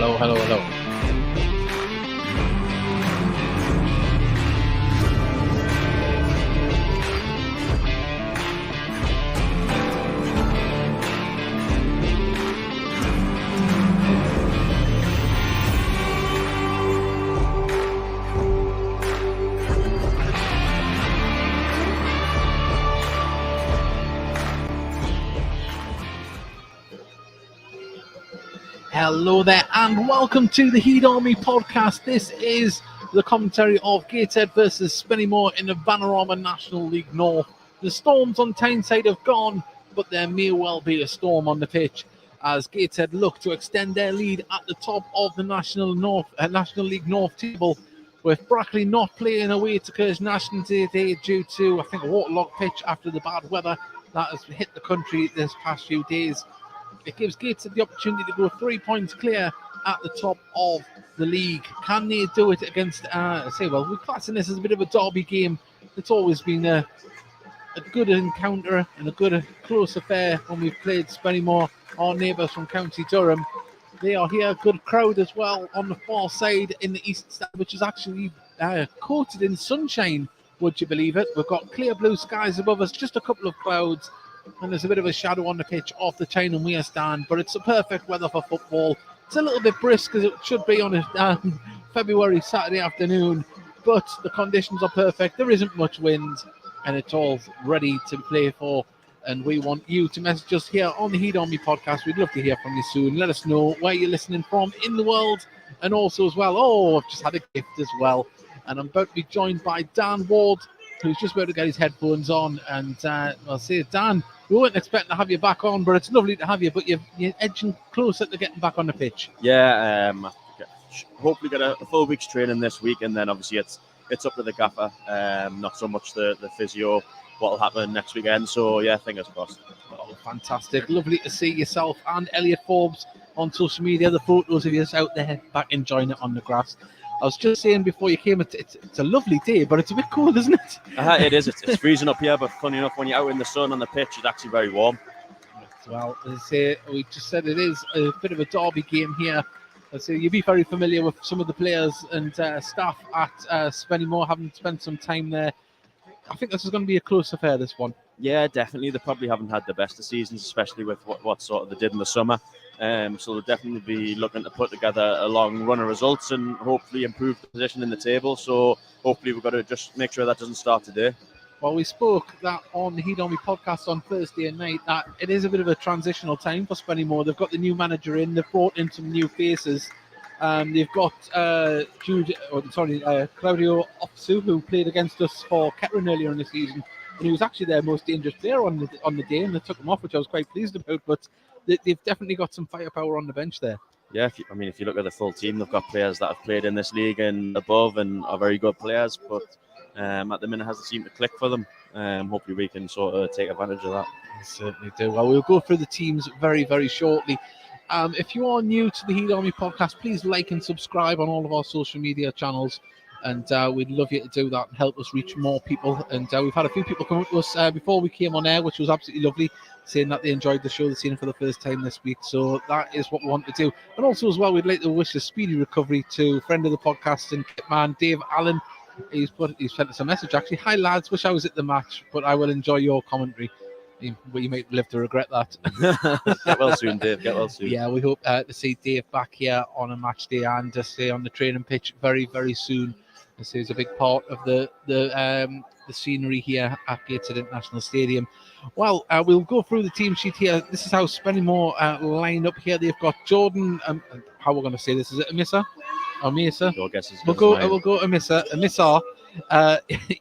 Hello. Hello there and welcome to the Heat Army podcast. This is the commentary of Gateshead versus Spennymoor in the Vanarama National League North. The Storms on Tyneside have gone, but there may well be a storm on the pitch as Gateshead look to extend their lead at the top of the National League North table, with Brackley not playing away to Kirch National today due to, I think, a waterlogged pitch after the bad weather that has hit the country this past few days. It gives Gateshead the opportunity to go 3 points clear at the top of the league. Can they do it against, we're classing this as a bit of a derby game. It's always been a good encounter and a good close affair when we've played Spennymoor, our neighbours from County Durham. They are here, good crowd as well on the far side in the east stand, which is actually coated in sunshine, would you believe it? We've got clear blue skies above us, just a couple of clouds, and there's a bit of a shadow on the pitch off the Tyne and Weir stand, but it's the perfect weather for football. It's a little bit brisk as it should be on a February Saturday afternoon, but the conditions are perfect. There isn't much wind, and it's all ready to play for. And we want you to message us here on the Heat Army podcast. We'd love to hear from you soon. Let us know where you're listening from in the world, and also as well, I've just had a gift as well, and I'm about to be joined by Dan Ward, who's just about to get his headphones on. And I'll say, Dan, we weren't expecting to have you back on, but it's lovely to have you. But you're edging closer to getting back on the pitch. Yeah, hopefully get a full week's training this week, and then obviously it's up to the gaffer, not so much the physio, what will happen next weekend. So yeah, fingers crossed. Oh, fantastic. Lovely to see yourself and Elliot Forbes on social media. The photos of you out there back enjoying it on the grass. I was just saying before you came, it's a lovely day, but it's a bit cold, isn't it? It is. It's freezing up here, but funny enough, when you're out in the sun on the pitch, it's actually very warm. Well, as I say, we just said it is a bit of a derby game here. I say you'll be very familiar with some of the players and staff at Spennymoor, having spent some time there. I think this is going to be a close affair, this one. Yeah, definitely. They probably haven't had the best of seasons, especially with what sort of they did in the summer. So they'll definitely be looking to put together a long run of results and hopefully improve the position in the table. So hopefully we've got to just make sure that doesn't start today. Well, we spoke that on the Heat Army podcast on Thursday night that it is a bit of a transitional time for Spennymoor. They've got the new manager in. They've brought in some new faces. They've got Claudio Opsu, who played against us for Kettering earlier in the season, and he was actually their most dangerous player on the day, and they took him off, which I was quite pleased about. But they've definitely got some firepower on the bench there. Yeah, if you look at the full team, they've got players that have played in this league and above and are very good players, but at the minute it hasn't seemed to click for them. Hopefully we can sort of take advantage of that. We certainly do. Well, we'll go through the teams very, very shortly. If you are new to the Heat Army podcast, please like and subscribe on all of our social media channels, and we'd love you to do that and help us reach more people. And we've had a few people come up to us before we came on air, which was absolutely lovely, saying that they enjoyed the show, they've seen it for the first time this week. So that is what we want to do. And also as well, we'd like to wish a speedy recovery to friend of the podcast and kit man Dave Allen. He's sent us a message actually. Hi lads, wish I was at the match, but I will enjoy your commentary. Well, you might live to regret that. Get well soon, Dave. Get well soon. Yeah, we hope to see Dave back here on a match day and to stay on the training pitch very, very soon. This is a big part of the scenery here at Gateshead International Stadium. Well, we'll go through the team sheet here. This is how Spennymoor lined up here. They've got Jordan. How we're going to say this? Is it Amissa? Amisa? Your guess is we'll go Amissa.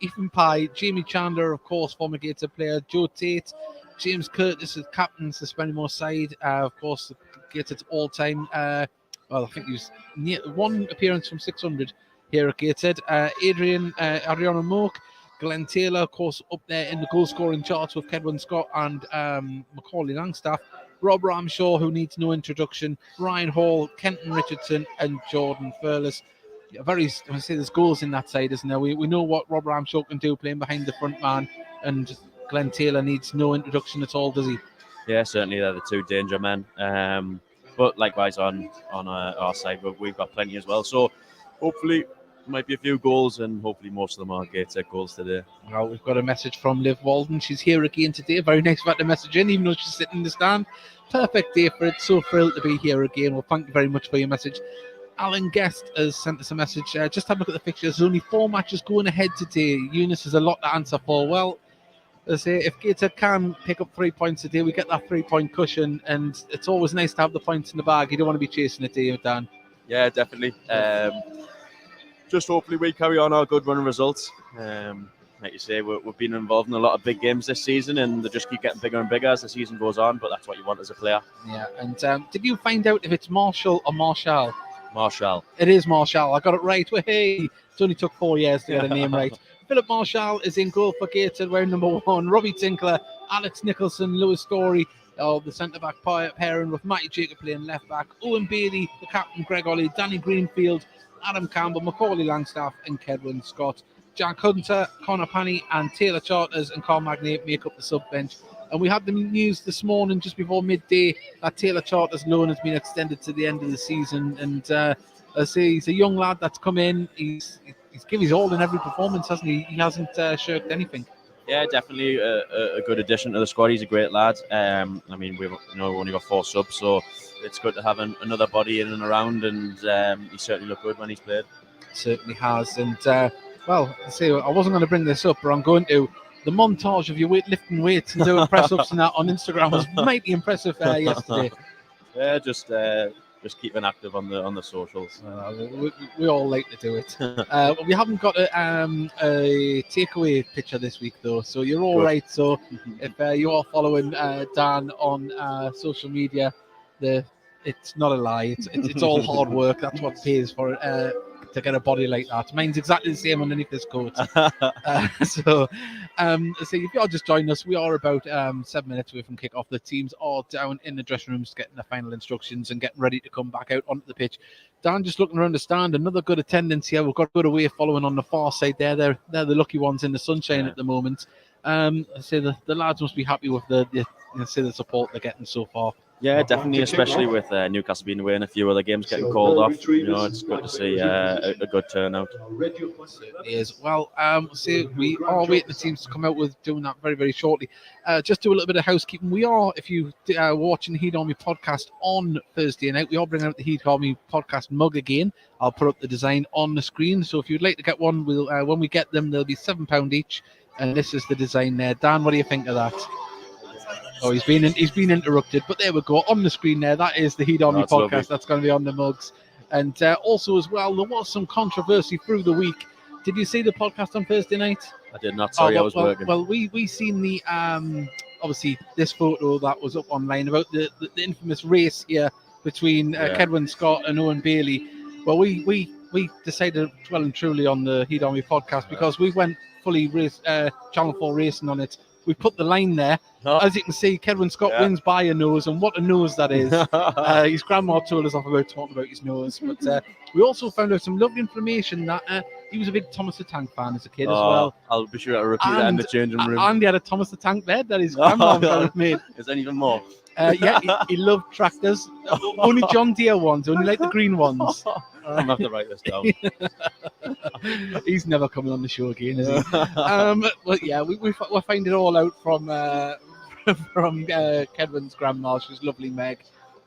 Ethan Pye, Jamie Chandler, of course, former Gateshead player, Joe Tate, James Curtis is captain to the Spennymoor side, of course, Gateshead's all-time, I think he was near one appearance from 600 here at Gateshead. Adriana Moak, Glenn Taylor, of course, up there in the goal-scoring charts with Kedwin Scott and Macaulay Langstaff. Rob Ramshaw, who needs no introduction, Ryan Hall, Kenton Richardson, and Jordan Furless. There's goals in that side, isn't there? We know what Rob Ramshaw can do playing behind the front man, and Glenn Taylor needs no introduction at all, does he? Yeah, certainly they're the two danger men. But likewise on our side, we've got plenty as well. So hopefully, might be a few goals, and hopefully most of them are Gateshead goals today. Well, we've got a message from Liv Walden. She's here again today. Very nice about the message in, even though she's sitting in the stand. Perfect day for it. So thrilled to be here again. Well, thank you very much for your message. Alan Guest has sent us a message. Just have a look at the fixtures. There's only 4 matches going ahead today. Eunice has a lot to answer for. Well, I say if Gateshead can pick up 3 points today, we get that 3-point cushion, and it's always nice to have the points in the bag. You don't want to be chasing it, do you, Dan? Yeah, definitely. Just hopefully we carry on our good run of results. Like you say, we've been involved in a lot of big games this season, and they just keep getting bigger and bigger as the season goes on, but that's what you want as a player. Yeah, and did you find out if it's Marshall or Marshall? Marshall. It is Marshall. I got it right. Hey, it only took 4 years to get a name right. Philip Marshall is in goal for Gateshead, wearing number 1. Robbie Tinkler, Alex Nicholson, Lewis Story, the centre-back pairing with Matty Jacob playing left-back, Owen Bailey, the captain, Greg Ollie, Danny Greenfield, Adam Campbell, Macaulay Langstaff and Kedwin Scott. Jack Hunter, Connor Panny and Taylor Charters and Carl Magnate make up the sub-bench. And we had the news this morning, just before midday, that Taylor Charters' loan has been extended to the end of the season. And I say he's a young lad that's come in. He's given his all in every performance, hasn't he? He hasn't shirked anything. Yeah, definitely a good addition to the squad. He's a great lad. I mean, we've only got 4 subs, so it's good to have another body in and around, and he certainly looked good when he's played. Certainly has. And well, I say I wasn't going to bring this up, but I'm going to. The montage of you lifting weights and doing press ups and that on Instagram was mighty impressive yesterday. Yeah, just keeping active on the socials. We all like to do it. We haven't got a takeaway picture this week though, so you're all Good. right. So if you are following Dan on social media, it's not a lie. It's all hard work. That's what pays for it. To get a body like that. Mine's exactly the same underneath this coat. So if you're just joining us, we are about 7 minutes away from kick-off. The teams are down in the dressing rooms getting the final instructions and getting ready to come back out onto the pitch. Dan, just looking around the stand, another good attendance here. We've got good away following on the far side there. They're the lucky ones in the sunshine at the moment. The lads must be happy with the support they're getting so far. Yeah, definitely, especially with Newcastle being away and a few other games getting called off. It's good to see a good turnout. It is. Well, we are waiting the teams to come out with doing that very, very shortly. Just do a little bit of housekeeping. We are, if you are watching the Heat Army podcast on Thursday night, we are bringing out the Heat Army podcast mug again. I'll put up the design on the screen. So if you'd like to get one, we'll when we get them, they'll be £7 each. And this is the design there. Dan, what do you think of that? Oh, he's been interrupted, but there we go on the screen there. That is the Heat Army podcast. Lovely. That's going to be on the mugs, and also as well, there was some controversy through the week. Did you see the podcast on Thursday night? I did not. Sorry, I was working. Well, we seen the obviously this photo that was up online about the infamous race here between Kedwin Scott and Owen Bailey. Well, we decided well and truly on the Heat Army podcast because we went fully Channel 4 racing on it. We put the line there. Oh. As you can see, Kedwin Scott wins by a nose, and what a nose that is. His grandma told us off about talking about his nose. But we also found out some lovely information that he was a big Thomas the Tank fan as a kid as well. I'll be sure to repeat that in the changing room. And he had a Thomas the Tank bed that his grandma made. Is there even more? He loved tractors. Only John Deere ones, only like the green ones. I'm going to have to write this down. He's never coming on the show again, is he? But yeah, we find it all out from Kedwin's grandma. She's lovely, Meg.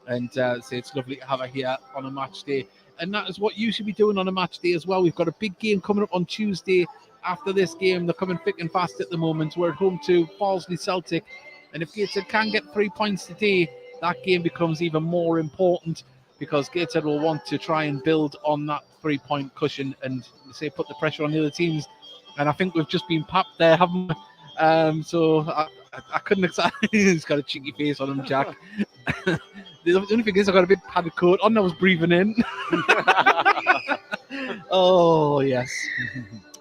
And it's lovely to have her here on a match day. And that is what you should be doing on a match day as well. We've got a big game coming up on Tuesday. After this game, they're coming thick and fast at the moment. We're at home to Farsley Celtic. And if Gateshead can get 3 points today, that game becomes even more important because Gateshead will want to try and build on that 3-point cushion and put the pressure on the other teams. And I think we've just been papped there, haven't we? So I couldn't exactly. He's got a cheeky face on him, Jack. The only thing is, I got a bit padded coat on. I was breathing in. Oh yes.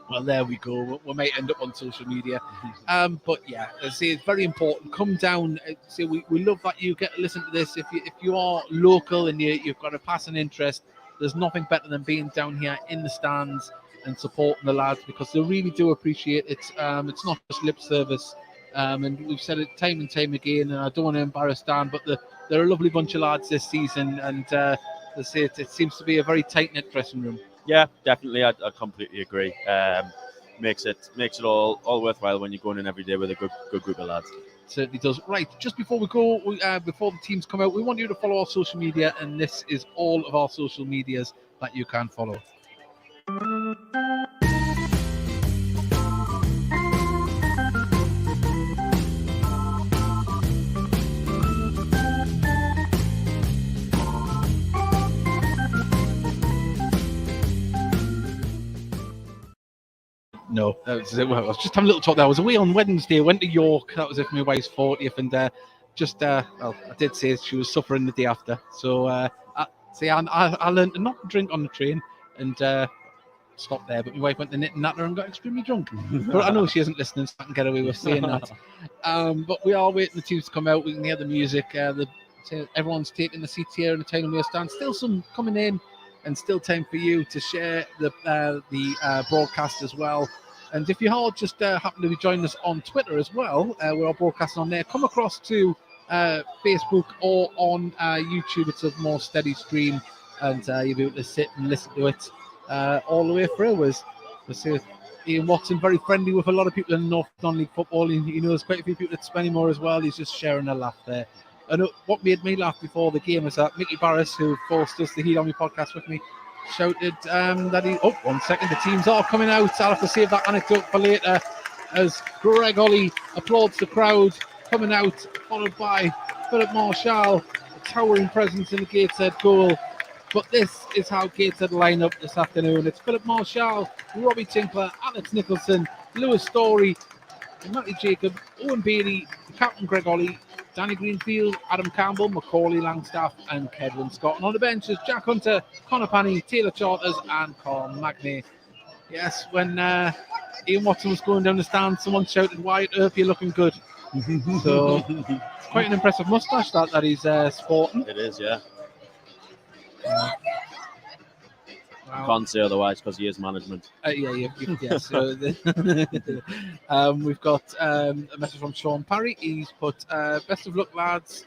Well, there we go. We might end up on social media. But yeah, I say it's very important. Come down. We love that you get to listen to this. If you are local and you've got a passing interest, there's nothing better than being down here in the stands and supporting the lads because they really do appreciate it. It's not just lip service. And we've said it time and time again, and I don't want to embarrass Dan, but the they're a lovely bunch of lads this season, and they say it seems to be a very tight-knit dressing room. Yeah, definitely. I completely agree. Makes it all worthwhile when you're going in every day with a good group of lads. Certainly does. Right, just before we go, before the teams come out, we want you to follow our social media, and this is all of our social medias that you can follow. No, that was it. Well, I was just having a little talk there. I was away on Wednesday. I went to York. That was it for my wife's 40th, and well, I did say she was suffering the day after. So I learned to not drink on the train and stopped there. But my wife went to Knit and Natter and got extremely drunk. But I know she isn't listening, so I can get away with saying that. But we are waiting the teams to come out. We can hear the music. Everyone's taking the seats here in the Tyne stand. Still some coming in. And still time for you to share the broadcast as well. And if you are just happen to be joining us on Twitter as well, we're all broadcasting on there. Come across to Facebook or on YouTube. It's a more steady stream, and you'll be able to sit and listen to it all the way through. We see Ian Watson very friendly with a lot of people in North Non-League football. He knows quite a few people at Spennymoor as well. He's just sharing a laugh there. And what made me laugh before the game is that Mickey Barris, who forced us the Heat Army podcast with me, shouted that he... Oh, 1 second. The teams are coming out. I'll have to save that anecdote for later as Greg Ollie applauds the crowd coming out, followed by Philip Marshall, a towering presence in the Gateshead goal. But this is how Gateshead line up this afternoon. It's Philip Marshall, Robbie Tinkler, Alex Nicholson, Lewis Story, Matty Jacob, Owen Bailey, Captain Greg Ollie, Danny Greenfield, Adam Campbell, Macaulay Langstaff, and Kedwin Scott. And on the bench is Jack Hunter, Connor Panny, Taylor Charters, and Carl Magnay. Yes, when Ian Watson was going down the stand, someone shouted, "Wyatt Earp, you're looking good." So it's quite an impressive moustache that he's sporting. It is, yeah. Wow. Can't say otherwise because he is management. Yeah. So we've got a message from Sean Parry. He's put, "Best of luck, lads.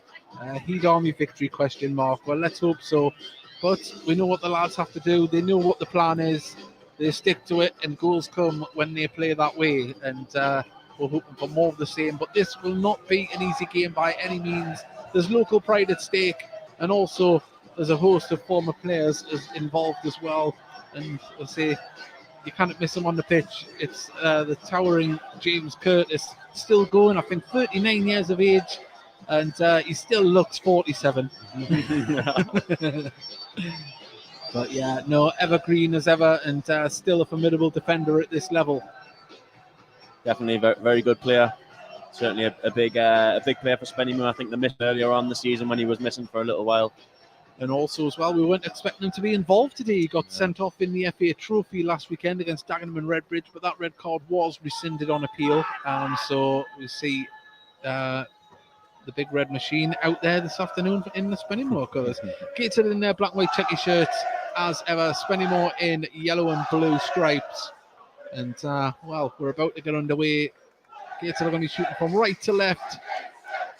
Heat Army victory ? Well, let's hope so. But we know what the lads have to do. They know what the plan is. They stick to it, and goals come when they play that way. And we're hoping for more of the same. But this will not be an easy game by any means. There's local pride at stake, and also there's a host of former players involved as well. And I'll say you can't miss him on the pitch. It's the towering James Curtis, still going. I think 39 years of age, and he still looks 47. But yeah, no, evergreen as ever, and still a formidable defender at this level. Definitely a very good player. Certainly a big player for Spennymoor. I think they missed earlier on the season when he was missing for a little while. And also as well, we weren't expecting him to be involved today. He got sent off in the FA Trophy last weekend against Dagenham and Redbridge, but that red card was rescinded on appeal. So we see the big red machine out there this afternoon in the Spennymoor colours. Gateshead in their black and white checky shirts as ever. Spennymoor in yellow and blue stripes. And well, we're about to get underway. Gateshead are going to be shooting from right to left,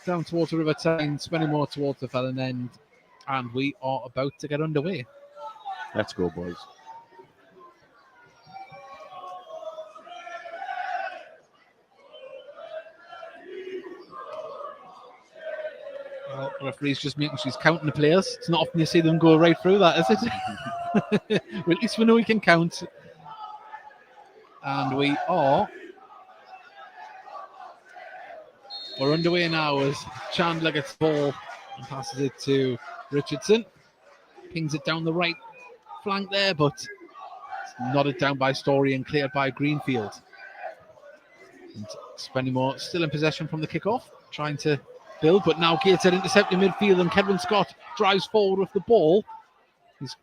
down towards the River Tyne, Spennymoor towards the Felon End. And we are about to get underway. Let's go, boys. Well, the referee's just making sure she's counting the players. It's not often you see them go right through that, is it? Well, at least we know we can count. And we're underway now as Chandler gets the ball and passes it to Richardson. Pings it down the right flank there, but it's nodded down by Story and cleared by Greenfield. And Spennymoor still in possession from the kickoff, trying to build, but now Gateshead intercepting midfield, and Kedwin Scott drives forward with the ball. He's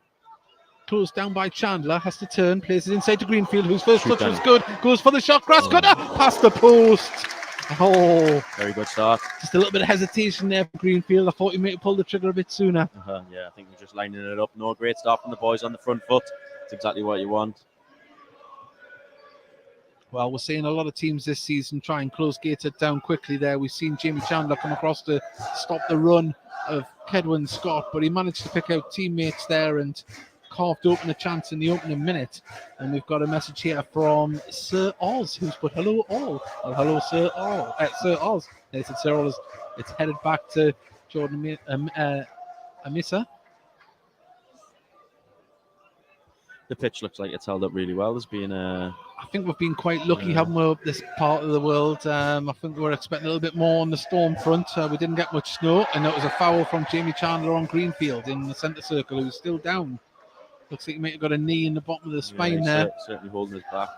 closed down by Chandler, has to turn, places inside to Greenfield, whose first touch was good, goes for the shot, grass cutter, past the post. Oh, very good start. Just a little bit of hesitation there for Greenfield. I thought he might have pulled the trigger a bit sooner. Yeah, I think we're just lining it up. No, great start from the boys on the front foot. It's exactly what you want. Well, we're seeing a lot of teams this season try and close Gateshead down quickly there. We've seen Jamie Chandler come across to stop the run of Kedwin Scott, but he managed to pick out teammates there and carved open a chance in the opening minute. And we've got a message here from Sir Oz, who's put hello all. Well, hello, Sir Oz. Sir Oz. Yes, it's Sir Oz. It's headed back to Jordan Amisa. The pitch looks like it's held up really well. There's been a... I think we've been quite lucky, haven't we, up this part of the world? I think we were expecting a little bit more on the storm front. We didn't get much snow, and that was a foul from Jamie Chandler on Greenfield in the centre circle, who's still down. Looks like he might have got a knee in the bottom of the spine there. Certainly holding his back.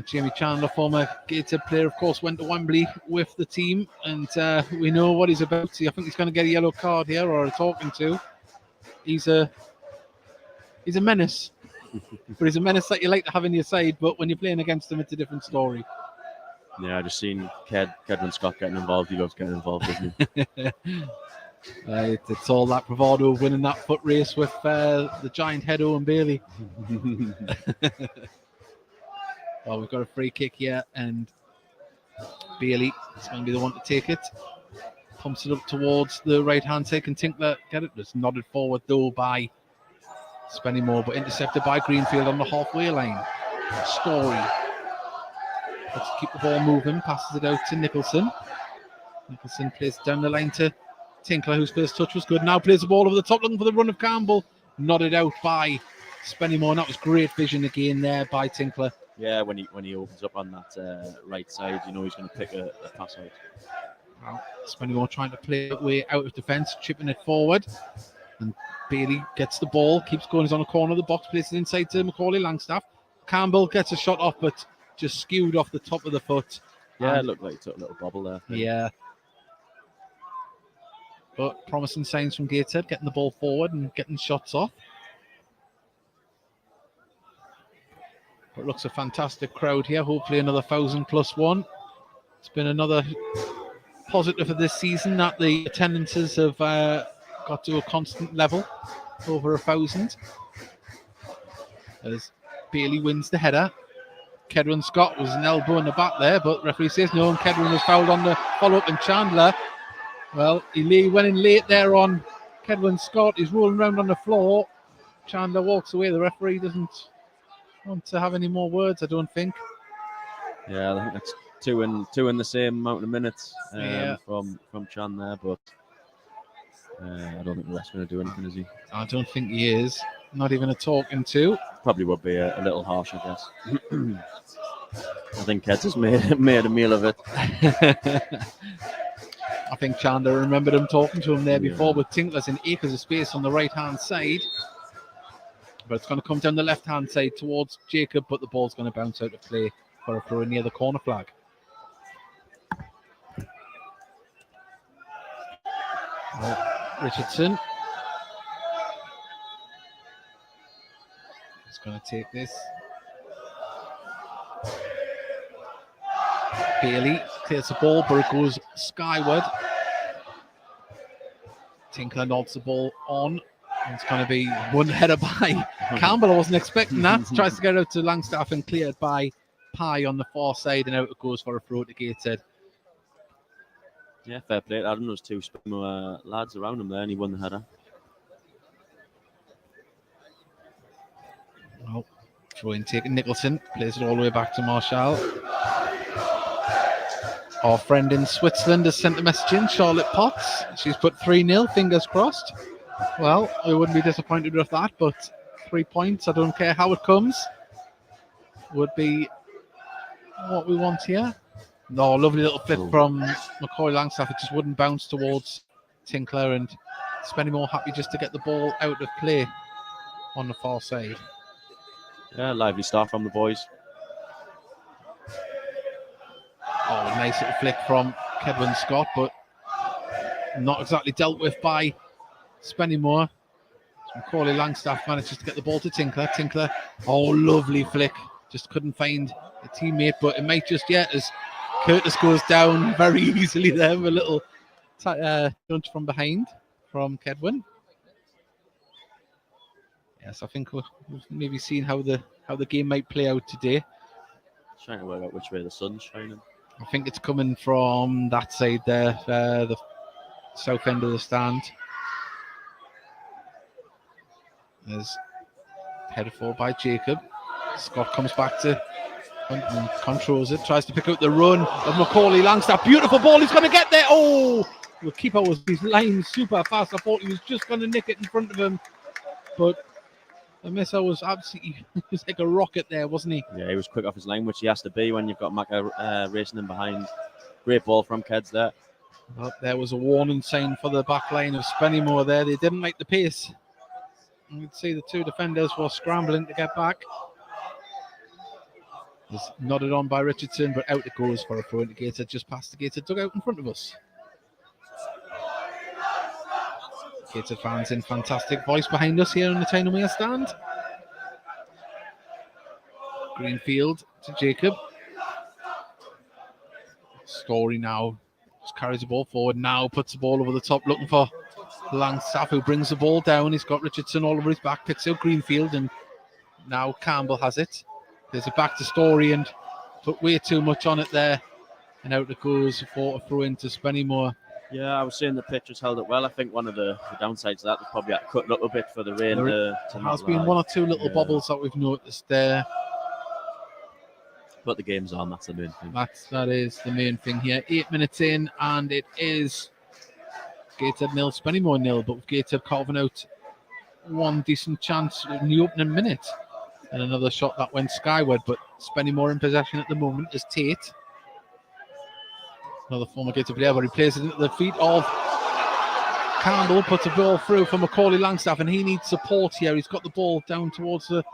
Jamie Chandler, former Gateshead player, of course, went to Wembley with the team, and we know what he's about. I think he's going to get a yellow card here, or a talking to. He's a menace. But he's a menace that you like to have in your side, but when you're playing against him, it's a different story. Yeah, I just seen Kedwin Scott getting involved. He loves getting involved, doesn't he? It's all that bravado of winning that foot race with the giant head Owen Bailey. Well, we've got a free kick here, and Bailey is going to be the one to take it. Pumps it up towards the right-hand side. Can Tinkler get it? It's nodded forward, though, by Spennymoor, but intercepted by Greenfield on the halfway line. Story. Let's keep the ball moving. Passes it out to Nicholson. Nicholson plays down the line to Tinkler, whose first touch was good. Now plays the ball over the top, looking for the run of Campbell. Nodded out by Spennymoor. And that was great vision again there by Tinkler. Yeah, when he opens up on that right side, you know he's going to pick a pass out. Well, Spennymoor trying to play it way out of defence, chipping it forward. And Bailey gets the ball, keeps going. He's on the corner of the box, places it inside to Macaulay Langstaff. Campbell gets a shot off, but just skewed off the top of the foot. Yeah, it looked like he took a little bobble there. Yeah. But promising signs from Gateshead, getting the ball forward and getting shots off. But it looks a fantastic crowd here. Hopefully another 1,000+1. It's been another positive of this season that the attendances have got to a constant level, over 1,000. As Bailey wins the header. Kedwin Scott was an elbow in the back there, but referee says no, and Kedwin was fouled on the follow-up, and Chandler, well, he went in late there on Kedwin Scott. He's rolling around on the floor. Chandler walks away. The referee doesn't want to have any more words, I don't think. Yeah, I think that's two in the same amount of minutes from Chandler, but I don't think the ref's going to do anything, is he? I don't think he is. Not even a talking to. Probably would be a little harsh, I guess. I think Keds has made a meal of it. I think Chandler remembered him talking to him there before, with Tinkler's in acres of space on the right-hand side. But it's going to come down the left-hand side towards Jacob, but the ball's going to bounce out of play for a throw near the corner flag. Richardson is going to take this. Bailey clears the ball, but it goes skyward. Tinkler nods the ball on. It's going to be one header by Campbell. I wasn't expecting that. Tries to get out to Langstaff and cleared by Pye on the far side, and out it goes for a throw to Gateshead. Yeah, fair play. Adam, those two Spennymoor lads around him there, and he won the header. Well, throw in taking Nicholson, plays it all the way back to Marshall. Our friend in Switzerland has sent a message in, Charlotte Potts. She's put 3-0, fingers crossed. Well, I wouldn't be disappointed with that, but 3 points, I don't care how it comes, would be what we want here. No, lovely little flip from McCoy Langstaff. It just wouldn't bounce towards Tinkler, and Spennymoor happy just to get the ball out of play on the far side. Yeah, lively start from the boys. Oh, nice little flick from Kedwin Scott, but not exactly dealt with by Spennymoor. Macaulay Langstaff manages to get the ball to Tinkler. Tinkler, oh, lovely flick. Just couldn't find a teammate, but it might just yet as Curtis goes down very easily there with a little punch from behind from Kedwin. Yes, I think we've maybe seen how the game might play out today. Trying to work out which way the sun's shining. I think it's coming from that side there, the south end of the stand. There's headed forward by Jacob. Scott comes back to and controls it, tries to pick out the run of Macaulay Langstaff. Beautiful ball, he's going to get there. Oh, the keeper was his line super fast. I thought he was just going to nick it in front of him, but the missile was absolutely, he was like a rocket there, wasn't he? Yeah, he was quick off his line, which he has to be when you've got Macca racing in behind. Great ball from Keds there. Well, there was a warning sign for the back line of Spennymoor there. They didn't like the pace. You could see the two defenders were scrambling to get back. It's nodded on by Richardson, but out it goes for a throw into Gateshead, just past the Gateshead dugout in front of us. Gateshead fans in fantastic voice behind us here in the Tynemere stand. Greenfield to Jacob. Story now just carries the ball forward, now puts the ball over the top, looking for Langstaff, who brings the ball down. He's got Richardson all over his back, picks out Greenfield, and now Campbell has it. There's it back to Story and put way too much on it there. And out it goes for a throw into Spennymoor. Yeah, I was saying the pitch was held up well. I think one of the downsides of that was probably had to cut a little bit for the rain. There has been one or two little bobbles that we've noticed there. But the game's on, that's the main thing. That is the main thing here. 8 minutes in, and it is Gateshead 0, Spennymoor 0, but with Gateshead carving out one decent chance in the opening minute. And another shot that went skyward, but Spennymoor in possession at the moment is Tate. Another former Gateshead player, but he plays it at the feet of Campbell, puts a ball through for Macaulay Langstaff, and he needs support here. He's got the ball down towards the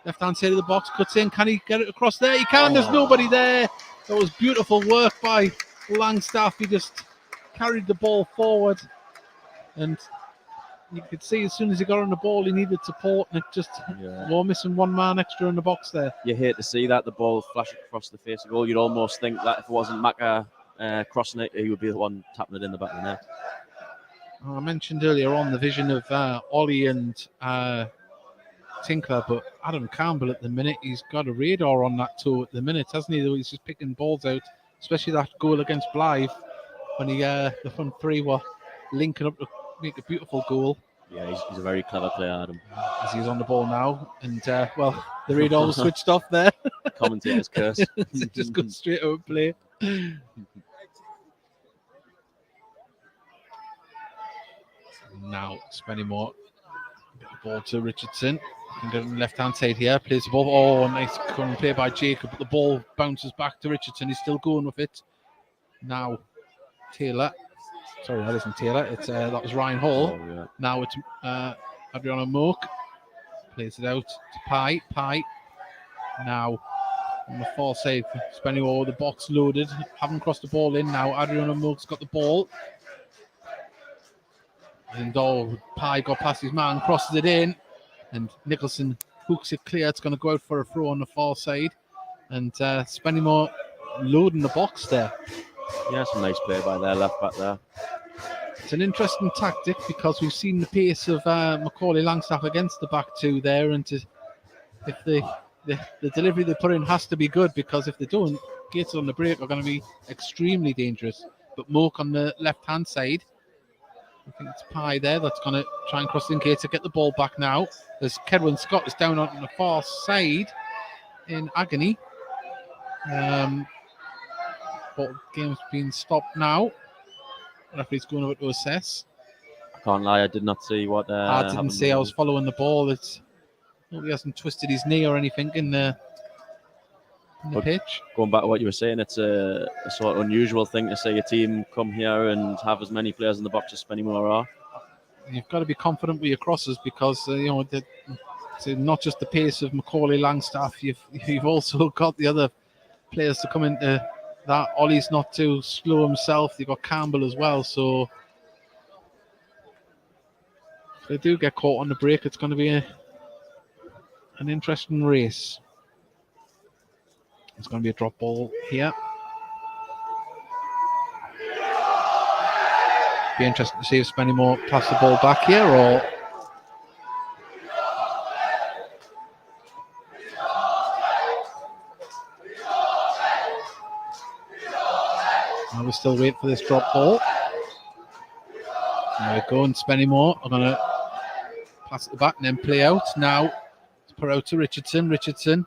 left-hand side of the box, cuts in. Can he get it across there? He can. There's nobody there. That was beautiful work by Langstaff. He just carried the ball forward, and you could see as soon as he got on the ball, he needed support, and it just we're missing one man extra in the box there. You hate to see that, the ball flash across the face of goal. You'd almost think that if it wasn't Macca crossing it, he would be the one tapping it in the back of the net. I mentioned earlier on the vision of Ollie and Tinkler, but Adam Campbell at the minute, he's got a radar on that toe at the minute, hasn't he? He's just picking balls out, especially that goal against Blythe when the front three were linking up to make a beautiful goal. Yeah, he's a very clever player, Adam. As he's on the ball now, and the radar was switched off there. Commentator's curse. It just goes straight over play. Now Spennymoor, get the ball to Richardson. Can get on the left-hand side here. Plays the ball. Oh, nice play by Jacob. But the ball bounces back to Richardson. He's still going with it. Now Taylor. Sorry, that isn't Taylor. It's that was Ryan Hall. Oh, yeah. Now it's Adriano Moak. Plays it out to Pye. Pye. Now on the far side, Spennymoor, the box loaded. Haven't crossed the ball in now. Adriano Moak's got the ball. And Pye got past his man, crosses it in, and Nicholson hooks it clear. It's going to go out for a throw on the far side, and Spennymoor loading the box there. Yeah, some nice play by their left back there. It's an interesting tactic because we've seen the pace of Macaulay Langstaff against the back two there, and if the delivery they put in has to be good, because if they don't, Gates on the break are going to be extremely dangerous. But Moak on the left-hand side. I think it's Pye there that's going to try and cross in Gates to get the ball back now. There's Kedwin Scott is down on the far side in agony. But the game's been stopped now. The referee's going over to assess. I can't lie, I did not see what I didn't see. I was following the ball. He hasn't twisted his knee or anything in the pitch. Going back to what you were saying, it's a sort of unusual thing to see a team come here and have as many players in the box as Spennymoor are. You've got to be confident with your crosses because it's not just the pace of Macaulay Langstaff. You've also got the other players to come into that. Ollie's not too slow himself. You've got Campbell as well. So if they do get caught on the break, it's going to be an interesting race. It's going to be a drop ball here. Be interesting to see if Spennymoor pass the ball back here or. Now we're still waiting for this drop ball. There we go, and Spennymoor are going to pass it back and then play out. Now it's put out to Richardson. Richardson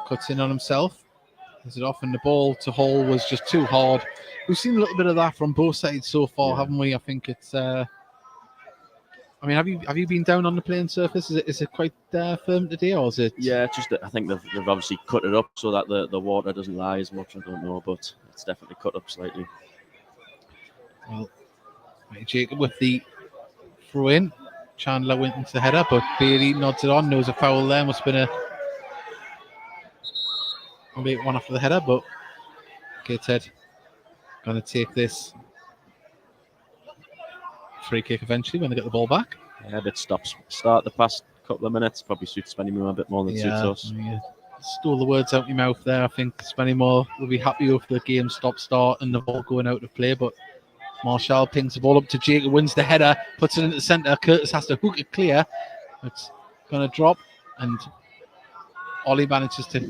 cuts in on himself. Is it off? And the ball to Hall was just too hard. We've seen a little bit of that from both sides so far, haven't we? I think it's. I mean, have you been down on the playing surface? Is it quite firm today, or is it? Yeah, just that I think they've obviously cut it up so that the water doesn't lie as much. I don't know, but it's definitely cut up slightly. Well, Jacob with the throw in. Chandler went into the header, but Bailey nods it on. Knows a foul there. Must have been maybe one after the header, but Gateshead going to take this free kick eventually when they get the ball back. Yeah, a bit start the past couple of minutes. Probably suits Spennymoor a bit more than suits us. Yeah. Stole the words out of your mouth there. I think Spennymoor will be happy with the game start and the ball going out of play, but Marshall pings the ball up to Jacob, wins the header, puts it into the centre. Curtis has to hook it clear. It's going to drop, and Ollie manages to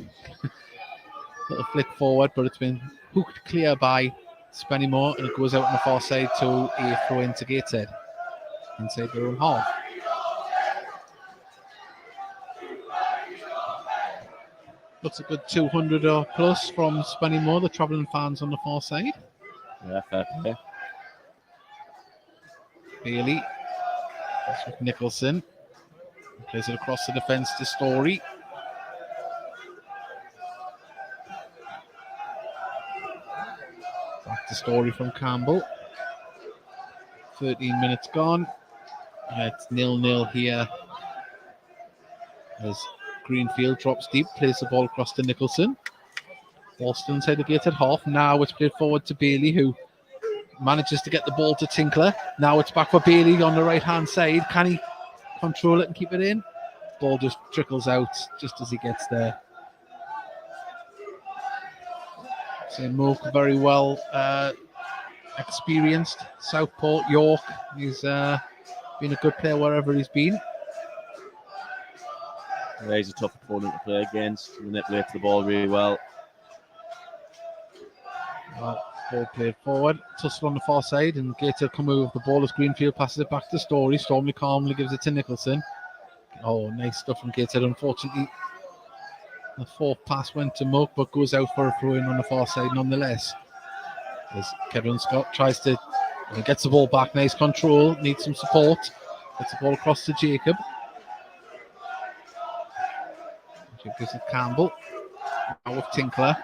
sort of flick forward, but it's been hooked clear by Spennymoor, and it goes out on the far side to a throw into Gateshead inside their own half. Looks a good 200 or plus from Spennymoor, the travelling fans on the far side. Yeah, fair play. Bailey with Nicholson. Plays it across the defence to Story. Back to Story from Campbell. 13 minutes gone. It's 0-0 here as Greenfield drops deep, plays the ball across to Nicholson. Ball still inside the Gateshead half. Now it's played forward to Bailey, who manages to get the ball to Tinkler. Now it's back for Bailey on the right-hand side. Can he control it and keep it in? Ball just trickles out just as he gets there. So Moke very well experienced. Southport, York. He's been a good player wherever he's been. Yeah, he's a tough opponent to play against. He manipulates the ball really well. Ball played forward, tussle on the far side, and Gator come over with the ball as Greenfield passes it back to Story. Stormley calmly gives it to Nicholson. Oh, nice stuff from Gator. Unfortunately, the fourth pass went to Moke, but goes out for a throw-in on the far side nonetheless. As Kevin Scott tries to, gets the ball back, nice control, needs some support. Gets the ball across to Jacob. Jacob gives it Campbell. Now with Tinkler.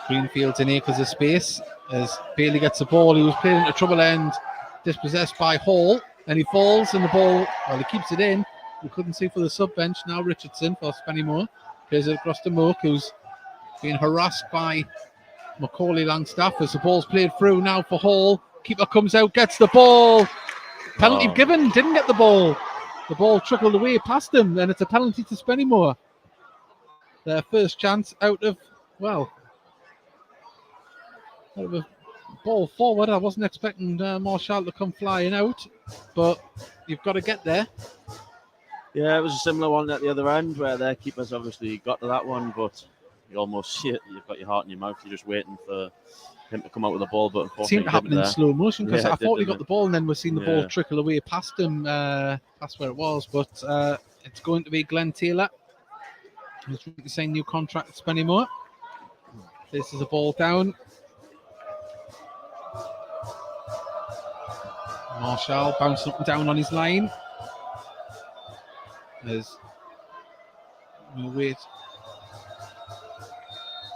Greenfield's in acres of space as Bailey gets the ball. He was playing into trouble end, dispossessed by Hall, and he falls, and the ball, well, he keeps it in. We couldn't see for the sub bench. Now Richardson for Spennymoor plays it across to Moke, who's being harassed by Macaulay Langstaff as the ball's played through now for Hall. Keeper comes out, gets the ball. Penalty given, didn't get the ball. The ball trickled away past him, and it's a penalty to Spennymoor. Their first chance out of a ball forward. I wasn't expecting Marshall to come flying out, but you've got to get there. Yeah, it was a similar one at the other end where their keepers obviously got to that one, but you almost you've got your heart in your mouth. You're just waiting for him to come out with the ball, but it seemed to happen in slow motion because I thought he got the ball and then we're seeing the ball trickle away past him, past where it was. But it's going to be Glenn Taylor, who's signing a new contract at Spennymoor. Places the ball down. Marshall bouncing up and down on his line. There's no wait.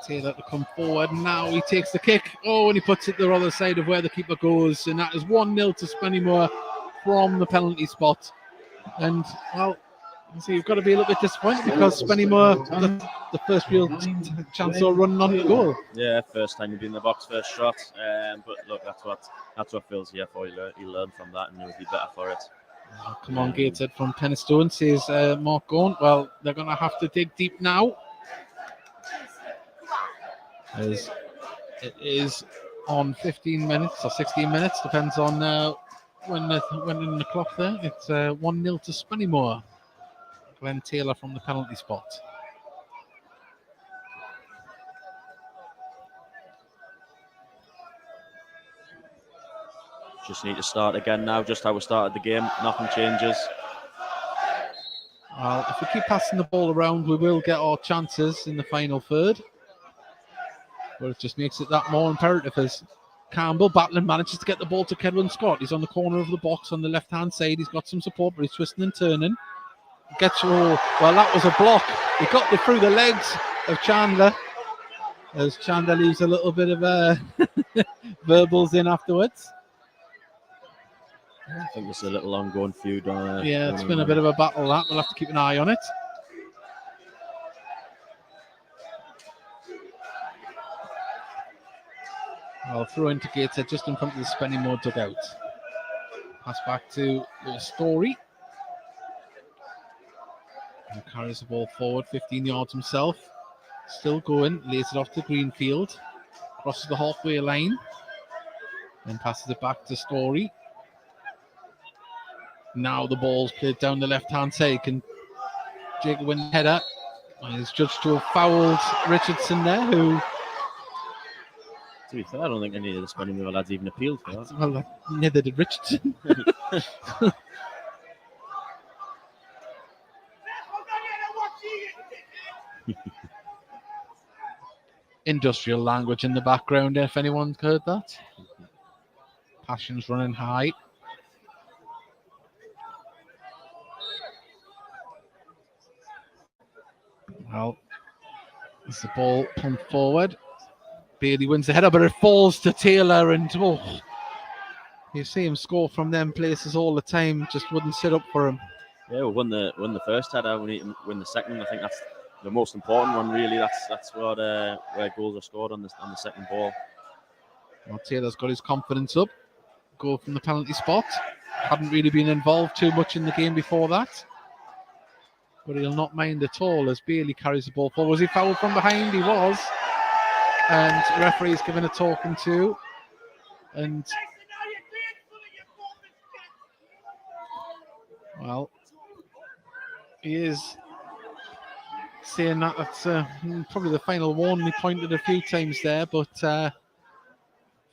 Taylor to come forward. Now he takes the kick. Oh, and he puts it the other side of where the keeper goes. And that is 1-0 to Spennymoor from the penalty spot. And, well, so you've got to be a little bit disappointed because Spennymoor, the first real chance of running on the goal. Yeah, first time he'd be in the box, first shot. But look, that's what Phil's here for. He learned from that and he'll be better for it. Oh, come on, Gateshead from Penistone, says Mark Gaunt. Well, they're going to have to dig deep now. As it is on 15 minutes or 16 minutes, depends on when in the clock there. It's 1-0 to Spennymoor. Glenn Taylor from the penalty spot. Just need to start again now, just how we started the game. Nothing changes. Well, if we keep passing the ball around, we will get our chances in the final third. But it just makes it that more imperative as Campbell battling manages to get the ball to Kedwin Scott. He's on the corner of the box on the left-hand side. He's got some support, but he's twisting and turning. Well, that was a block. He got it through the legs of Chandler. As Chandler leaves a little bit of verbals in afterwards. I think it's a little ongoing feud. Yeah, it's been a bit of a battle, that. We'll have to keep an eye on it. I'll throw into Gateshead just in front of the Spennymoor dugout. Pass back to Story. And carries the ball forward, 15 yards himself. Still going, lays it off to Greenfield. Crosses the halfway line. Then passes it back to Story. Now the ball's played down the left-hand side. Can Jacob win the header? And he's judged to have fouled Richardson there, who... To be fair, I don't think any of the Spennymoor lads even appealed for that. Well, neither did Richardson. Industrial language in the background, if anyone's heard that. Passion's running high. Well, as the ball pumped forward, Bailey wins the header, but it falls to Taylor, and you see him score from them places all the time. Just wouldn't sit up for him. Yeah, we won the first header. We need to win the second. I think that's the most important one, really. That's what where goals are scored on the second ball. Well, Taylor's got his confidence up. Goal from the penalty spot. Hadn't really been involved too much in the game before that. But he'll not mind at all as Bailey carries the ball forward. Was he fouled from behind? He was. And the referee's given a talking to. And well, he is saying that that's probably the final warning. He pointed a few times there, but I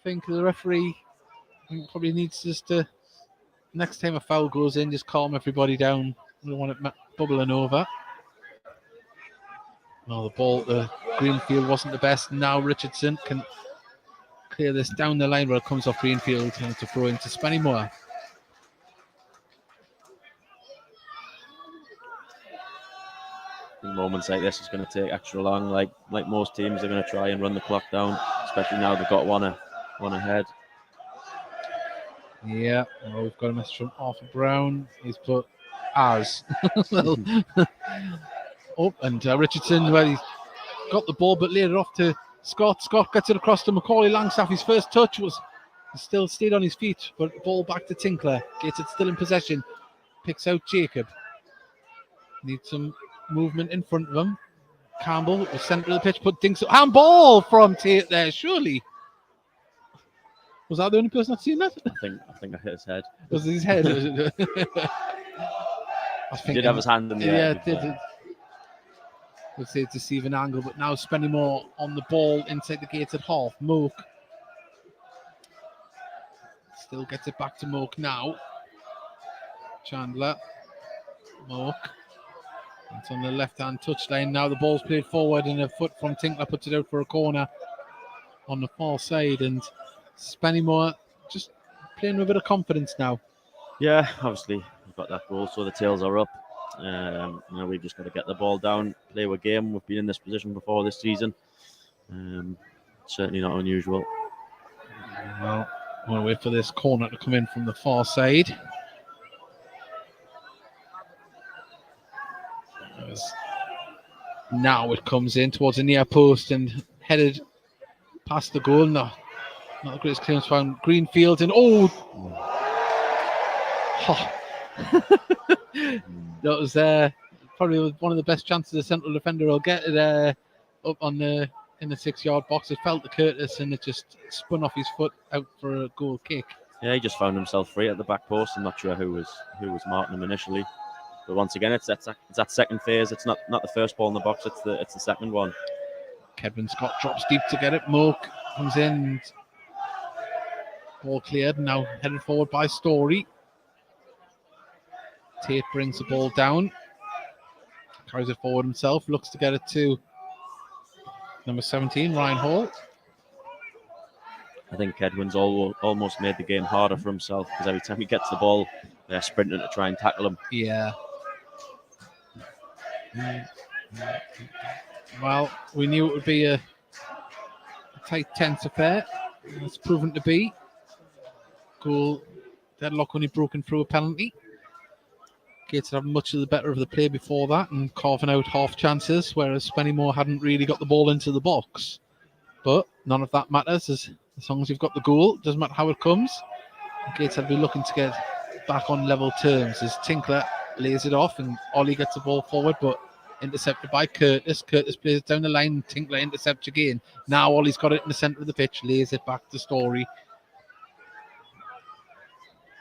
think the referee probably needs just to, next time a foul goes in, just calm everybody down. We don't want it bubbling over. Well, the ball to Greenfield wasn't the best. Now Richardson can clear this down the line where it comes off Greenfield and to throw into Spennymoor. In moments like this, it's going to take extra long. Like most teams, they're going to try and run the clock down, especially now they've got one ahead. Yeah, well, we've got a message from Arthur Brown. He's put ours. Well, and Richardson, well, he's got the ball but laid it off to Scott. Scott gets it across to Macaulay Langstaff. His first touch was still stayed on his feet, but ball back to Tinkler. Gets it still in possession. Picks out Jacob. Needs some movement in front of him. Campbell, the centre of the pitch, put things. Handball from Tate there, surely. Was that the only person that's seen that? I think I hit his head. Was it his head? He did have his hand in the air. Yeah, it did. We'll say it's a deceiving angle, but now Spennymoor on the ball inside the gated half. Moke still gets it back to Moke now. Chandler. Moke. It's on the left-hand touchline. Now the ball's played forward and a foot from Tinkler puts it out for a corner on the far side. And Spennymoor just playing with a bit of confidence now. Yeah, obviously we've got that goal, so the tails are up. We've just got to get the ball down, play our game. We've been in this position before this season. Certainly not unusual. Well, we'll wait for this corner to come in from the far side. Now it comes in towards the near post and headed past the goal. No, not the greatest clearance found. Greenfield and that was probably one of the best chances a central defender will get it up on the in the 6-yard box. It fell to Curtis and it just spun off his foot out for a goal kick. Yeah, he just found himself free at the back post. I'm not sure who was marking him initially, but once again, it's that second phase. It's not the first ball in the box. It's the second one. Kedwin Scott drops deep to get it. Moke comes in. Ball cleared, now headed forward by Story. Tate brings the ball down. Carries it forward himself, looks to get it to number 17, Ryan Hall. I think Edwin's almost made the game harder for himself because every time he gets the ball, they're sprinting to try and tackle him. Yeah. Well, we knew it would be a tight, tense affair. It's proven to be. Goal deadlock only broken through a penalty. Gateshead having much of the better of the play before that and carving out half chances, whereas Spennymoor hadn't really got the ball into the box. But none of that matters as long as you've got the goal. Doesn't matter how it comes. Gateshead will be looking to get back on level terms as Tinkler lays it off and Ollie gets the ball forward, but intercepted by Curtis. Curtis plays it down the line. Tinkler intercepts again. Now Ollie's got it in the centre of the pitch, lays it back to Story.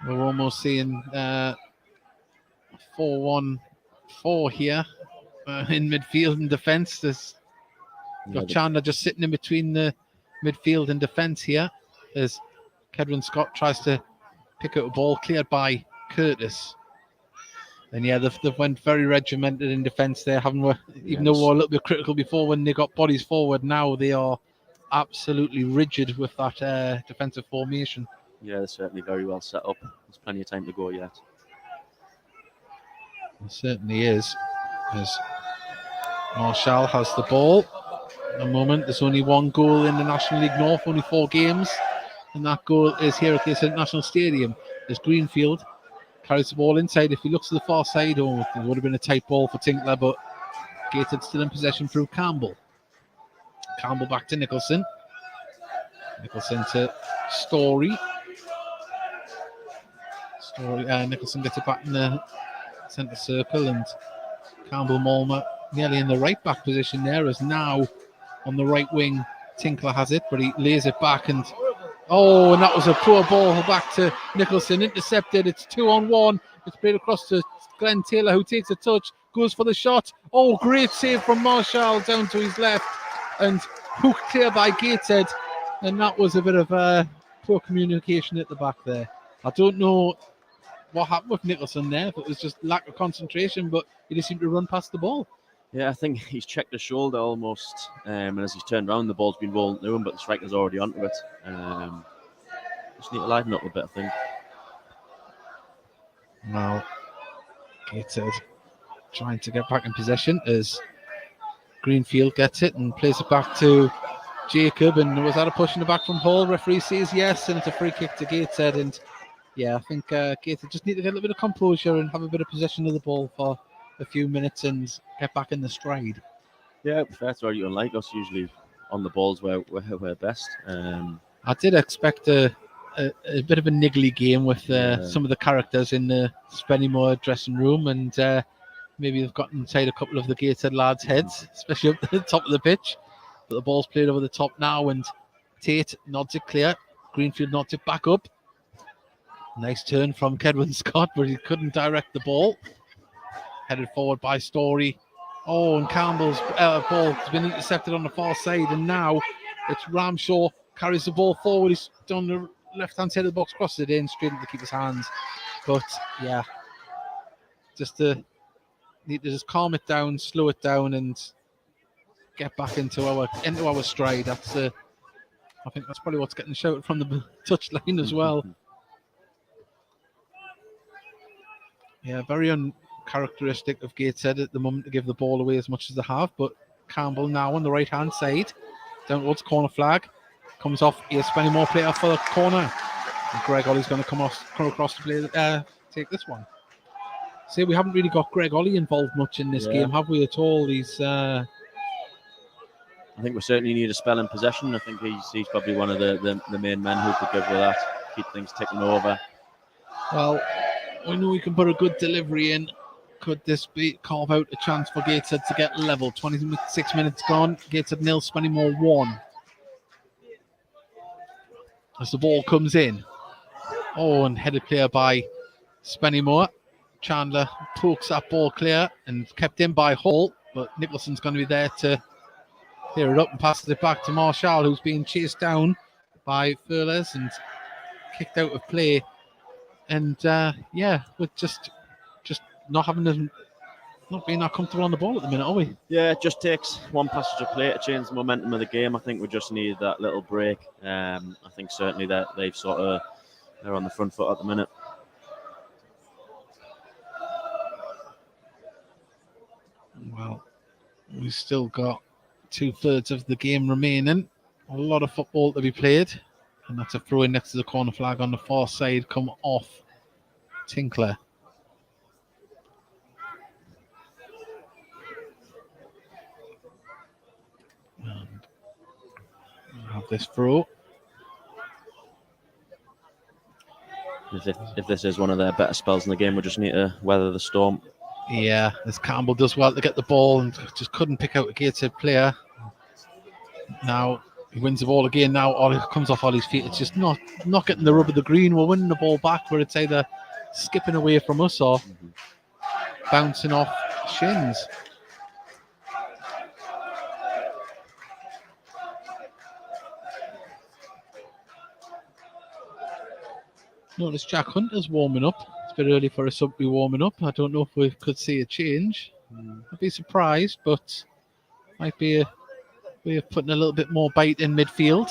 We're almost seeing 4-1-4 here in midfield and defence. There's got Chandler just sitting in between the midfield and defence here as Kedwin Scott tries to pick up a ball cleared by Curtis. And yeah, they've went very regimented in defence there, haven't we? Even though we were a little bit critical before when they got bodies forward, now they are absolutely rigid with that defensive formation. Yeah, they're certainly very well set up. There's plenty of time to go yet. It certainly is. As Marshall has the ball. At the moment, there's only one goal in the National League North, only 4 games. And that goal is here at Gateshead National Stadium. There's Greenfield. Carries the ball inside. If he looks to the far side, it would have been a tight ball for Tinkler, but Gateshead still in possession through Campbell. Campbell back to Nicholson. Nicholson to Story. Nicholson gets it back in the centre circle, and Campbell Malmer nearly in the right back position there, as now on the right wing Tinkler has it, but he lays it back and that was a poor ball back to Nicholson, intercepted. It's 2-on-1. It's played across to Glenn Taylor, who takes a touch, goes for the shot. Oh, great save from Marshall down to his left and hooked clear by Gateshead, and that was a bit of poor communication at the back there. I don't know what happened with Nicholson there, if it was just lack of concentration, but he just seemed to run past the ball. Yeah, I think he's checked his shoulder almost, and as he's turned around, the ball's been rolling to him, but the striker's already onto it. Just need to liven up a bit, I think. Now, Gateshead trying to get back in possession as Greenfield gets it and plays it back to Jacob. And was that a push in the back from Hall? Referee says yes, and it's a free kick to Gateshead. And yeah, I think Gateshead just need to get a little bit of composure and have a bit of possession of the ball for a few minutes and get back in the stride. Yeah, that's where you unlike us, usually on the balls where we're best. I did expect a bit of a niggly game with some of the characters in the Spennymoor dressing room, and maybe they've gotten inside a couple of the Gateshead lads' heads, especially up at the top of the pitch. But the ball's played over the top now, and Tate nods it clear. Greenfield nods it back up. Nice turn from Kedwin Scott, but he couldn't direct the ball. Headed forward by Story. Oh, and Campbell's ball has been intercepted on the far side, and now it's Ramshaw carries the ball forward. He's done the left-hand side of the box, crosses it in straight into the keeper's hands. But yeah, need to just calm it down, slow it down, and get back into our stride. I think that's probably what's getting shouted from the touchline as well. Yeah, very uncharacteristic of Gateshead at the moment to give the ball away as much as they have. But Campbell now on the right-hand side, down towards corner flag, comes off. Here's Spennymoor player for the corner. And Greg Ollie's going to come across to play, take this one. See, we haven't really got Greg Ollie involved much in this game, have we at all? I think we certainly need a spell in possession. I think he's probably one of the main men who could give with that, keep things ticking over. Well, we know we can put a good delivery in. Could this carve out a chance for Gateshead to get level? 26 minutes gone. Gateshead 0, Spennymoor 1. As the ball comes in. Oh, and headed clear by Spennymoor. Chandler pokes that ball clear and kept in by Hall, but Nicholson's going to be there to clear it up and passes it back to Marshall, who's being chased down by Furlers, and kicked out of play, and we're just not being that comfortable on the ball at the minute, are we? Yeah, it just takes one passage of play to change the momentum of the game. I think we just need that little break. I think certainly that they're on the front foot at the minute. Well, we've still got 2/3 of the game remaining. A lot of football to be played, and that's a throw in next to the corner flag on the far side, come off Tinkler. And we'll have this throw. If this is one of their better spells in the game, we just need to weather the storm. Yeah, as Campbell does well to get the ball and just couldn't pick out a Gateshead player. Now he wins the ball again. Now Ollie comes off Ollie's feet. It's just not getting the rub of the green. We're winning the ball back, where it's either skipping away from us or bouncing off shins. Notice Jack Hunter's warming up. It's a bit early for a sub to be warming up. I don't know if we could see a change. I'd be surprised, but might be a way of putting a little bit more bite in midfield.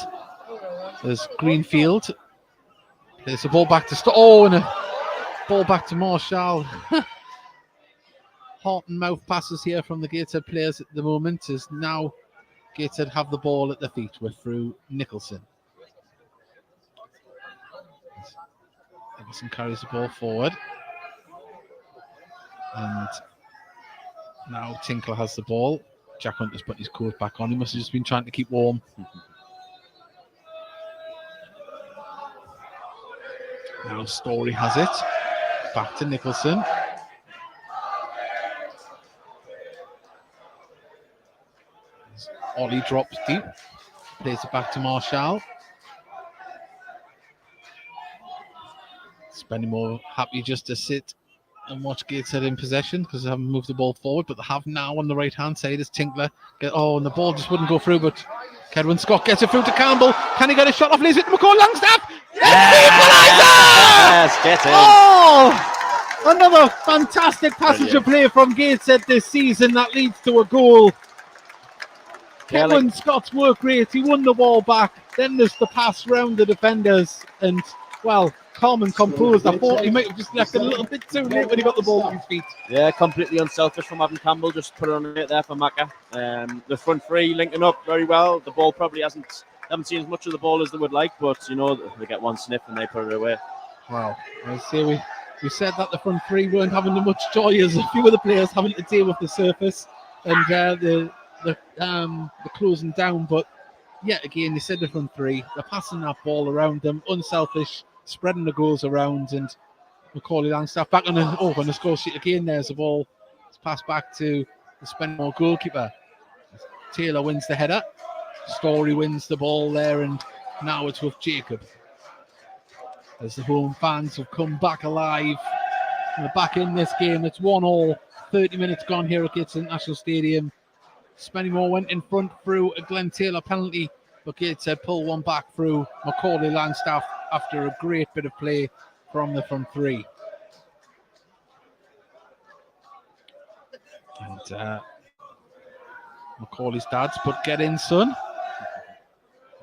There's Greenfield. There's a ball back to and a ball back to Marshall. Heart and mouth passes here from the Gateshead players at the moment, as now Gateshead have the ball at their feet. We're through Nicholson. Nicholson carries the ball forward. And now Tinkler has the ball. Jack Hunter's put his coat back on. He must have just been trying to keep warm. Now Story has it. Back to Nicholson. Ollie drops deep. Plays it back to Marshall. Spennymoor happy just to sit and watch Gateshead in possession because they haven't moved the ball forward, but they have now on the right hand side is Tinkler. And the ball just wouldn't go through, but Kedwin Scott gets it through to Campbell. Can he get a shot off? Leaves it to McCall Langstaff. Yes, get in. Oh, another fantastic passage of play from Gateshead this season that leads to a goal. Kedwin Scott's work rate. He won the ball back. Then there's the pass round the defenders, and well, calm and composed. I thought he might have just left it a little bit too late when he got the ball at his feet. Yeah, completely unselfish from having Campbell just put it on it there for Macca. The front three linking up very well. The ball probably haven't seen as much of the ball as they would like, but you know, they get one sniff and they put it away. Wow. I say we said that the front three weren't having as much joy as a few of the players having to deal with the surface and the closing down, but yet again, they said the front three. They're passing that ball around them, unselfish, spreading the goals around, and Macaulay Langstaff back on the score sheet again. There's the ball. It's passed back to the Spennymoor goalkeeper. Taylor wins the header. Story wins the ball there, and now it's with Jacob. As the home fans have come back alive. We're back in this game. It's 1-1. 30 minutes gone here at Gateshead National Stadium. Spennymoor went in front through a Glenn Taylor penalty, but Gateshead pulled one back through Macaulay Langstaff after a great bit of play from the front three. And Macaulay's dad's put "Get in, son"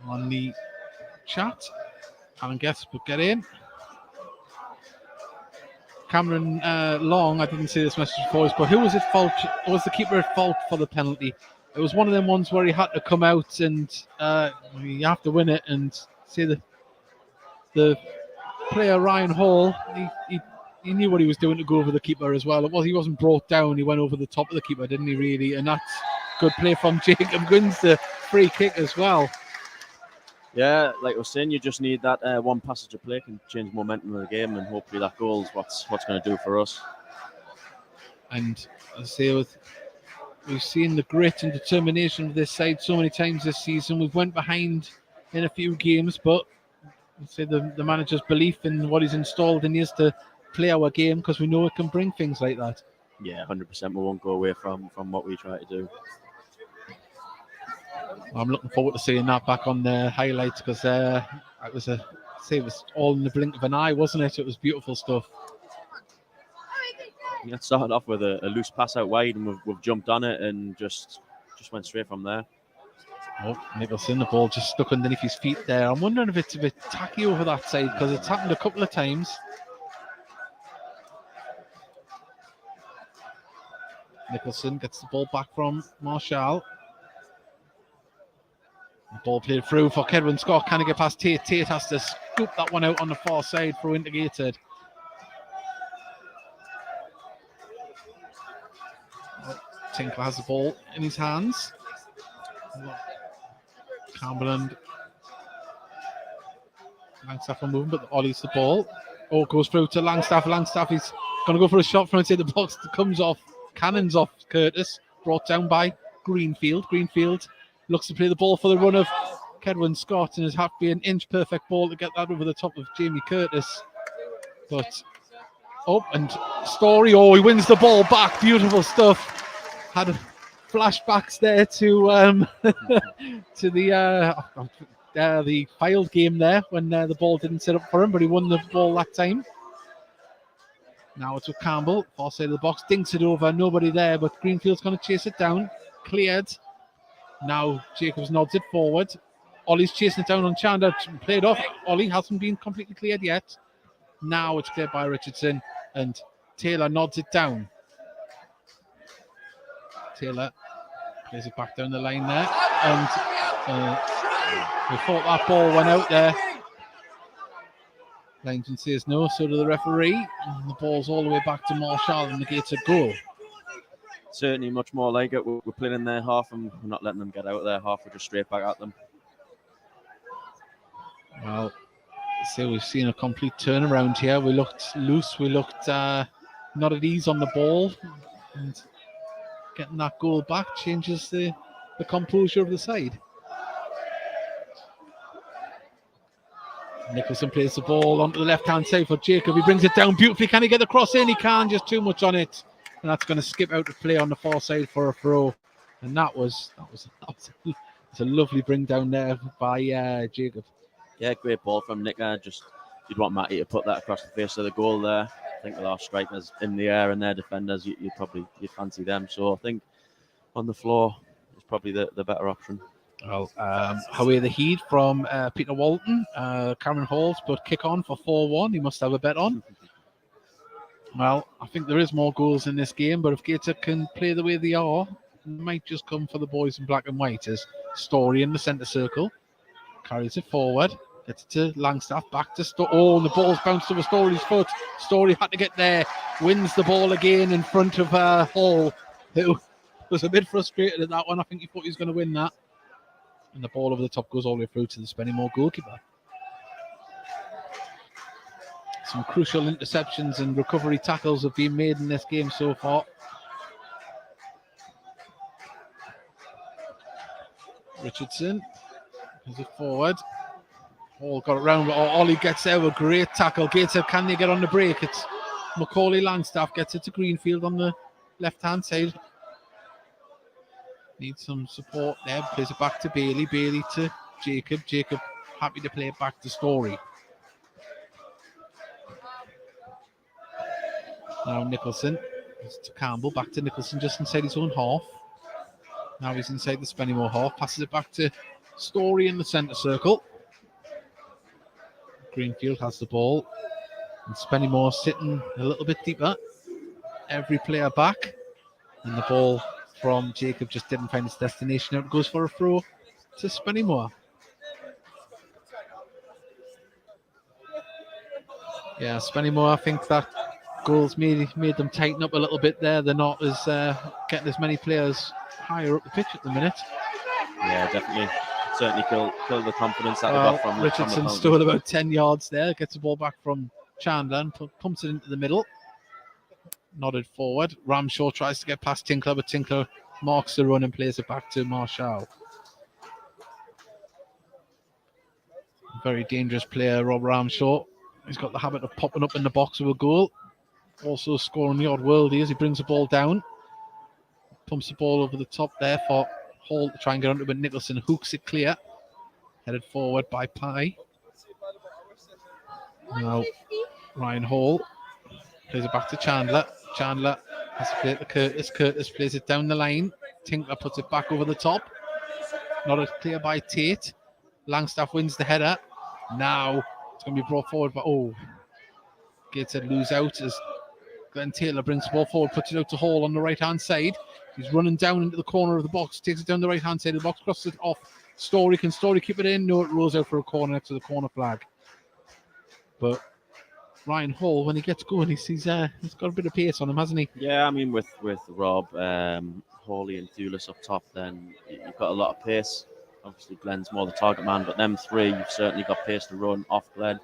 on the chat. Alan Guess put "Get in." Cameron Long, I didn't see this message before, but who was at fault? Was the keeper at fault for the penalty? It was one of them ones where he had to come out and you have to win it. And see the player Ryan Hall, he knew what he was doing to go over the keeper as well. He wasn't brought down. He went over the top of the keeper, didn't he? Really, and that's good play from Jacob Guns, the free kick as well. Yeah, like I was saying, you just need that one passage of play can change momentum of the game, and hopefully that goal's what's going to do for us. And I say, we've seen the grit and determination of this side so many times this season. We've went behind in a few games, but I'd say the manager's belief in what he's installed in is to play our game, because we know it can bring things like that. Yeah, 100%. We won't go away from what we try to do. I'm looking forward to seeing that back on the highlights, because it was a Say it was all in the blink of an eye, wasn't it? It was beautiful stuff. It started off with a loose pass out wide, and we've jumped on it and just went straight from there. Oh, Nicholson, the ball just stuck underneath his feet there. I'm wondering if it's a bit tacky over that side because it's happened a couple of times. Nicholson gets the ball back from Marshall. The ball played through for Kedwin Scott. Can he get past Tate? Tate has to scoop that one out on the far side through into Gateshead. Tinkler has the ball in his hands. Cumberland. Langstaff are moving, but Ollie's the ball. Oh, goes through to Langstaff. Langstaff is going to go for a shot from inside the box. That comes off. Cannons off Curtis. Brought down by Greenfield. Greenfield looks to play the ball for the run of Kedwin Scott, and it has to be an inch perfect ball to get that over the top of Jamie Curtis. But and Story, he wins the ball back. Beautiful stuff. Had flashbacks there to to the Fylde game there when the ball didn't set up for him, but he won the ball that time. Now it's with Campbell, far side of the box, dinks it over, nobody there, but Greenfield's going to chase it down. Cleared. Now Jacobs nods it forward. Ollie's chasing it down on Chandler, played off. Ollie hasn't been completely cleared yet. Now it's cleared by Richardson, and Taylor nods it down. Taylor plays it back down the line there, and we thought that ball went out there. Linesman says no, so do the referee, and the ball's all the way back to Marshall and negates a goal. Certainly much more like it. We're playing in their half and we're not letting them get out of their half. We're just straight back at them. Well, so we've seen a complete turnaround here. We looked loose, we looked not at ease on the ball, and getting that goal back changes the composure of the side. Nicholson plays the ball onto the left-hand side for Jacob. He brings it down beautifully. Can he get the cross in? He can, just too much on it. And that's going to skip out to play on the far side for a throw. And that was a lovely bring down there by Jacob. Yeah, great ball from Nick. You'd want Matty to put that across the face of the goal there. I think with our strikers in the air and their defenders, you'd fancy them. So I think on the floor is probably the better option. Well, away the heat from Peter Walton. Cameron Halls put kick on for 4-1. He must have a bet on. Well, I think there is more goals in this game, but if Gateshead can play the way they are, it might just come for the boys in black and white. As Story in the centre circle carries it forward, gets it to Langstaff, back to and the ball's bounced over Story's foot. Story had to get there, wins the ball again in front of Hall, who was a bit frustrated at that one. I think he thought he was going to win that. And the ball over the top goes all the way through to the Spennymoor goalkeeper. Some crucial interceptions and recovery tackles have been made in this game so far. Richardson is it forward. Hall got it round, but Ollie gets there with a great tackle. Gateshead, can they get on the break? It's Macaulay Langstaff gets it to Greenfield on the left-hand side. Needs some support there. Plays it back to Bailey. Bailey to Jacob. Jacob happy to play it back to Story. Now Nicholson. It's to Campbell. Back to Nicholson just inside his own half. Now he's inside the Spennymoor half. Passes it back to Story in the centre circle. Greenfield has the ball. And Spennymoor sitting a little bit deeper. Every player back. And the ball from Jacob just didn't find its destination. It goes for a throw to Spennymoor. Yeah, Spennymoor, I think that goals made them tighten up a little bit there. They're not as getting as many players higher up the pitch at the minute. Yeah, definitely. Certainly killed the confidence that they got from Richardson stood about 10 yards there, gets the ball back from Chandler and pumps it into the middle. Nodded forward. Ramshaw tries to get past Tinkler, but Tinkler marks the run and plays it back to Marshall. Very dangerous player, Rob Ramshaw. He's got the habit of popping up in the box with a goal. Also scoring the odd worldie as he brings the ball down. Pumps the ball over the top there for Hall to try and get onto it, but Nicholson hooks it clear. Headed forward by Pye. Now, Ryan Hall plays it back to Chandler. Chandler has to play it to Curtis. Curtis plays it down the line. Tinkler puts it back over the top. Not as clear by Tate. Langstaff wins the header. Now it's going to be brought forward, but Gateshead lose out as Glenn Taylor brings the ball forward, puts it out to Hall on the right-hand side. He's running down into the corner of the box, takes it down the right-hand side of the box, crosses it off. Story, can Story keep it in? No, it rolls out for a corner next to the corner flag. But Ryan Hall, when he gets going, he's got a bit of pace on him, hasn't he? Yeah, I mean, with Rob, Hawley and Thulis up top, then you've got a lot of pace. Obviously, Glenn's more the target man, but them three, you've certainly got pace to run off Glenn.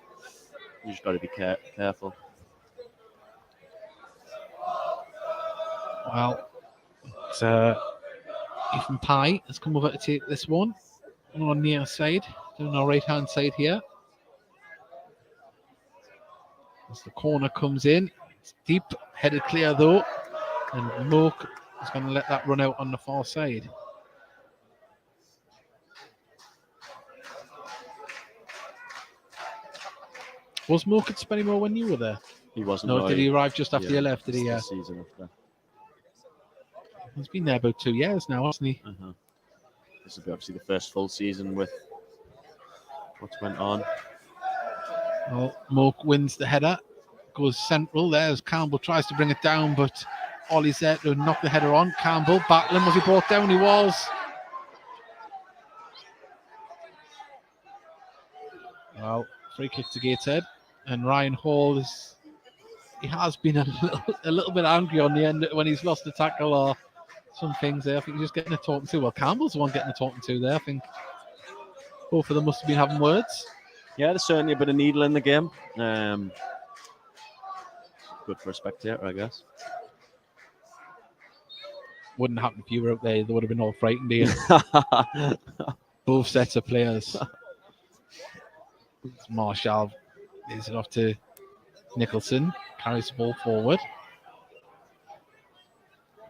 You just got to be careful. Well, it's Ethan Pye has come over to take this one. On the near side, down our right-hand side here. As the corner comes in, it's deep, headed clear though, and Moke is going to let that run out on the far side. Was Moke at Spennymoor when you were there? He wasn't. No, did he arrive just after you left? Did he? The season after. He's been there about 2 years now, hasn't he? This will be obviously the first full season with what's went on. Well, Moke wins the header, goes central there as Campbell tries to bring it down, but Ollie's there to knock the header on. Campbell battling, was he brought down? He was. Well, free kick to Gateshead, and Ryan Hall has been a little bit angry on the end when he's lost the tackle or some things there. I think he's just getting a talking to. Well, Campbell's the one getting a talking to there. I think both of them must have been having words. Yeah, there's certainly a bit of needle in the game. Good for a spectator, I guess. Wouldn't happen if you were out there. They would have been all frightened here. Both sets of players. Marshall is it off to Nicholson. Carries the ball forward.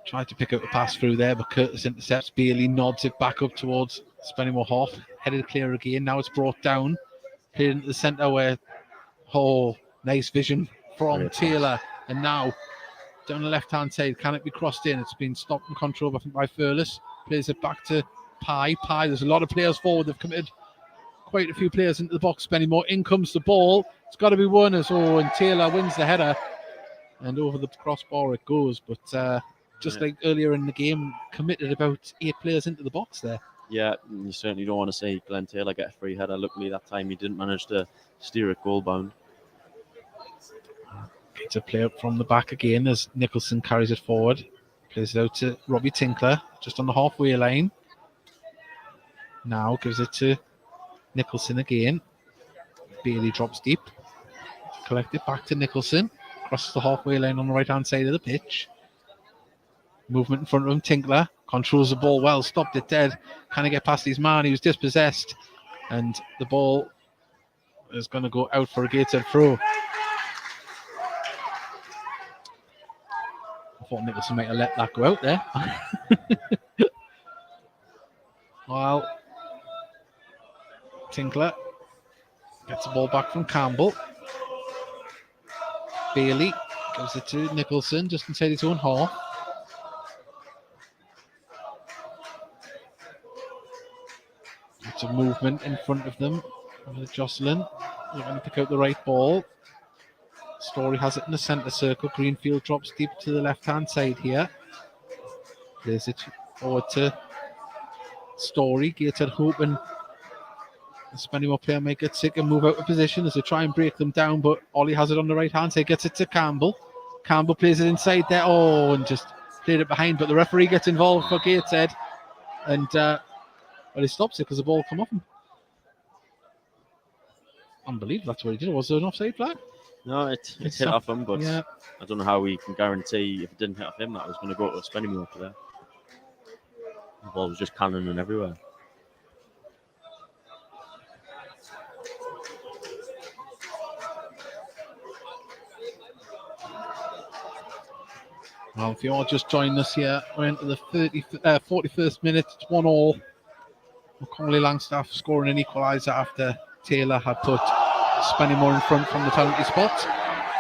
Tried to pick up the pass through there, but Curtis intercepts. Bailey nods it back up towards Spennymoor half. Headed clear again. Now it's brought down. Played into the centre where, nice vision from Taylor. And now down the left-hand side, can it be crossed in? It's been stopped and controlled, I think, by Furless. Plays it back to Pye. There's a lot of players forward. They've committed quite a few players into the box. Spennymoor. In comes the ball. It's got to be won and Taylor wins the header. And over the crossbar it goes. But just like earlier in the game, committed about 8 players into the box there. Yeah, you certainly don't want to see Glenn Taylor get a free header. Luckily that time he didn't manage to steer it goal bound. It's a play up from the back again as Nicholson carries it forward. Plays it out to Robbie Tinkler, just on the halfway line. Now gives it to Nicholson again. Bailey drops deep. Collect it back to Nicholson. Crosses the halfway line on the right-hand side of the pitch. Movement in front of him, Tinkler. Controls the ball well, stopped it dead. Can he get past his man? He was dispossessed. And the ball is going to go out for a Gateshead throw. I thought Nicholson might have let that go out there. Well, Tinkler gets the ball back from Campbell. Bailey gives it to Nicholson just inside his own half. It's a movement in front of them with Jocelyn looking to pick out the right ball. Story has it in the centre circle. Greenfield drops deep to the left-hand side here. Plays it forward to Story. Gateshead hoping the Spennymoor player might get sick and move out of position as they try and break them down, but Ollie has it on the right-hand side. Gets it to Campbell. Campbell plays it inside there. And just played it behind, but the referee gets involved for Gateshead. And he stops it because the ball come off him. Unbelievable, that's what he did. Was there an offside flag? No, it hit off him, but yeah. I don't know how we can guarantee if it didn't hit off him that it was going to go to a Spennymoor player. The ball was just cannoning everywhere. Well, if you all just joined us here, we're into the 41st minute. It's 1-1. Macaulay Langstaff scoring an equaliser after Taylor had put Spennymoor in front from the penalty spot.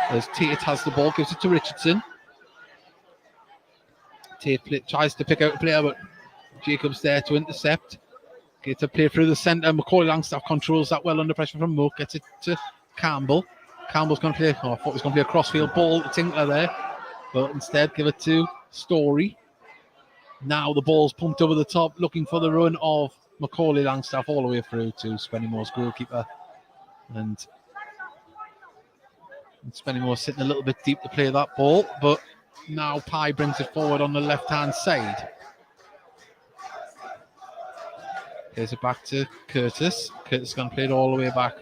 As Tate has the ball, gives it to Richardson. Tate tries to pick out a player, but Jacobs there to intercept. Gets a play through the centre. Macaulay Langstaff controls that well under pressure from Mook. Gets it to Campbell. Campbell's going to play, I thought he was going to play a crossfield ball to Tinkler there, but instead give it to Story. Now the ball's pumped over the top, looking for the run of Macaulay Langstaff all the way through to Spennymoor's goalkeeper. And Spennymoor sitting a little bit deep to play that ball, but now Pye brings it forward on the left-hand side. Plays it back to Curtis. Curtis is going to play it all the way back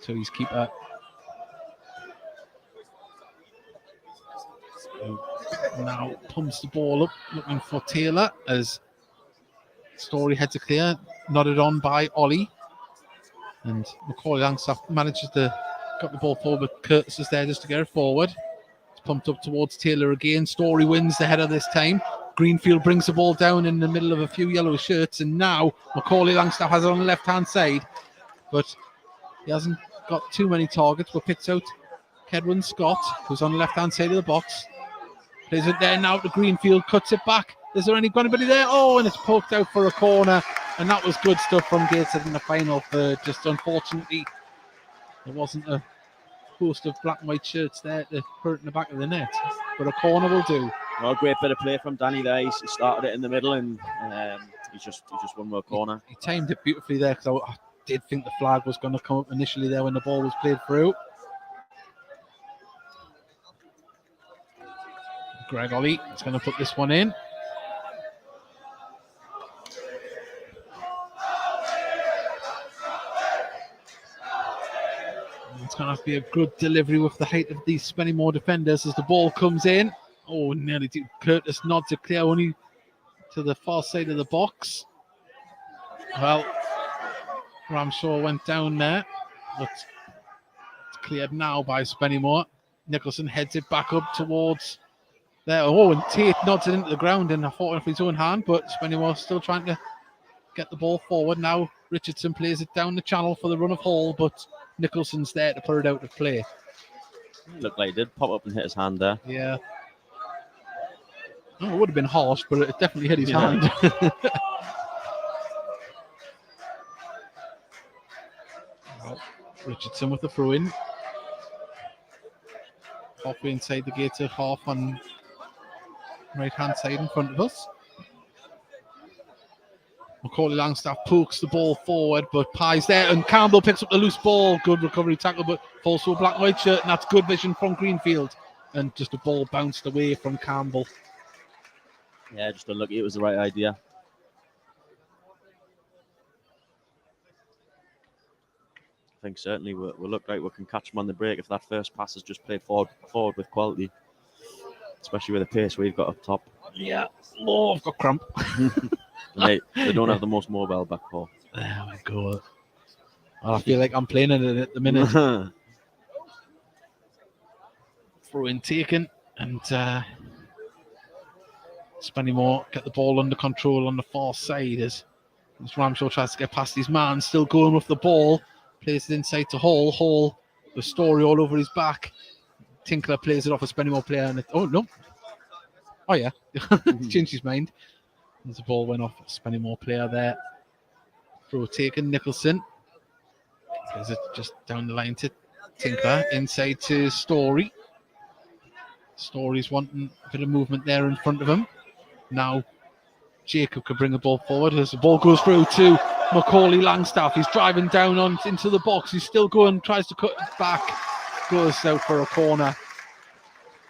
to his keeper. Now pumps the ball up, looking for Taylor as Story heads it clear, nodded on by Ollie. And Macaulay Langstaff manages to got the ball forward, but Curtis is there just to get it forward. It's pumped up towards Taylor again. Story wins the header this time. Greenfield brings the ball down in the middle of a few yellow shirts, and now Macaulay Langstaff has it on the left-hand side, but he hasn't got too many targets, but picks out Kedwin Scott, who's on the left-hand side of the box. Plays it there now to Greenfield, cuts it back. Is there anybody there? Oh, and it's poked out for a corner, and that was good stuff from Gateshead in the final third. Just unfortunately, there wasn't a host of black and white shirts there to hurt in the back of the net, but a corner will do. Well, great bit of play from Danny there. He started it in the middle, and he just won with a corner. He timed it beautifully there, because I did think the flag was going to come up initially there when the ball was played through. Greg Ollie is going to put this one in. It's going to have to be a good delivery with the height of these Spennymoor defenders as the ball comes in. Oh, nearly did. Curtis nods it clear only to the far side of the box. Well, Ramshaw went down there, but it's cleared now by Spennymoor. Nicholson heads it back up towards there. Oh, and Tate nods it into the ground, and I thought off his own hand, but Spennymoor still trying to get the ball forward. Now Richardson plays it down the channel for the run of Hall, but Nicholson's there to put it out of play. Looked like he did pop up and hit his hand there. Yeah. Oh, it would have been harsh, but it definitely hit his hand. Well, Richardson with the throw in. Halfway inside the Gates of half on right hand side in front of us. Macaulay Langstaff pokes the ball forward, but Pye's there, and Campbell picks up the loose ball. Good recovery tackle, but falls to a black and white shirt, and that's good vision from Greenfield. And just a ball bounced away from Campbell. Yeah, just unlucky. It was the right idea. I think certainly we look like we can catch them on the break if that first pass is just played forward with quality, especially with the pace we've got up top. Yeah. Oh, I've got cramp. They don't have the most mobile back four. There we go. Well, I feel like I'm playing in it at the minute. Throw in taken, and Spennymoor get the ball under control on the far side as Ramshaw tries to get past his man, still going with the ball. Plays it inside to Hall. Hall, the Story all over his back. Tinkler plays it off a Spennymoor player, and oh no. Oh yeah, changed his mind. As the ball went off a Spennymoor player there. Throw taken, Nicholson. Plays it just down the line to Tinkler, inside to Story. Story's wanting a bit of movement there in front of him. Now Jacob can bring the ball forward as the ball goes through to Macaulay Langstaff. He's driving down into the box. He's still going, tries to cut it back. Goes out for a corner.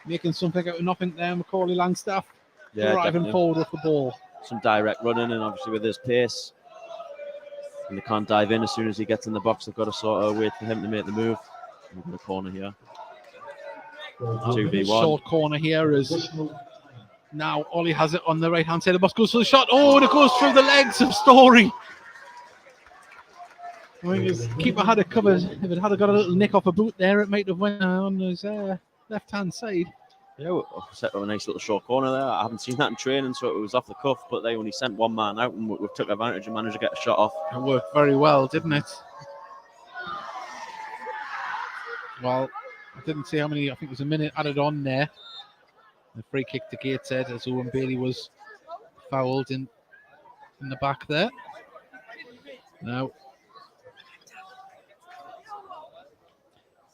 Making something out of nothing there, Macaulay Langstaff. Yeah, driving definitely forward with the ball. Some direct running, and obviously with his pace, and they can't dive in as soon as he gets in the box. They've got to sort of wait for him to make the move. We've got a corner here. 2v1. Short corner here is now Ollie has it on the right hand side of the box. Goes for the shot. Oh, and it goes through the legs of Story. I think his keeper had it covered. If it had got a little nick off a boot there, it might have went on his left hand side. Yeah, we set up a nice little short corner there. I haven't seen that in training, so it was off the cuff, but they only sent one man out, and we took advantage and managed to get a shot off. It worked very well, didn't it? Well, I didn't see how many. I think it was a minute added on there. The free kick to Gateshead as Owen Bailey was fouled in the back there. Now,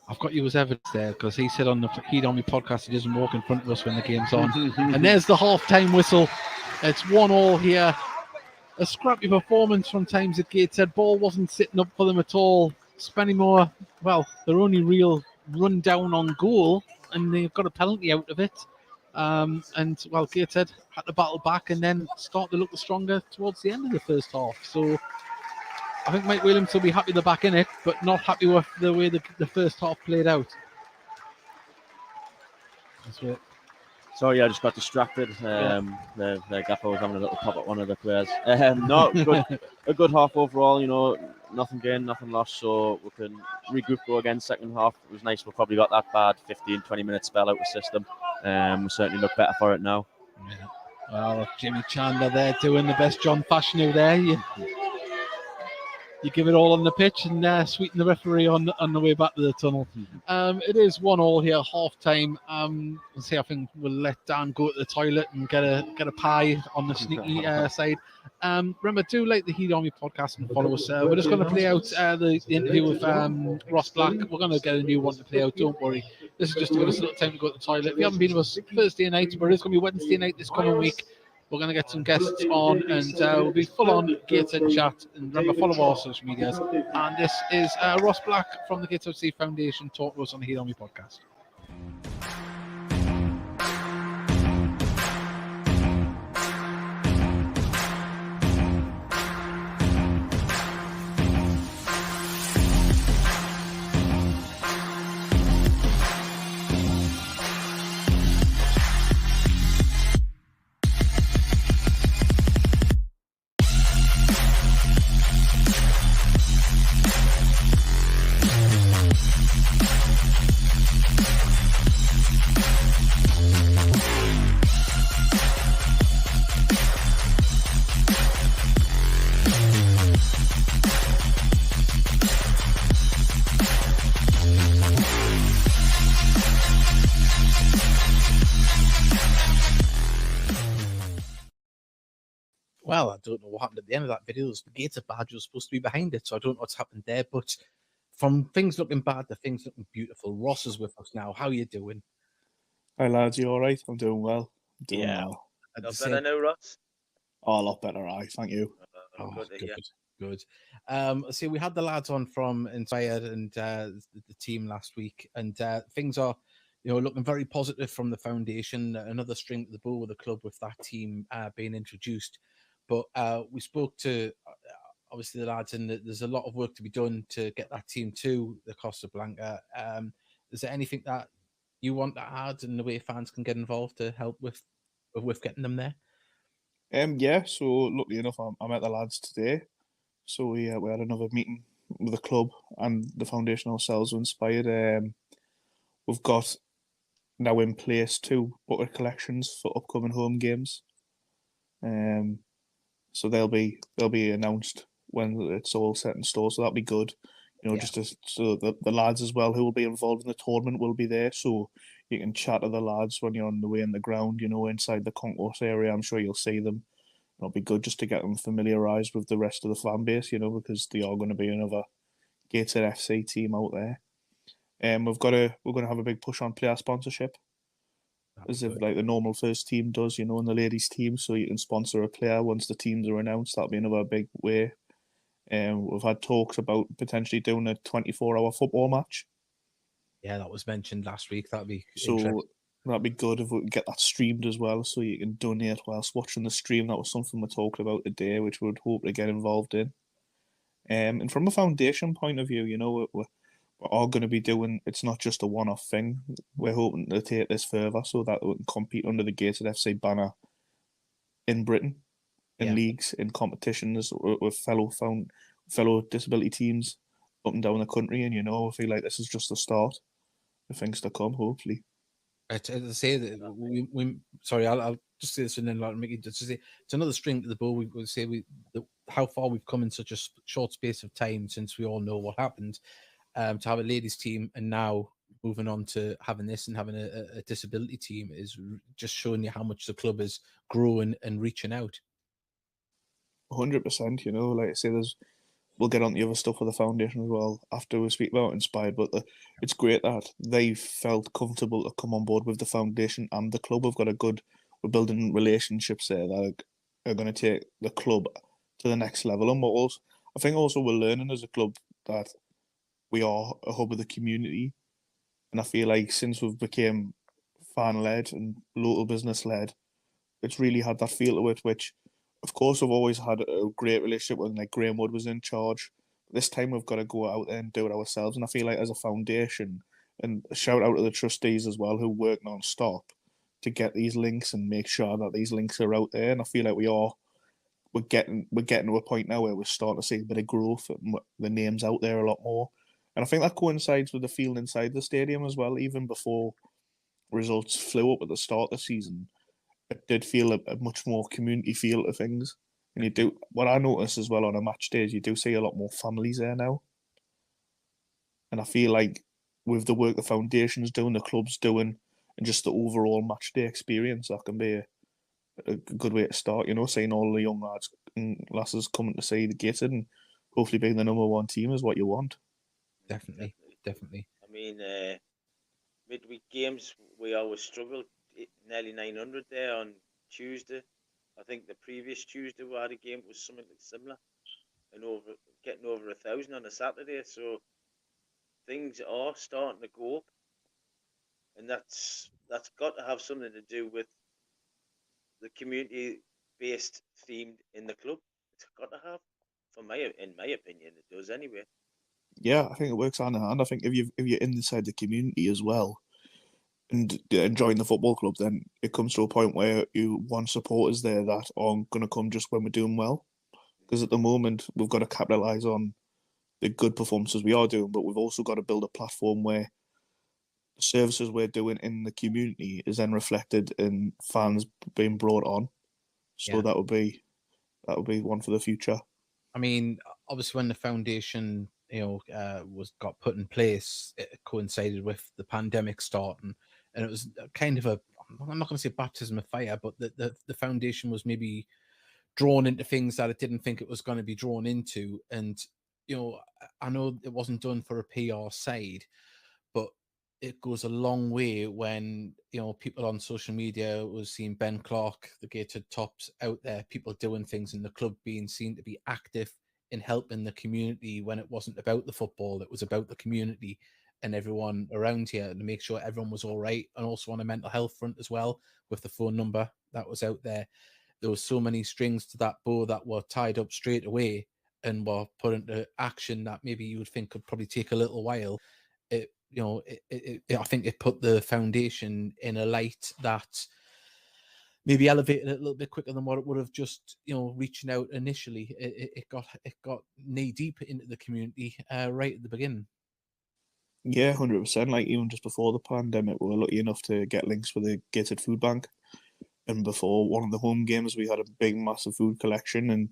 I've got you as evidence there because he said on the Heat on Me podcast he doesn't walk in front of us when the game's on. And there's the half-time whistle. It's 1-1 here. A scrappy performance from times at Gateshead. Ball wasn't sitting up for them at all. Spennymoor, well, their only real run down on goal, and they've got a penalty out of it. And well, Gateshead had to battle back and then start to look stronger towards the end of the first half. So I think Mike Williams will be happy they're back in it, but not happy with the way the first half played out. That's it. Sorry, I just got distracted. The gaffer was having a little pop at one of the players. No, a good half overall. You know, nothing gained, nothing lost. So we can regroup, go again second half. It was nice. We probably got that bad 15-20 minute spell out of the system. We certainly look better for it now. Yeah. Well, Jimmy Chandler there doing the best John Fashanu there. You give it all on the pitch and sweeten the referee on the way back to the tunnel. It is 1-1 here, half time. Let's see, I think we'll let Dan go to the toilet and get a pie on the sneaky side. Remember, do like the Heat Army podcast and follow us. We're just going to play out the interview with Ross Black. We're going to get a new one to play out. Don't worry. This is just to give us a little time to go to the toilet. If you haven't been with us Thursday night, but it's going to be Wednesday night this coming week. We're going to get some guests on and we'll be full on Gateshead chat. And remember, follow our social medias. And this is Ross Black from the Gateshead Foundation talking to us on the Heat Army podcast. Well, I don't know what happened at the end of that video. The Gator badge was supposed to be behind it, so I don't know what's happened there. But from things looking bad to things looking beautiful, Ross is with us now. How are you doing? Hi lads, you all right? I'm doing well. Well. Not better now, Ross? Oh, a lot better, thank you. Good. See, we had the lads on from Inspired and the team last week, and things are, looking very positive from the foundation. Another string to the bow with the club with that team being introduced. But we spoke to obviously the lads, and there's a lot of work to be done to get that team to the Costa Blanca. Is there anything that you want to add in the way fans can get involved to help with getting them there? Yeah. So luckily enough, I met the lads today. So we had another meeting with the club and the foundation ourselves were inspired. We've got now in place 2 bucket collections for upcoming home games. So they'll be announced when it's all set in store. So that'll be good. So the lads as well who will be involved in the tournament will be there. So you can chat to the lads when you're on the way in the ground, inside the concourse area. I'm sure you'll see them. It'll be good just to get them familiarised with the rest of the fan base, because they are going to be another Gateshead FC team out there. We're going to have a big push on player sponsorship, as if like the normal first team does, and the ladies team. So you can sponsor a player once the teams are announced. That'll be another big way. We've had talks about potentially doing a 24-hour football match. Yeah, that was mentioned last week. That'd be good if we could get that streamed as well, so you can donate whilst watching the stream. That was something we're talking about today, which we would hope to get involved in. And from a foundation point of view, we're all going to be doing. It's not just a one-off thing. We're hoping to take this further so that we can compete under the Gateshead FC banner in Britain, in leagues, in competitions with fellow disability teams up and down the country. And I feel like this is just the start of things to come, hopefully. To say that I'll just say this and then like Mickey just to say it's another string to the bow. We would say how far we've come in such a short space of time since we all know what happened. To have a ladies team and now moving on to having this and having a disability team is just showing you how much the club is growing and reaching out. 100%. You know, like I say, we'll get on the other stuff with the foundation as well after we speak about Inspired. But it's great that they felt comfortable to come on board with the foundation and the club. We're building relationships there that are going to take the club to the next level. And I think also we're learning as a club that we are a hub of the community. And I feel like since we've become fan-led and local business-led, it's really had that feel to it, which, of course, we've always had a great relationship when like Graham Wood was in charge. This time we've got to go out there and do it ourselves. And I feel like as a foundation, and a shout out to the trustees as well who work non-stop to get these links and make sure that these links are out there. And I feel like we're getting to a point now where we're starting to see a bit of growth and the name's out there a lot more. And I think that coincides with the feeling inside the stadium as well. Even before results flew up at the start of the season, it did feel a much more community feel to things. And what I notice as well on a match day is you do see a lot more families there now. And I feel like with the work the foundation's doing, the club's doing, and just the overall match day experience, that can be a good way to start, you know, seeing all the young lads and lasses coming to see the Gateshead and hopefully being the number one team is what you want. Definitely. I mean, midweek games, we always struggled. Nearly 900 there on Tuesday. I think the previous Tuesday we had a game was something similar, and getting over 1,000 on a Saturday. So things are starting to go up, and that's got to have something to do with the community-based themed in the club. It's got to have, in my opinion, it does anyway. Yeah, I think it works hand in hand. I think if you're inside the community as well and enjoying the football club, then it comes to a point where you want supporters there that aren't going to come just when we're doing well. Because at the moment, we've got to capitalise on the good performances we are doing, but we've also got to build a platform where the services we're doing in the community is then reflected in fans being brought on. So that would be one for the future. I mean, obviously, when the foundation, got put in place, it coincided with the pandemic starting, and it was kind of I'm not going to say baptism of fire, but the foundation was maybe drawn into things that it didn't think it was going to be drawn into. And, I know it wasn't done for a PR side, but it goes a long way when, people on social media was seeing Ben Clark, the Gateshead tops out there, people doing things in the club being seen to be active in helping the community when it wasn't about the football, it was about the community and everyone around here to make sure everyone was all right. And also on a mental health front as well, with the phone number that was out there. There were so many strings to that bow that were tied up straight away and were put into action that maybe you would think could probably take a little while. I think it put the foundation in a light that maybe elevated it a little bit quicker than what it would have just, reaching out initially. It got knee deep into the community right at the beginning. Yeah, 100%. Like even just before the pandemic, we were lucky enough to get links with the Gateshead Food Bank. And before one of the home games, we had a big, massive food collection. And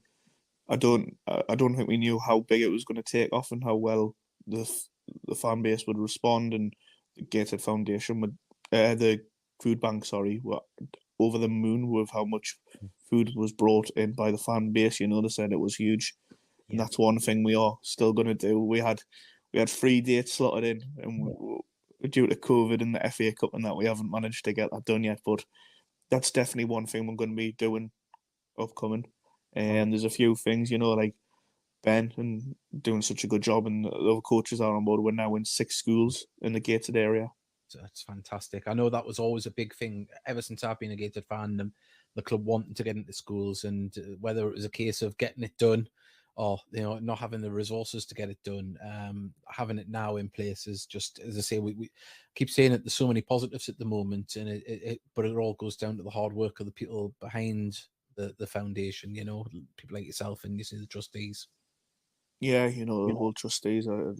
I don't think we knew how big it was going to take off and how well the fan base would respond. And the Gateshead Foundation would, the food bank, were over the moon with how much food was brought in by the fan base. They said it was huge. And that's one thing we are still going to do. We had 3 dates slotted in, and due to COVID and the FA Cup and that, we haven't managed to get that done yet. But that's definitely one thing we're going to be doing upcoming. And there's a few things, like Ben and doing such a good job, and the other coaches are on board. We're now in 6 schools in the Gateshead area. That's fantastic. I know that was always a big thing ever since I've been a Gateshead fan. The club wanting to get into schools, and whether it was a case of getting it done or not having the resources to get it done, having it now in place is just, as I say, we keep saying it. There's so many positives at the moment, and but it all goes down to the hard work of the people behind the foundation. People like yourself and the trustees. Yeah, the whole trustees, I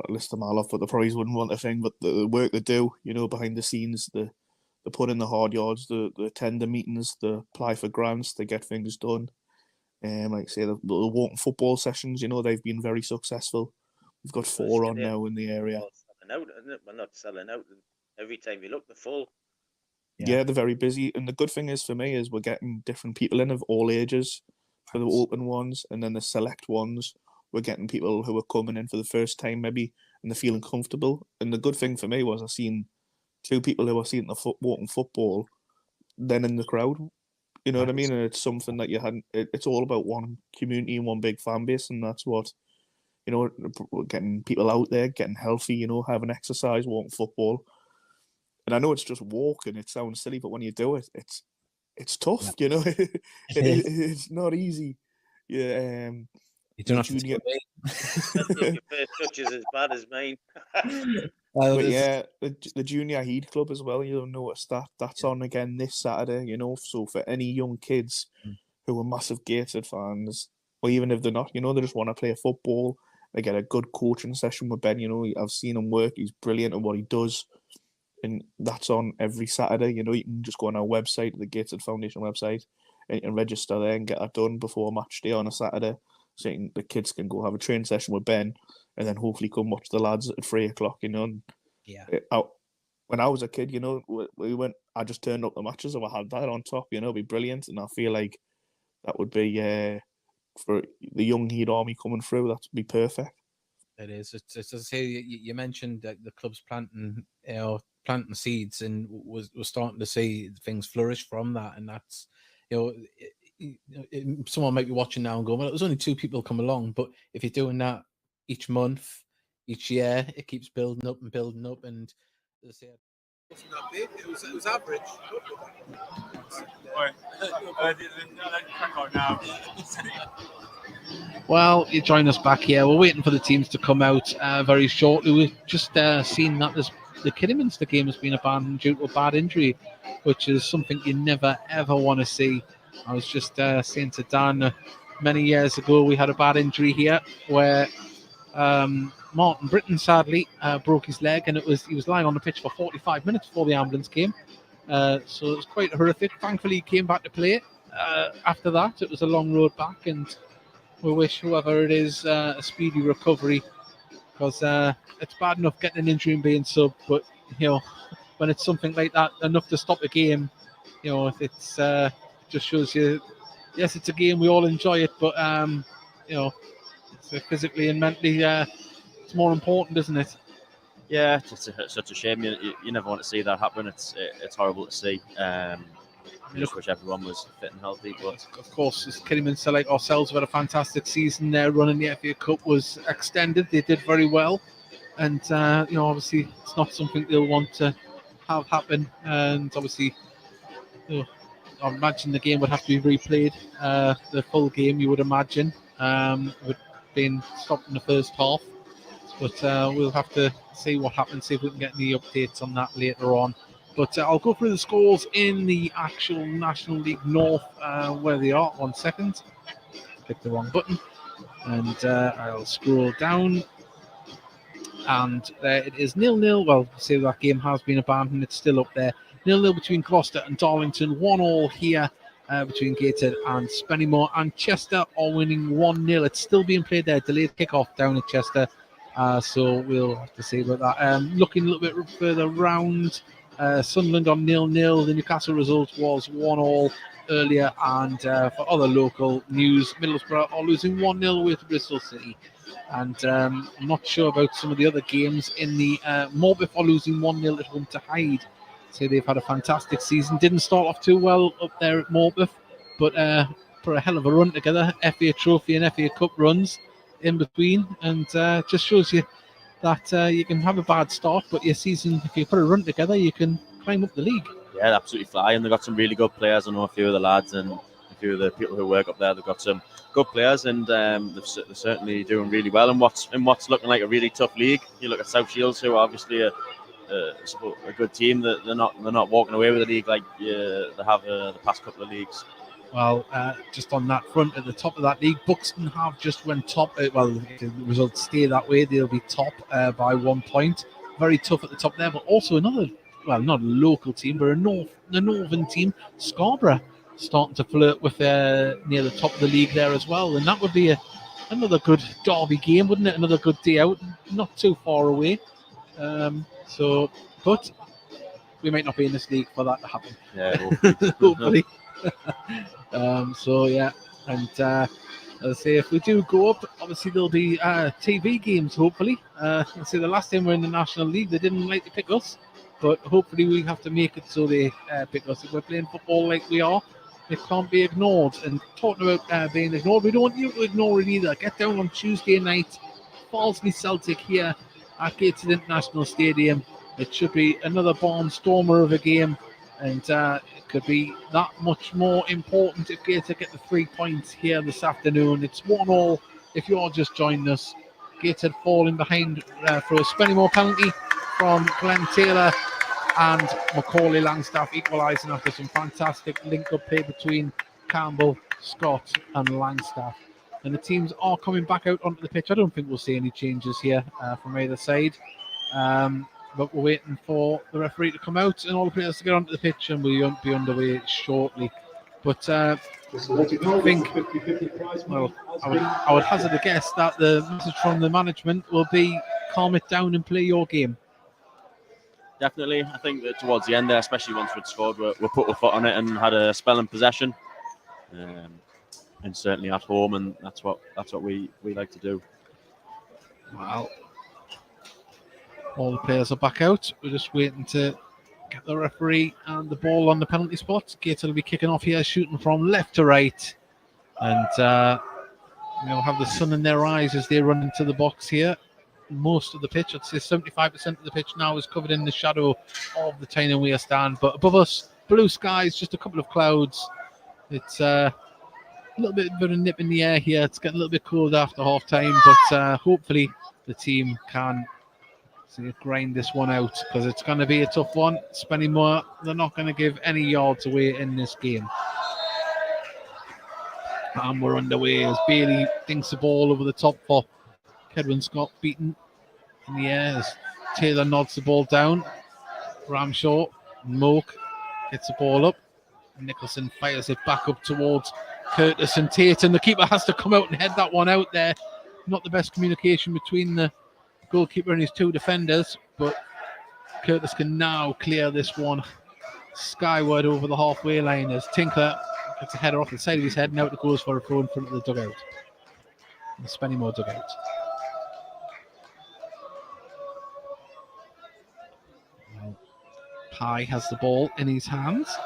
list them all off, but they probably wouldn't want a thing, but the work they do, behind the scenes, they put in the hard yards, the attend the meetings, they apply for grants, they get things done. Like I say, the walking football sessions, they've been very successful. We've got 4 on now in the area. selling out, isn't it? Well, not selling out. Every time you look, they're full. Yeah, they're very busy. And the good thing is for me is we're getting different people in of all ages for the open ones, and then the select ones, we're getting people who are coming in for the first time maybe, and they're feeling comfortable. And the good thing for me was I seen 2 people who I seen the walking football, then in the crowd. You know what I mean? And it's something that you hadn't. It's all about one community and one big fan base, and that's what, you know, we're getting people out there, getting healthy. You know, having exercise, walking football. And I know it's just walking. It sounds silly, but when you do it, it's tough. You know, it's not easy. Yeah. You don't have junior... Your first touch is as bad as mine. But yeah, the junior heat club as well. You'll notice that's on again this Saturday. You know, so for any young kids who are massive Gateshead fans, or even if they're not, you know, they just want to play football. They get a good coaching session with Ben. You know, I've seen him work. He's brilliant at what he does, and that's on every Saturday. You know, you can just go on our website, the Gateshead Foundation website, and register there and get that done before match day on a Saturday. So the kids can go have a training session with Ben, and then hopefully come watch the lads at 3:00. You know, and when I was a kid, you know, we went. I just turned up the matches, if I had that on top, you know, it'd be brilliant. And I feel like that would be for the young Heat Army coming through. That'd be perfect. It is. It's as I say, you mentioned that the club's planting seeds, and was starting to see things flourish from that, and that's, someone might be watching now and going, well, it was only 2 people come along, but if you're doing that each month, each year, it keeps building up, and as I say, it wasn't that big. It was average. Well, you join us back here. We're waiting for the teams to come out very shortly. We've just seen that the Kidderminster game has been abandoned due to a bad injury, which is something you never, ever want to see. I was just saying to Dan, many years ago, we had a bad injury here where Martin Britton sadly broke his leg, and he was lying on the pitch for 45 minutes before the ambulance came. So it was quite horrific. Thankfully, he came back to play. After that, it was a long road back, and we wish whoever it is a speedy recovery, because it's bad enough getting an injury and being sub, but when it's something like that, enough to stop a game, it's just shows you, yes, it's a game, we all enjoy it, but it's physically and mentally, it's more important, isn't it? Yeah, it's such a shame. You never want to see that happen. It's horrible to see. I just wish everyone was fit and healthy. But of course, as Kidderminster, like ourselves, have had a fantastic season. Their run in the FA Cup was extended. They did very well, and obviously it's not something they'll want to have happen. And obviously, I imagine the game would have to be replayed. The full game, you would imagine, would been stopped in the first half. But we'll have to see what happens. See if we can get any updates on that later on. But I'll go through the scores in the actual National League North, where they are. 1 second. Click the wrong button. And I'll scroll down. And there it is, 0-0. Well, say that game has been abandoned. It's still up there. 0-0 between Gloucester and Darlington. 1-1 here between Gateshead and Spennymoor. And Chester are winning 1-0. It's still being played there. Delayed kickoff down at Chester. So we'll have to see about that. Looking a little bit further round. Sunderland on 0-0. The Newcastle result was 1-1 earlier, and for other local news, Middlesbrough are losing 1-0 away to Bristol City. And I'm not sure about some of the other games in the Morpeth are losing 1-0 at home to Hyde. So they've had a fantastic season. Didn't start off too well up there at Morpeth, but for a hell of a run together. FA Trophy and FA Cup runs in between, and just shows you that you can have a bad start, but your season, if you put a run together, you can climb up the league. Yeah, absolutely flying. They've got some really good players. I know a few of the lads and a few of the people who work up there. They've got some good players, and they're certainly doing really well in what's looking like a really tough league. You look at South Shields, who are obviously a good team. That they're not walking away with the league like they have the past couple of leagues. Well, just on that front, at the top of that league, Buxton have just went top. Well, if the results stay that way, they'll be top by 1 point. Very tough at the top there, but also another, well, not a local team, but a northern team, Scarborough, starting to flirt with near the top of the league there as well. And that would be another good derby game, wouldn't it? Another good day out, not too far away. But we might not be in this league for that to happen. Yeah, hopefully. Hopefully. And as I say, if we do go up, obviously there'll be TV games, hopefully. I say the last time we were in the National League, they didn't like to pick us, but hopefully we have to make it so they pick us. If we're playing football like we are, it can't be ignored. And talking about being ignored, we don't want you to ignore it either. Get down on Tuesday night, Farsley Celtic here at Gateshead International Stadium. It should be another barnstormer of a game, and it could be that much more important if Gateshead get the 3 points here this afternoon. It's 1-1 if you're just joining us. Gateshead falling behind for a Spennymoor penalty from Glenn Taylor, and Macaulay Langstaff equalising after some fantastic link-up play between Campbell, Scott and Langstaff. And the teams are coming back out onto the pitch. I don't think we'll see any changes here from either side. But we're waiting for the referee to come out and all the players to get onto the pitch, and we'll be underway shortly. But I think, well, I would hazard a guess that the message from the management will be calm it down and play your game. Definitely. I think that towards the end there, especially once we'd scored, we put our foot on it and had a spell in possession. And certainly at home, and that's what we like to do. Well, all the players are back out. We're just waiting to get the referee and the ball on the penalty spot. Gateshead will be kicking off here, shooting from left to right. And they'll have the sun in their eyes as they run into the box here. Most of the pitch, I'd say 75% of the pitch now is covered in the shadow of the Tyne Weir stand. But above us, blue skies, just a couple of clouds. It's a little bit of a nip in the air here. It's getting a little bit cold after half time, but hopefully the team can grind this one out, because it's going to be a tough one. Spennymoor, they're not going to give any yards away in this game. And we're underway as Bailey dinks the ball over the top for Kedwin Scott, beaten in the air as Taylor nods the ball down. Ramshaw, Moke gets the ball up. Nicholson fires it back up towards Curtis and Tate, and the keeper has to come out and head that one out there. Not the best communication between the goalkeeper and his two defenders, but Curtis can now clear this one skyward over the halfway line as Tinkler gets a header off the side of his head and out it goes for a throw in front of the dugout. The Spennymoor dugout. Pye has the ball in his hands.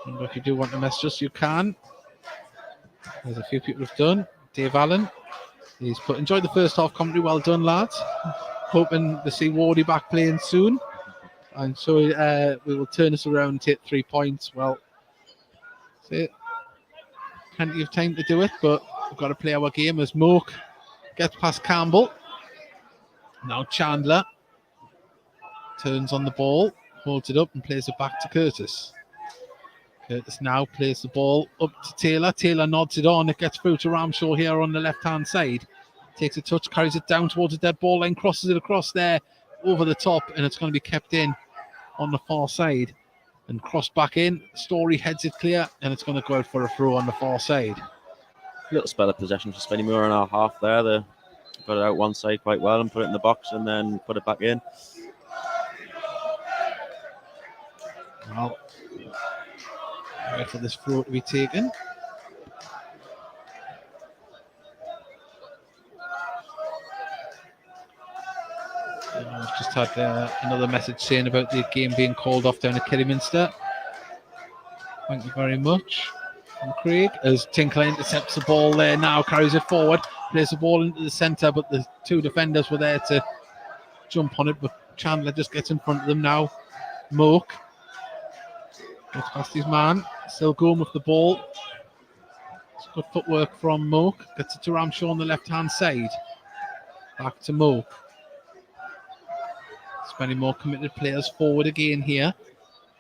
And if you do want to message us, you can. There's a few people who've done. Dave Allen, he's put, enjoyed the first half commentary. Well done, lads. Hoping to see Wardy back playing soon. And so we will turn this around and take 3 points. Well, plenty of time to do it, but we've got to play our game as Moke gets past Campbell. Now Chandler turns on the ball, holds it up and plays it back to Curtis. Curtis now plays the ball up to Taylor. Taylor nods it on. It gets through to Ramshaw here on the left-hand side. Takes a touch, carries it down towards the dead ball line, crosses it across there over the top, and it's going to be kept in on the far side and crossed back in. Story heads it clear, and it's going to go out for a throw on the far side. Little spell of possession for Spennymoor in our half there. They got it out one side quite well and put it in the box and then put it back in. Well, wait for this throw to be taken. I've just had another message saying about the game being called off down at Kidderminster. Thank you very much from Craig. As Tinkler intercepts the ball there now, carries it forward, plays the ball into the centre, but the two defenders were there to jump on it, but Chandler just gets in front of them now. Moke gets past his man, still going with the ball. It's good footwork from Moke. Gets it to Ramshaw on the left-hand side. Back to Moke. Spennymoor committed players forward again here.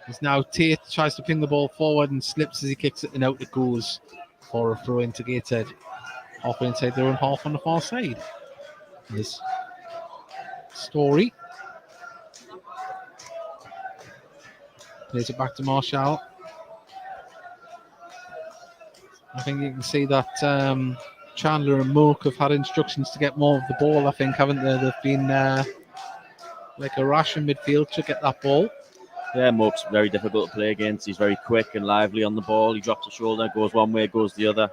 As now Tate tries to ping the ball forward and slips as he kicks it, and out it goes for a throw into Gateshead. Halfway inside their own half on the far side. There's Story. Plays it back to Marshall. I think you can see that Chandler and Mook have had instructions to get more of the ball, I think, haven't they? They've been like a rash in midfield to get that ball. Yeah, Mook's very difficult to play against. He's very quick and lively on the ball. He drops the shoulder, goes one way, goes the other.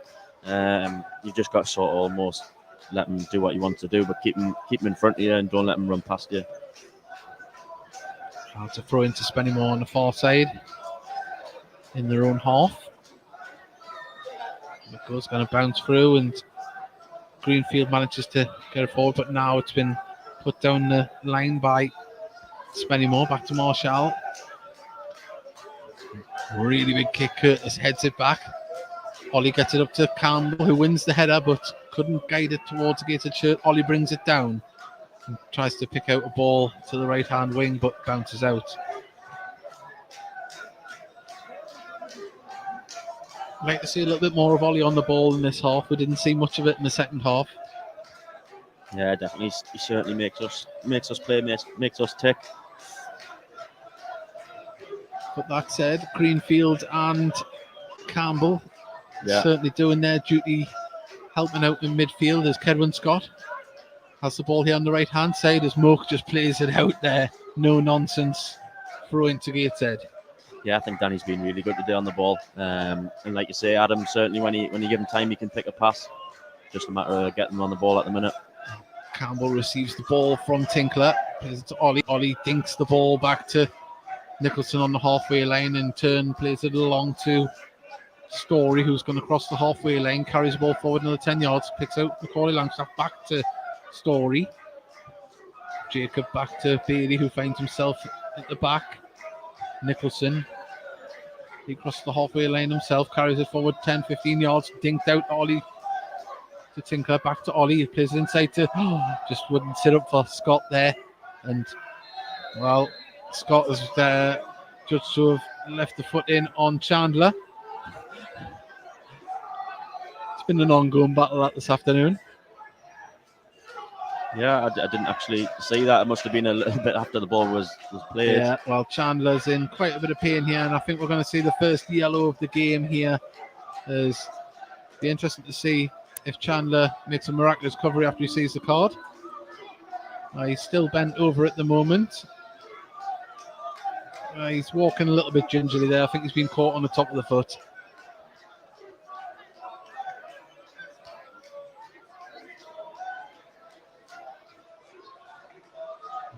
You've just got to sort of almost let him do what you want to do, but keep him in front of you and don't let him run past you. Trying to throw into Spennymoor on the far side in their own half. McGill's going to bounce through and Greenfield manages to get it forward, but now it's been put down the line by Spennymoor. Back to Marshall. Really big kick. Curtis heads it back. Ollie gets it up to Campbell, who wins the header but couldn't guide it towards the Gateshead shirt. Ollie brings it down and tries to pick out a ball to the right hand wing but bounces out. I'd like to see a little bit more of Ollie on the ball in this half. We didn't see much of it in the second half. Yeah, definitely. He certainly makes us play, makes us tick. But that said, Greenfield and Campbell certainly doing their duty, helping out in midfield as Kedwin Scott has the ball here on the right hand side as Mook just plays it out there. No nonsense. Throw into Gateshead. Yeah, I think Danny's been really good today on the ball. And like you say, Adam, certainly when you give him time, he can pick a pass. Just a matter of getting him on the ball at the minute. Campbell receives the ball from Tinkler. Plays it to Ollie. Ollie dinks the ball back to Nicholson on the halfway line. In turn, plays it along to Story, who's going to cross the halfway line. Carries the ball forward another 10 yards. Picks out Macaulay Langstaff back to Story. Jacob back to Bailey, who finds himself at the back. Nicholson. He crosses the halfway line himself. Carries it forward 10-15 yards. Dinked out Ollie to Tinkler. Back to Ollie. He plays it inside to... just wouldn't sit up for Scott there. And, well, Scott has just to have left the foot in on Chandler. It's been an ongoing battle that this afternoon. Yeah, I didn't actually see that. It must have been a little bit after the ball was played. Yeah, well, Chandler's in quite a bit of pain here, and I think we're going to see the first yellow of the game here. It'll be interesting to see if Chandler makes a miraculous recovery after he sees the card. He's still bent over at the moment. He's walking a little bit gingerly there. I think he's been caught on the top of the foot.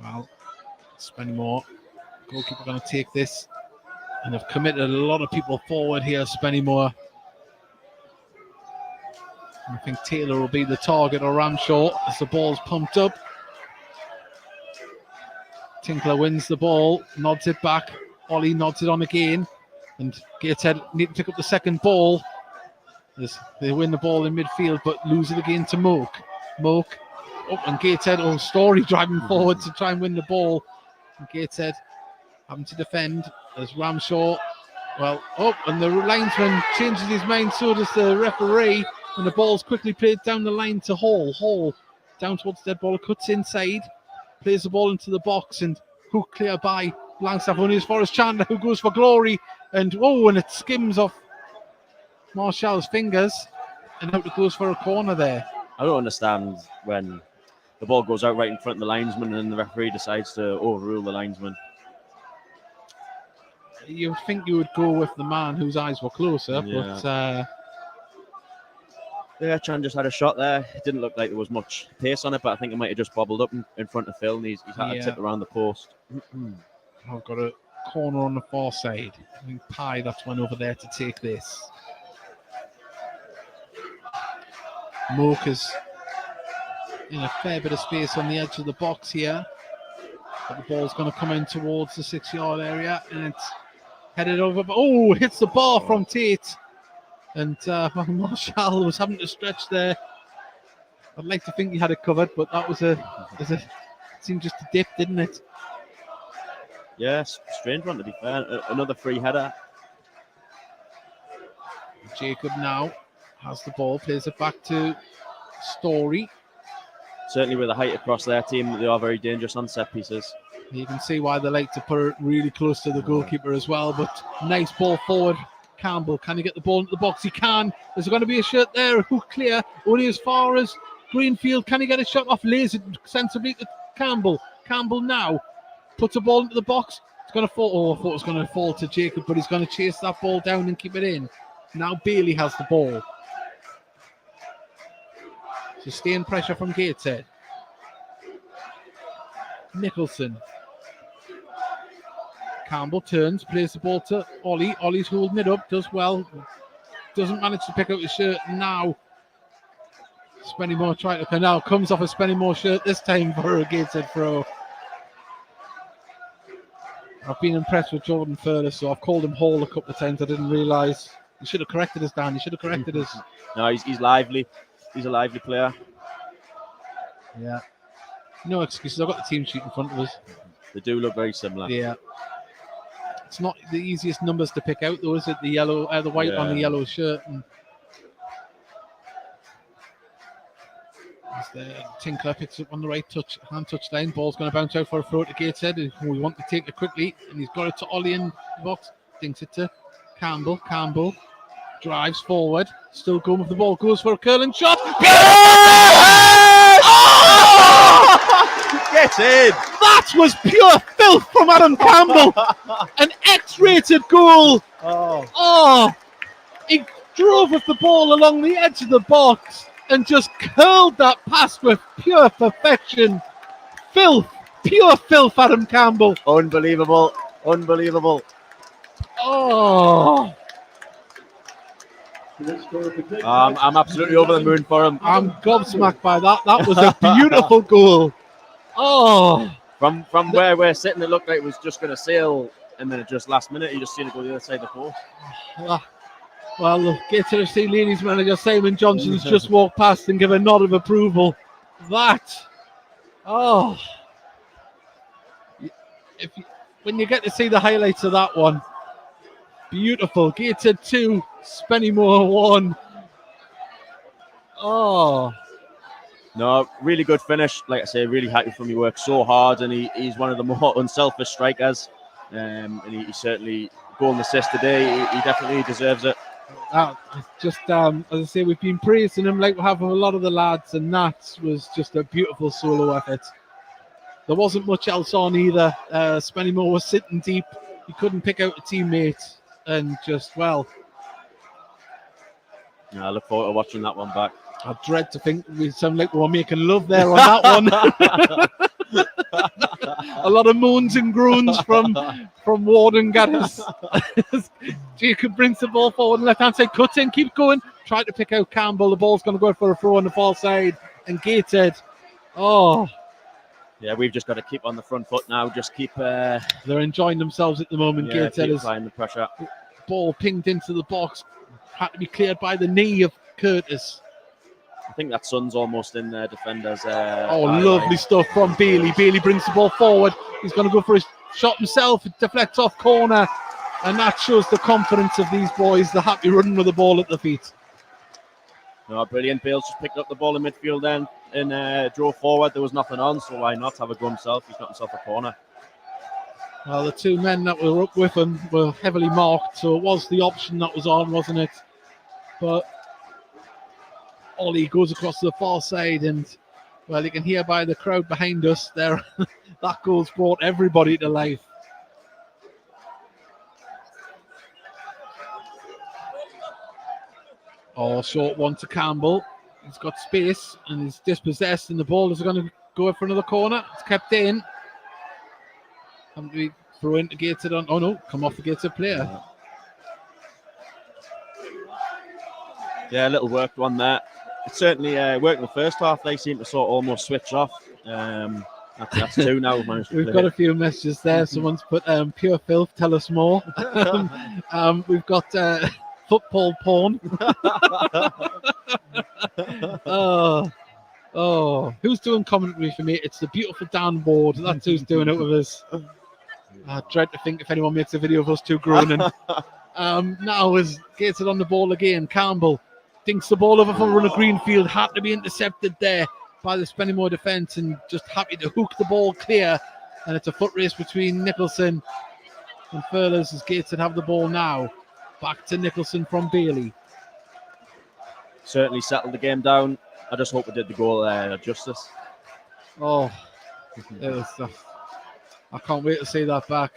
Well, Spennymoor, goalkeeper going to take this, and have committed a lot of people forward here. Spennymoor. I think Taylor will be the target, or Ramshaw, as the ball's pumped up. Tinkler wins the ball, nods it back. Ollie nods it on again, and Gateshead need to pick up the second ball as they win the ball in midfield, but lose it again to Mook. Mook. And Gateshead, Story driving forward to try and win the ball. And Gateshead having to defend as Ramshaw. And the linesman changes his mind, so does the referee. And the ball's quickly played down the line to Hall. Hall down towards the dead ball, cuts inside, plays the ball into the box, and hook clear by Langstaff, only as far as Chandler, who goes for glory. And it skims off Marshall's fingers. And out it goes for a corner there. I don't understand when the ball goes out right in front of the linesman and the referee decides to overrule the linesman. You'd think you would go with the man whose eyes were closer, but... Yeah, Chan just had a shot there. It didn't look like there was much pace on it, but I think it might have just bobbled up in front of Phil, and he's had a tip around the post. I've got a corner on the far side. I think Pye, that's one over there to take this. Mook is in a fair bit of space on the edge of the box here. But the ball's going to come in towards the 6-yard area, and it's headed over. Hits the bar from Tate. And Marshall was having to stretch there. I'd like to think he had it covered, but that was it seemed just a dip, didn't it? Yes, strange one to be fair. Another free header. Jacob now has the ball, plays it back to Story. Certainly with the height across their team, they are very dangerous on set pieces. You can see why they like to put it really close to the goalkeeper as well, but nice ball forward. Campbell, can he get the ball into the box? He can. There's going to be a shot there. A hook clear. Only as far as Greenfield. Can he get a shot off? Lays it sensibly to Campbell. Campbell now puts a ball into the box. It's going to fall. Oh, I thought it was going to fall to Jacob, but he's going to chase that ball down and keep it in. Now Bailey has the ball. Sustained pressure from Gateshead. Nicholson. Campbell turns, plays the ball to Ollie. Ollie's holding it up, does well. Doesn't manage to pick up his shirt now. Spennymoor trying to now comes off a Spennymoor shirt this time for a Gateshead throw. I've been impressed with Jordan Furless, so I've called him Hall a couple of times. I didn't realise. You should have corrected us, Dan. You should have corrected us. No, he's lively. He's a lively player. Yeah. No excuses. I've got the team sheet in front of us. They do look very similar. Yeah. It's not the easiest numbers to pick out, though, is it? The yellow, the white on the yellow shirt. And Tinkler picks up on the right hand touch line. Ball's going to bounce out for a throw to Gateshead. We want to take it quickly, and he's got it to Ollie in the box. Thinks it to Campbell. Campbell drives forward. Still going with the ball. Goes for a curling shot. Get in! That was pure filth from Adam Campbell. An X-rated goal. Oh, he drove with the ball along the edge of the box and just curled that pass with pure perfection. Filth, pure filth, Adam Campbell. Unbelievable. Oh. I'm absolutely over the moon for him. I'm gobsmacked by that. That was a beautiful goal. Oh. From where we're sitting, it looked like it was just going to sail, and then it just last minute, you just seen it go the other side of the post. Well, the Gateshead FC ladies manager Simon Johnson's just walked past and give a nod of approval. When you get to see the highlights of that one, beautiful. Gateshead 2, Spennymoor 1. Oh. No, really good finish. Like I say, really happy from him. He worked so hard, and he's one of the more unselfish strikers. And he certainly, goal and assist today, he definitely deserves it. As I say, we've been praising him like we have with a lot of the lads, and that was just a beautiful solo effort. There wasn't much else on either. Spennymoor was sitting deep. He couldn't pick out a teammate, and just, well. Yeah, I look forward to watching that one back. I dread to think we sound like we were making love there on that one. A lot of moans and groans from Ward and Gaddis. Jacob brings the ball forward on the left-hand side, cuts in, keeps going, trying to pick out Campbell. The ball's going to go for a throw on the far side, and Gateshead. Oh. Yeah, we've just got to keep on the front foot now. Just keep. They're enjoying themselves at the moment. Yeah, Gateshead is applying the pressure. Ball pinged into the box, had to be cleared by the knee of Curtis. I think that Sun's almost in there, defenders. Lovely stuff from Bailey. Bailey brings the ball forward. He's going to go for his shot himself. It deflects off corner, and that shows the confidence of these boys. They're happy running with the ball at the feet. No, brilliant. Bales just picked up the ball in midfield then and drove forward. There was nothing on, so why not have a go himself? He's got himself a corner. Well, the two men that were up with him were heavily marked, so it was the option that was on, wasn't it? But Ollie goes across to the far side, and well, you can hear by the crowd behind us there. That goal's brought everybody to life. Short one to Campbell. He's got space and he's dispossessed, and the ball is going to go for another corner. It's kept in. Haven't we throw into Gateshead on? Oh no, come off the Gateshead player. Yeah, a little worked one there. It certainly worked in the first half. They seem to sort of almost switch off. That's two now. We've got a few messages there. Someone's put pure filth, tell us more. We've got football porn. Who's doing commentary for me? It's the beautiful Dan Ward. That's who's doing it with us. I dread to think if anyone makes a video of us two groaning. Now is Gateshead on the ball again. Campbell dinks the ball over for Runner Greenfield. Had to be intercepted there by the Spennymoor defence, and just happy to hook the ball clear. And it's a foot race between Nicholson and Furless as Gateshead have the ball now. Back to Nicholson from Bailey. Certainly settled the game down. I just hope we did the goal justice. Oh, it was, I can't wait to see that back,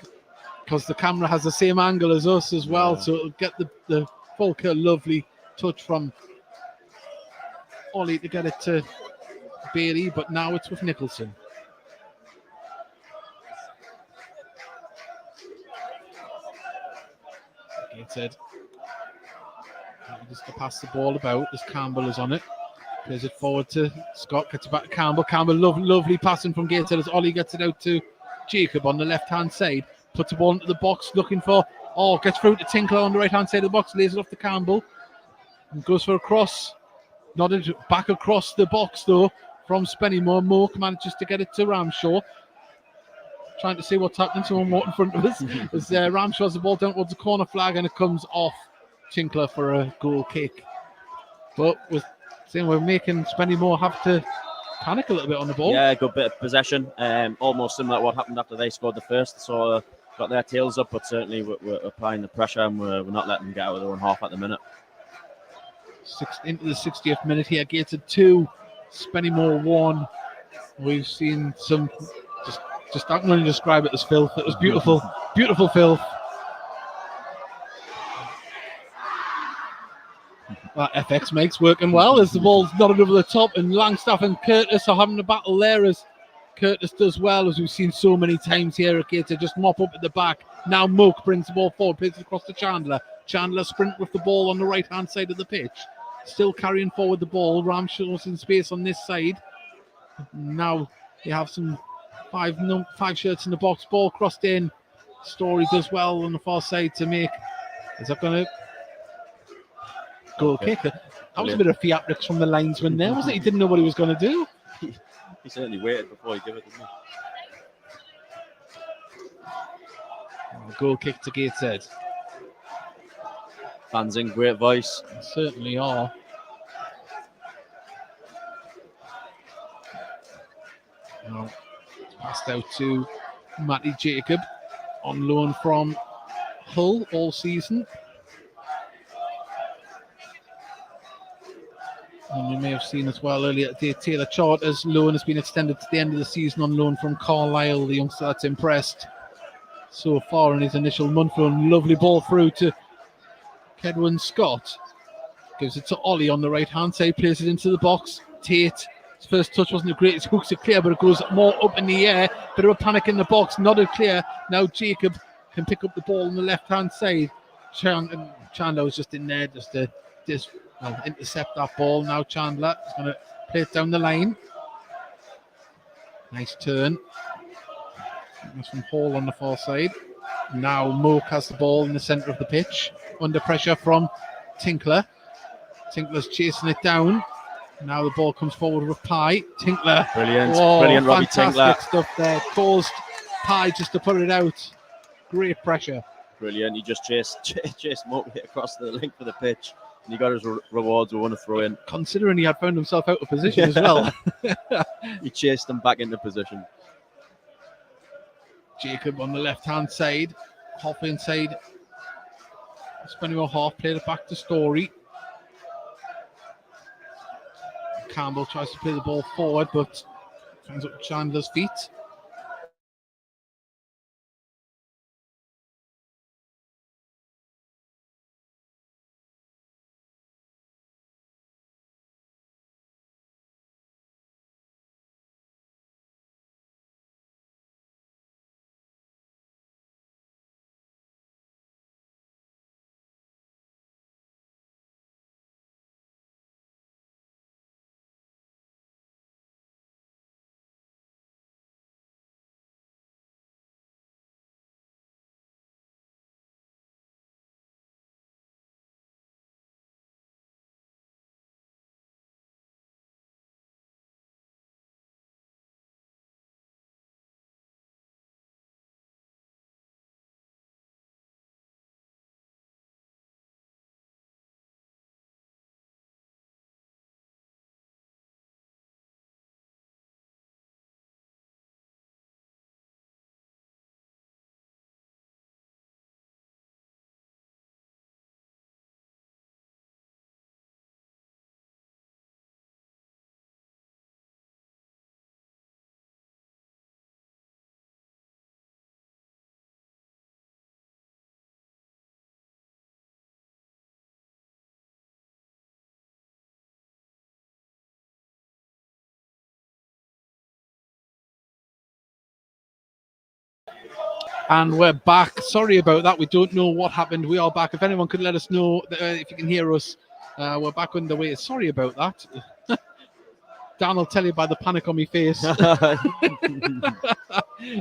because the camera has the same angle as us as well, Yeah. so it'll get the full lovely touch from Ollie to get it to Bailey, but now it's with Nicholson. Gateshead. Just to pass the ball about as Campbell is on it. Plays it forward to Scott, gets it back to Campbell. Campbell, lovely passing from Gateshead as Ollie gets it out to Jacob on the left-hand side. Puts the ball into the box, looking for, gets through to Tinkler on the right-hand side of the box, lays it off to Campbell. And goes for a cross. Nodded back across the box, though, from Spennymoor. Mook manages to get it to Ramshaw. Trying to see what's happening. Someone walked in front of us. As Ramshaw's the ball down towards the corner flag, and it comes off Tinkler for a goal kick. But we're making Spennymoor have to panic a little bit on the ball. Yeah, good bit of possession. Almost similar to what happened after they scored the first. So got their tails up, but certainly we're applying the pressure, and we're not letting them get out of their own half at the minute. Into the 60th minute here, Gateshead 2, Spennymoor 1. We've seen some, just I'm going to describe it as filth. It was beautiful, beautiful filth. That FX makes working well as the ball's nodded over the top, and Langstaff and Curtis are having a battle there as Curtis does well, as we've seen so many times here at Gateshead, just mop up at the back. Now Mook brings the ball forward, plays it across to Chandler. Chandler sprint with the ball on the right-hand side of the pitch. Still carrying forward the ball. Ramshaw's in space on this side. Now you have some five shirts in the box. Ball crossed in. Story does well on the far side to make. Is that going to goal kick? That was a bit of theatrics from the linesman there, wasn't it? He didn't know what he was going to do. He certainly waited before he gave it, didn't he? Goal kick to Gateshead. Fans in, great voice. They certainly are. Now it's passed out to Matty Jacob on loan from Hull all season. And we may have seen as well earlier today, Taylor Charter's loan has been extended to the end of the season on loan from Carlisle, the youngster that's impressed so far in his initial month run. Lovely ball through to Kedwin Scott. Gives it to Ollie on the right-hand side, plays it into the box. Tate, his first touch wasn't the greatest, hooks it clear, but it goes more up in the air. Bit of a panic in the box, nodded clear. Now Jacob can pick up the ball on the left-hand side. Chandler was just in there just to intercept that ball. Now Chandler is going to play it down the line. Nice turn. That's from Hall on the far side. Now Mook has the ball in the centre of the pitch. Under pressure from Tinkler. Tinkler's chasing it down. Now the ball comes forward with Pye. Tinkler. Brilliant Robbie fantastic Tinkler. Stuff there. Caused Pye just to put it out. Great pressure. Brilliant. He just chased Mook across the length of the pitch, and he got his rewards with one throw in. Considering he had found himself out of position as well. He chased them back into position. Jacob on the left-hand side. Half inside. Spennymoor half, played it back to Story. Campbell tries to play the ball forward, but finds up Chandler's feet. And we're back. Sorry about that. We don't know what happened. We are back. If anyone could let us know if you can hear us, we're back underway. Sorry about that. Dan will tell you by the panic on my face.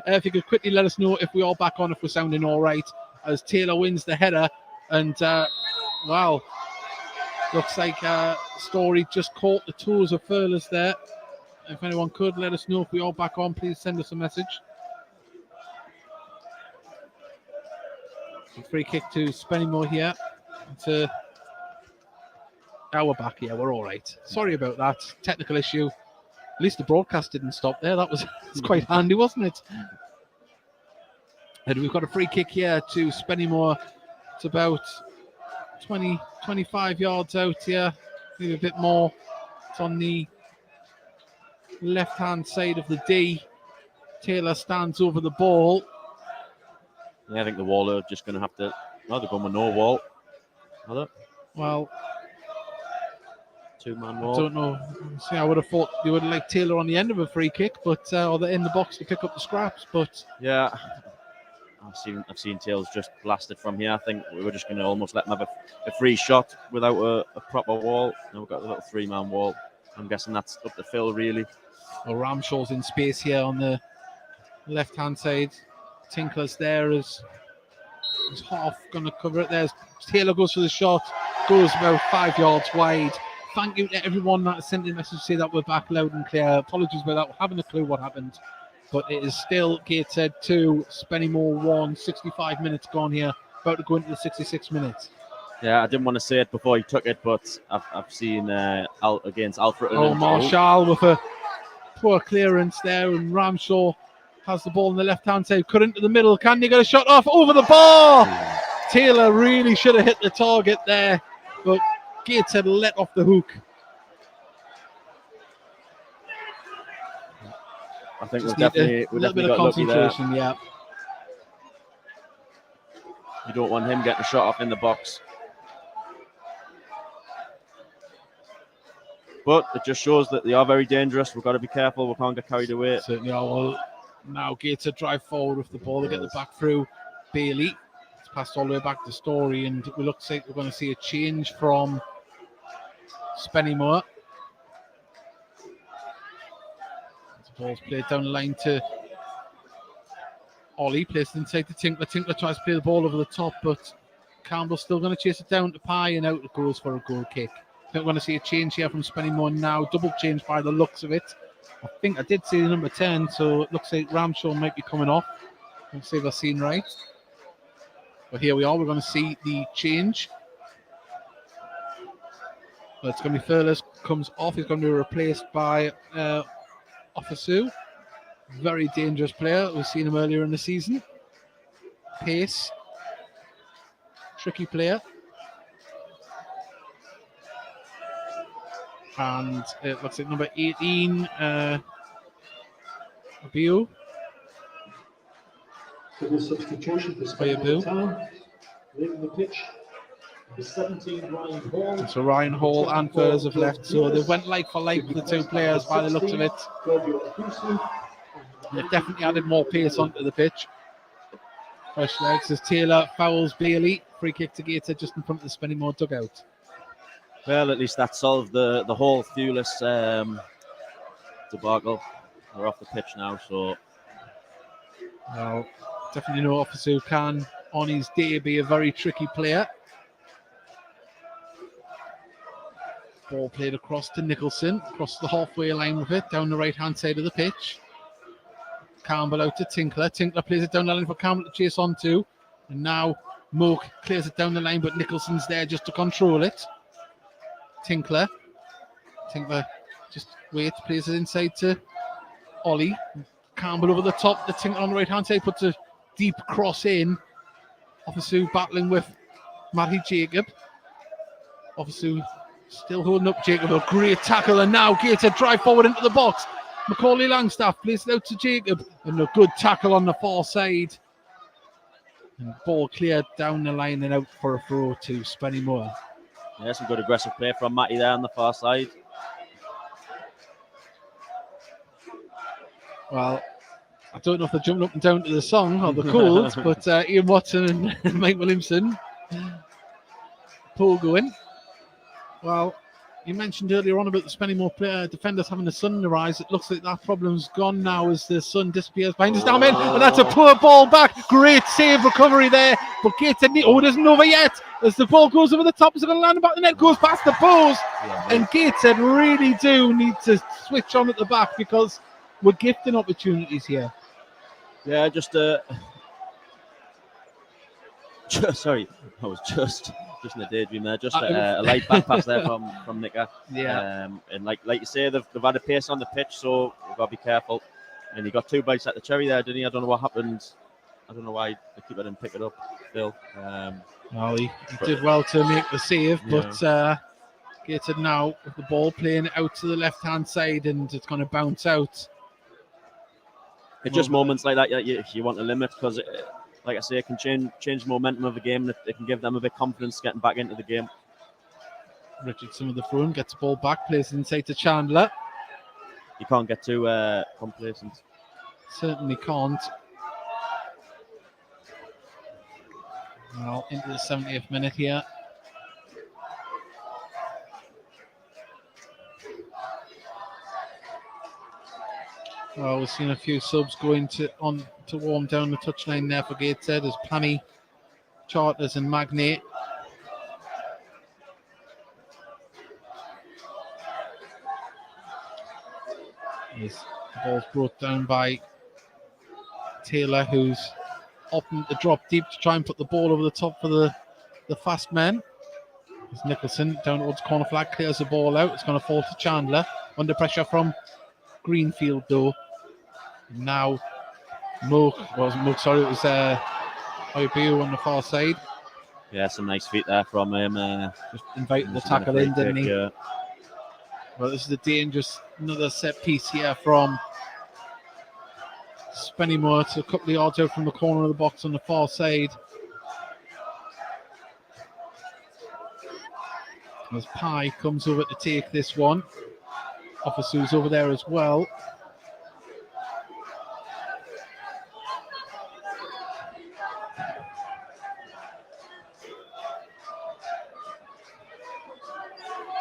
If you could quickly let us know if we are back on, if we're sounding all right, as Taylor wins the header. And, wow, looks like Story just caught the toes of Furless there. If anyone could let us know if we are back on, please send us a message. Free kick to Spennymoor here. We're back. Yeah, we're all right. Sorry about that. Technical issue. At least the broadcast didn't stop there. That's quite handy, wasn't it? And we've got a free kick here to Spennymoor. It's about 20, 25 yards out here. Maybe a bit more. It's on the left-hand side of the D. Taylor stands over the ball. Yeah, I think the Wall are just going to have to... No, they're going with no wall. Are they? Well, Two-man I wall. don't know. See, I would have thought you would have liked Taylor on the end of a free kick, but or the in the box to pick up the scraps. But Yeah, I've seen Tails just blasted from here. I think we were just going to almost let them have a free shot without a proper wall. Now we've got a little three-man wall. I'm guessing that's up to Phil, really. well, Ramshaw's in space here on the left-hand side. Tinkler's there as half going to cover it. There's Taylor goes for the shot, goes about 5 yards wide. Thank you to everyone that sent in a message to say that we're back loud and clear. Apologies about that. We haven't a clue what happened. But it is still Gateshead 2, Spennymoor 1, 65 minutes gone here. About to go into the 66 minutes. Yeah, I didn't want to say it before he took it, but I've seen against Alfred. Oh, Marshall with a poor clearance there, and Ramshaw has the ball on the left-hand side. Cut into the middle. Can you get a shot off over the bar? Taylor really should have hit the target there, but Gateshead let off the hook. I think Just we definitely got lucky there. Yeah. You don't want him getting a shot off in the box. But it just shows that they are very dangerous. We've got to be careful. We can't get carried away. Certainly are. Well, now Gateshead drive forward with the ball. They get the back through. Bailey. It's passed all the way back to Story, and it looks like we're going to see a change from Spennymoor. The ball's played down the line to Ollie, placed inside to Tinkler. Tinkler tries to play the ball over the top, but Campbell's still going to chase it down to Pye, and out it goes for a goal kick. I think we're going to see a change here from Spennymoor now. Double change by the looks of it. I think I did see the number 10, so it looks like Ramshaw might be coming off. Let's see if I've seen right. But here we are. We're going to see the change. Well, it's going to be Furless comes off. He's going to be replaced by Offisu. Very dangerous player. We've seen him earlier in the season. Pace. Tricky player. And it looks like number 18, Abiu. Double substitution for Spennymoor, leaving the pitch. The 17, Ryan Hall. So Ryan Hall and Furless have left. So they went like for like with the two players by the looks of it. They've definitely added more pace onto the pitch. Fresh legs as Taylor fouls Bailey. Free kick to Gator just in front of the Spennymoor dugout. Well, at least that solved the whole Thewlis debacle. They're off the pitch now, so... Well, definitely no officer who can, on his day, be a very tricky player. Ball played across to Nicholson, across the halfway line with it, down the right-hand side of the pitch. Campbell out to Tinkler. Tinkler plays it down the line for Campbell to chase onto. And now Moke clears it down the line, but Nicholson's there just to control it. Tinkler just waits, plays it inside to Ollie. Campbell over the top. The Tinkler on the right-hand side puts a deep cross in. Offisu battling with Matty Jacob. Offisu still holding up Jacob. A great tackle, and now Gator drive forward into the box. Macaulay Langstaff plays it out to Jacob, and a good tackle on the far side. And ball cleared down the line and out for a throw to Spennymoor. Yeah, some good aggressive play from Matty there on the far side. Well, I don't know if they're jumping up and down to the song or the calls, but Ian Watson and Mike Williamson pogoing. Well, you mentioned earlier on about the Spennymoor defenders having the sun in their eyes. It looks like that problem's gone now as the sun disappears behind us. Down in, and that's a poor ball back. Great save recovery there, but Gateshead, it isn't over yet. As the ball goes over the top, is it going to land about the net? Goes past the post, and Gateshead really do need to switch on at the back because we're gifting opportunities here. Yeah, sorry, I was just in a daydream there. Just a light back pass there from Nicker. Yeah. And like you say, they've had a pace on the pitch, so we've got to be careful. And he got 2 bites at the cherry there, didn't he? I don't know what happened. I don't know why the keeper didn't pick it up still. Well, he did well to make the save, but Gateshead now with the ball playing out to the left-hand side, and it's going to bounce out. It's just moments like that you want to limit because, like I say, it can change the momentum of the game. It can give them a bit of confidence getting back into the game. Richardson with the throw gets the ball back, plays it inside to Chandler. You can't get too complacent. Certainly can't. Well, into the 70th minute here. Well, we've seen a few subs going to warm down the touchline there for Gateshead. There's Pammy, Charters and Magnate. The ball's brought down by Taylor, who's opting to drop deep to try and put the ball over the top for the fast men. There's Nicholson down towards corner flag, clears the ball out. It's going to fall to Chandler. Under pressure from Greenfield, though. Now, it was Oibu on the far side. Yeah, some nice feet there from him. Just inviting the tackle in, didn't he? Yeah. Well, this is another set piece here from Spennymoor to a couple of yards out from the corner of the box on the far side. As Pye comes over to take this one. Officer's over there as well.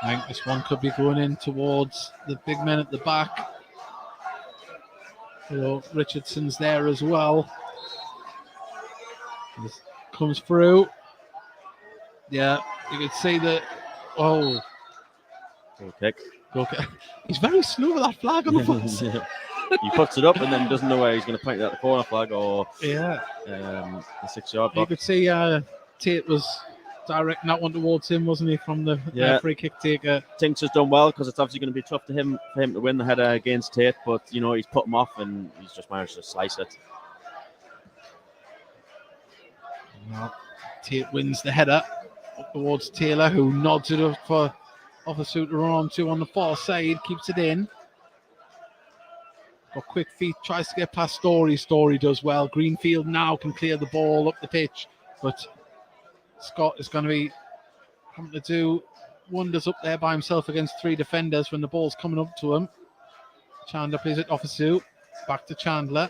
I think this one could be going in towards the big men at the back. Richardson's there as well. This comes through. Yeah, you could see that. Oh. Goal kick. He's very slow with that flag on the foot. He puts it up and then doesn't know where he's going to point it at the corner flag or the 6-yard box. You could see Tate was directing that one towards him, wasn't he, from the free kick taker. Tinks has done well because it's obviously going to be tough for him to win the header against Tate, but he's put him off and he's just managed to slice it. Well, Tate wins the header up towards Taylor, who nods it up for Officer to run on to on the far side, keeps it in. Got quick feet, tries to get past Story. Story does well. Greenfield now can clear the ball up the pitch, but Scott is going to be having to do wonders up there by himself against 3 defenders when the ball's coming up to him. Chandler plays it off Sue. Back to Chandler.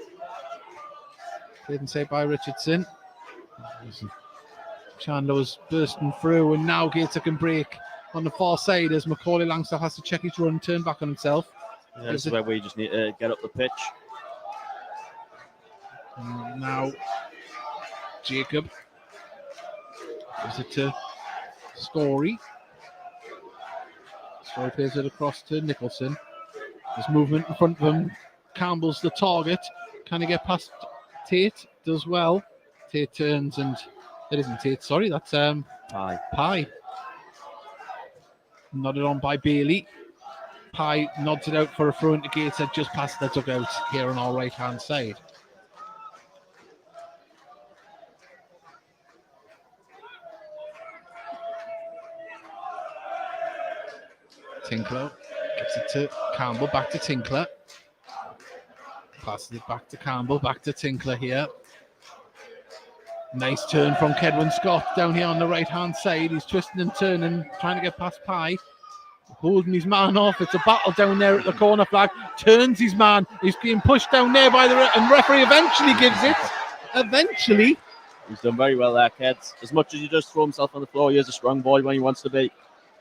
Played and saved by Richardson. Chandler was bursting through, and now Gateshead can break on the far side as Macaulay Langstaff has to check his run, turn back on himself. Yeah, this is where we just need to get up the pitch. And now Jacob gives it to Story. Story plays it across to Nicholson. There's movement in front of him. Campbell's the target. Can he get past Tate? Does well. Tate turns and it isn't Tate, sorry, that's Pye. Nodded on by Bailey. Pye nods it out for a throw into Gateshead just past the dugout here on our right hand side. Tinkler gives it to Campbell, back to Tinkler. Passes it back to Campbell, back to Tinkler here. Nice turn from Kedwin Scott down here on the right hand side. He's twisting and turning, trying to get past Pye. holding his man off. It's a battle down there at the corner flag. Turns his man. He's being pushed down there by the and referee eventually gives it. Eventually. He's done very well there, kids. As much as he does throw himself on the floor, he is a strong boy when he wants to be.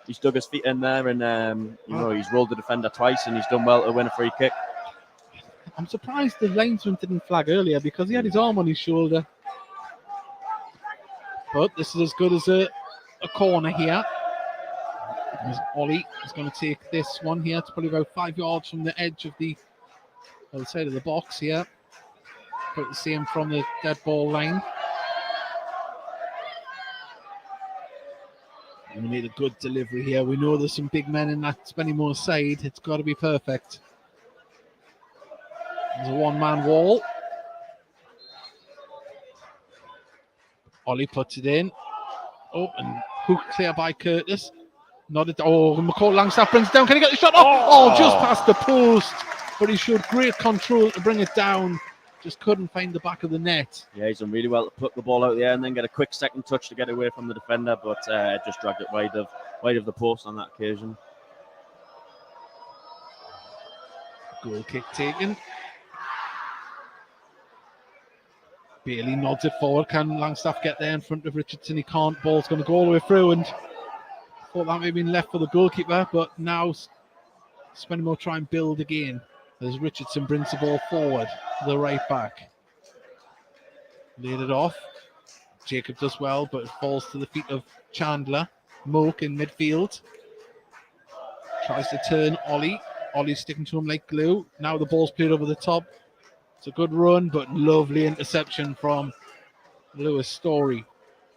He's dug his feet in there and, he's rolled the defender twice and he's done well to win a free kick. I'm surprised the linesman didn't flag earlier because he had his arm on his shoulder. But this is as good as a corner here. As Ollie is going to take this one here. It's probably about 5 yards from the edge of the other side of the box here. But to see him from the dead ball line. We need a good delivery here. We know there's some big men in that Spennymoor side. It's got to be perfect. There's a one-man wall. Ollie puts it in. Oh, and hooked clear by Curtis. McCall Langstaff brings it down. Can he get the shot? Oh, just past the post. But he showed great control to bring it down. Just couldn't find the back of the net. Yeah, he's done really well to put the ball out there and then get a quick second touch to get away from the defender, but just dragged it wide of the post on that occasion. Goal kick taken. Bailey nods it forward. Can Langstaff get there in front of Richardson? He can't. Ball's going to go all the way through, and thought that may have been left for the goalkeeper, but now Spennymoor try and build again as Richardson brings the ball forward to the right back. Laid it off. Jacob does well, but it falls to the feet of Chandler. Moke in midfield. Tries to turn Ollie. Ollie's sticking to him like glue. Now the ball's played over the top. It's a good run, but lovely interception from Lewis Story.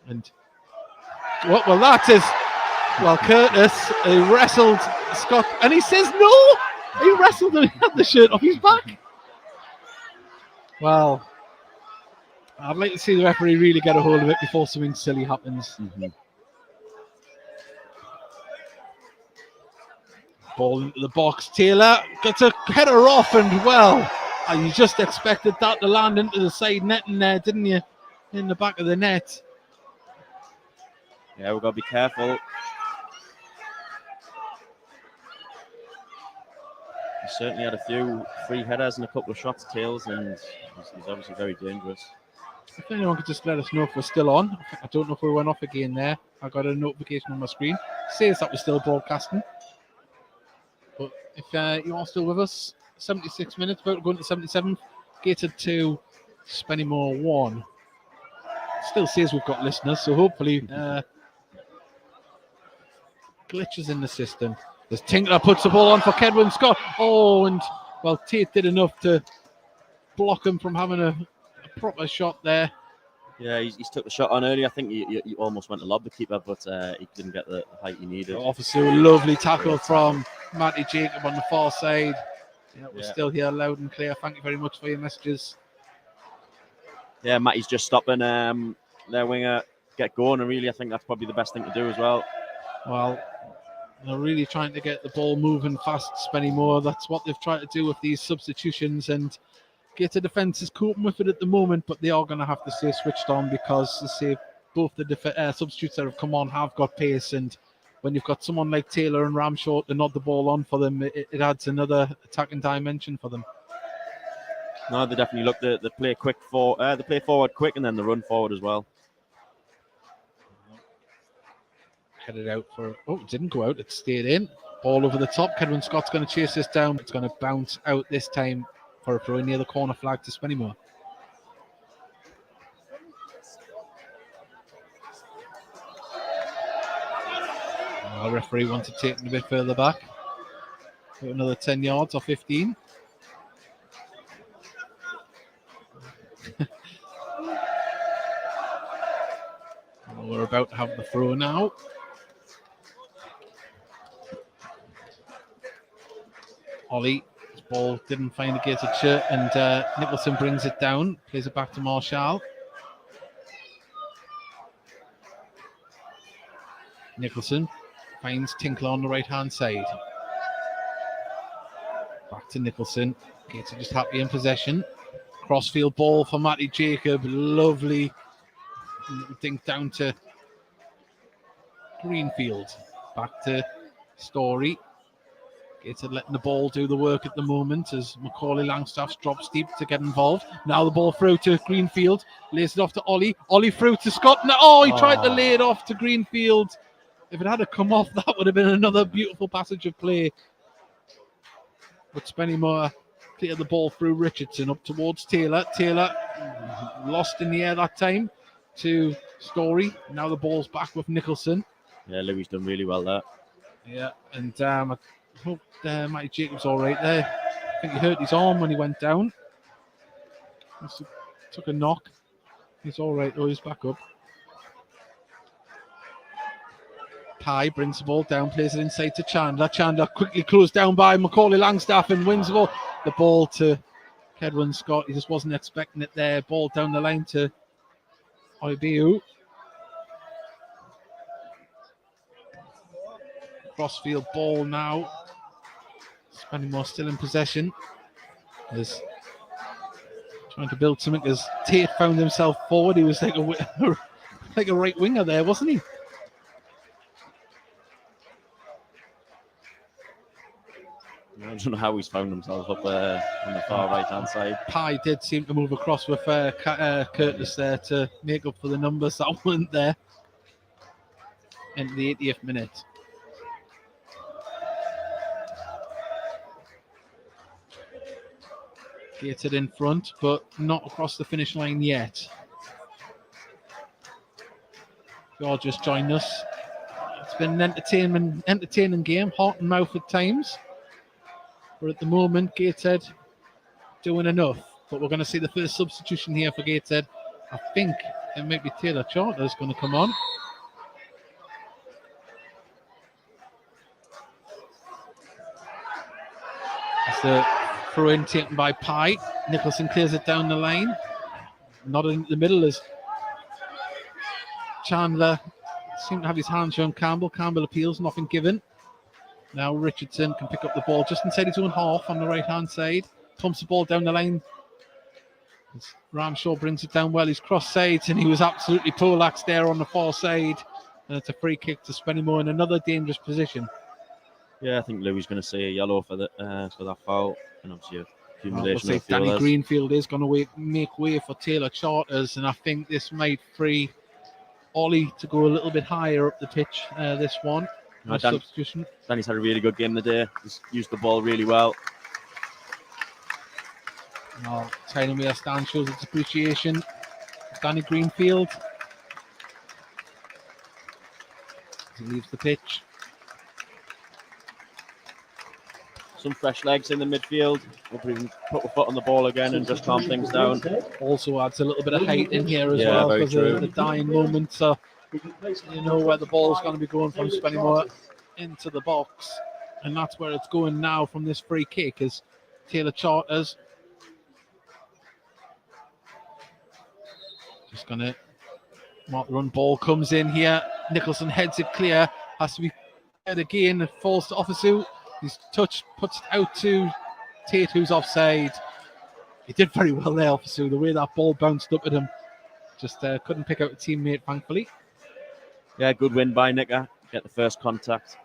And well, that is... Well, Curtis wrestled Scott, and he says no! He wrestled him, he had the shirt off his back. Well, I'd like to see the referee really get a hold of it before something silly happens. Mm-hmm. Ball into the box. Taylor gets a header off, and well, you just expected that to land into the side net in there, didn't you? In the back of the net. Yeah, we've got to be careful. He certainly had a few free headers and a couple of shots tails, and he's obviously very dangerous. If anyone could just let us know if we're still on. I don't know if we went off again there. I got a notification on my screen. It says that we're still broadcasting. But if you are still with us, 76 minutes, about to go into 77. Gateshead 2, Spennymoor 1. Still says we've got listeners, so hopefully glitches in the system. There's Tinkler puts the ball on for Kedwin Scott. Oh, and well, Tate did enough to block him from having a proper shot there. Yeah, he's took the shot on early. I think he almost went to lob the keeper, but he didn't get the height he needed. Obviously, a lovely tackle from Matty Jacob on the far side. Yeah, we're still here loud and clear. Thank you very much for your messages. Yeah, Matty's just stopping their winger get going, and really I think that's probably the best thing to do as well. Well, they're really trying to get the ball moving fast, Spennymoor. That's what they've tried to do with these substitutions, and Gateshead defence is coping with it at the moment, but they are going to have to stay switched on because, as I say, both the substitutes that have come on have got pace, and when you've got someone like Taylor and Ramshaw to nod the ball on for them, it adds another attacking dimension for them. No, they definitely look to play quick they play forward quick and then they run forward as well. Headed out for... Oh, it didn't go out. It stayed in. Ball over the top. Kedwin Scott's going to chase this down. It's going to bounce out this time for a throw near the corner flag to Spennymoor. Our referee wants to take it a bit further back. Put another 10 yards or 15. We're about to have the throw now. Ollie, his ball didn't find a Gateshead shirt, and Nicholson brings it down, plays it back to Marshall. Nicholson finds Tinkler on the right-hand side. Back to Nicholson. Gateshead just happy in possession. Crossfield ball for Matty Jacob. Lovely dink down to Greenfield. Back to Story. Gateshead letting the ball do the work at the moment as Macaulay Langstaff's drops deep to get involved. Now the ball through to Greenfield. Lays it off to Ollie. Ollie through to Scott. No, he tried to lay it off to Greenfield. If it had come off, that would have been another beautiful passage of play. But Spennymoor cleared the ball through Richardson up towards Taylor. Taylor lost in the air that time to Story. Now the ball's back with Nicholson. Yeah, Louis done really well there. Yeah, and I hope Matty Jacobs all right there. I think he hurt his arm when he went down. Took a knock. He's all right though, he's back up. Pye brings the ball down, plays it inside to Chandler. Chandler quickly closed down by Macaulay Langstaff and wins the ball. The ball to Kedwin Scott. He just wasn't expecting it there. Ball down the line to Oibiu. Crossfield ball now. Spennymoor still in possession. Is trying to build something as Tate found himself forward. He was like a right winger there, wasn't he? I don't know how he's found himself up on the far right hand side. Pye did seem to move across with Curtis there to make up for the numbers that weren't there in the 80th minute. Gateshead in front, but not across the finish line yet. If you're just joined us, it's been an entertaining game, heart and mouth at times. But at the moment, Gateshead doing enough. But we're going to see the first substitution here for Gateshead. I think it might be Taylor Charter's going to come on. That's the throw in taken by Pye. Nicholson clears it down the line. Not in the middle as Chandler seemed to have his hands on Campbell. Campbell appeals, nothing given. Now Richardson can pick up the ball just inside his own half on the right-hand side. Pumps the ball down the line. Ramshaw brings it down well. He's cross sides and he was absolutely poleaxed there on the far side. And it's a free kick to Spennymoor in another dangerous position. Yeah, I think Louis is going to see a yellow for that foul. And obviously accumulation of Danny fielders. Greenfield is going to make way for Taylor Charters. And I think this might free Ollie to go a little bit higher up the pitch, this one. No, Substitution. Danny's had a really good game today. He's used the ball really well. No, telling me a stand shows its appreciation. Danny Greenfield. As he leaves the pitch. Some fresh legs in the midfield. Hopefully we can put a foot on the ball again and just calm things down. Also adds a little bit of height in here as Yeah, well very because true. of the dying moments. You know where the ball's going to be going from Spennymoor into the box. And that's where it's going now from this free kick as Taylor Charters just going to mark the run. Ball comes in here. Nicholson heads it clear. Has to be cleared again. It falls to Offisu. His touch puts it out to Tate, who's offside. He did very well there, Offisu. The way that ball bounced up at him. Just couldn't pick out a teammate, thankfully. Yeah, good win by Nicker. Get the first contact.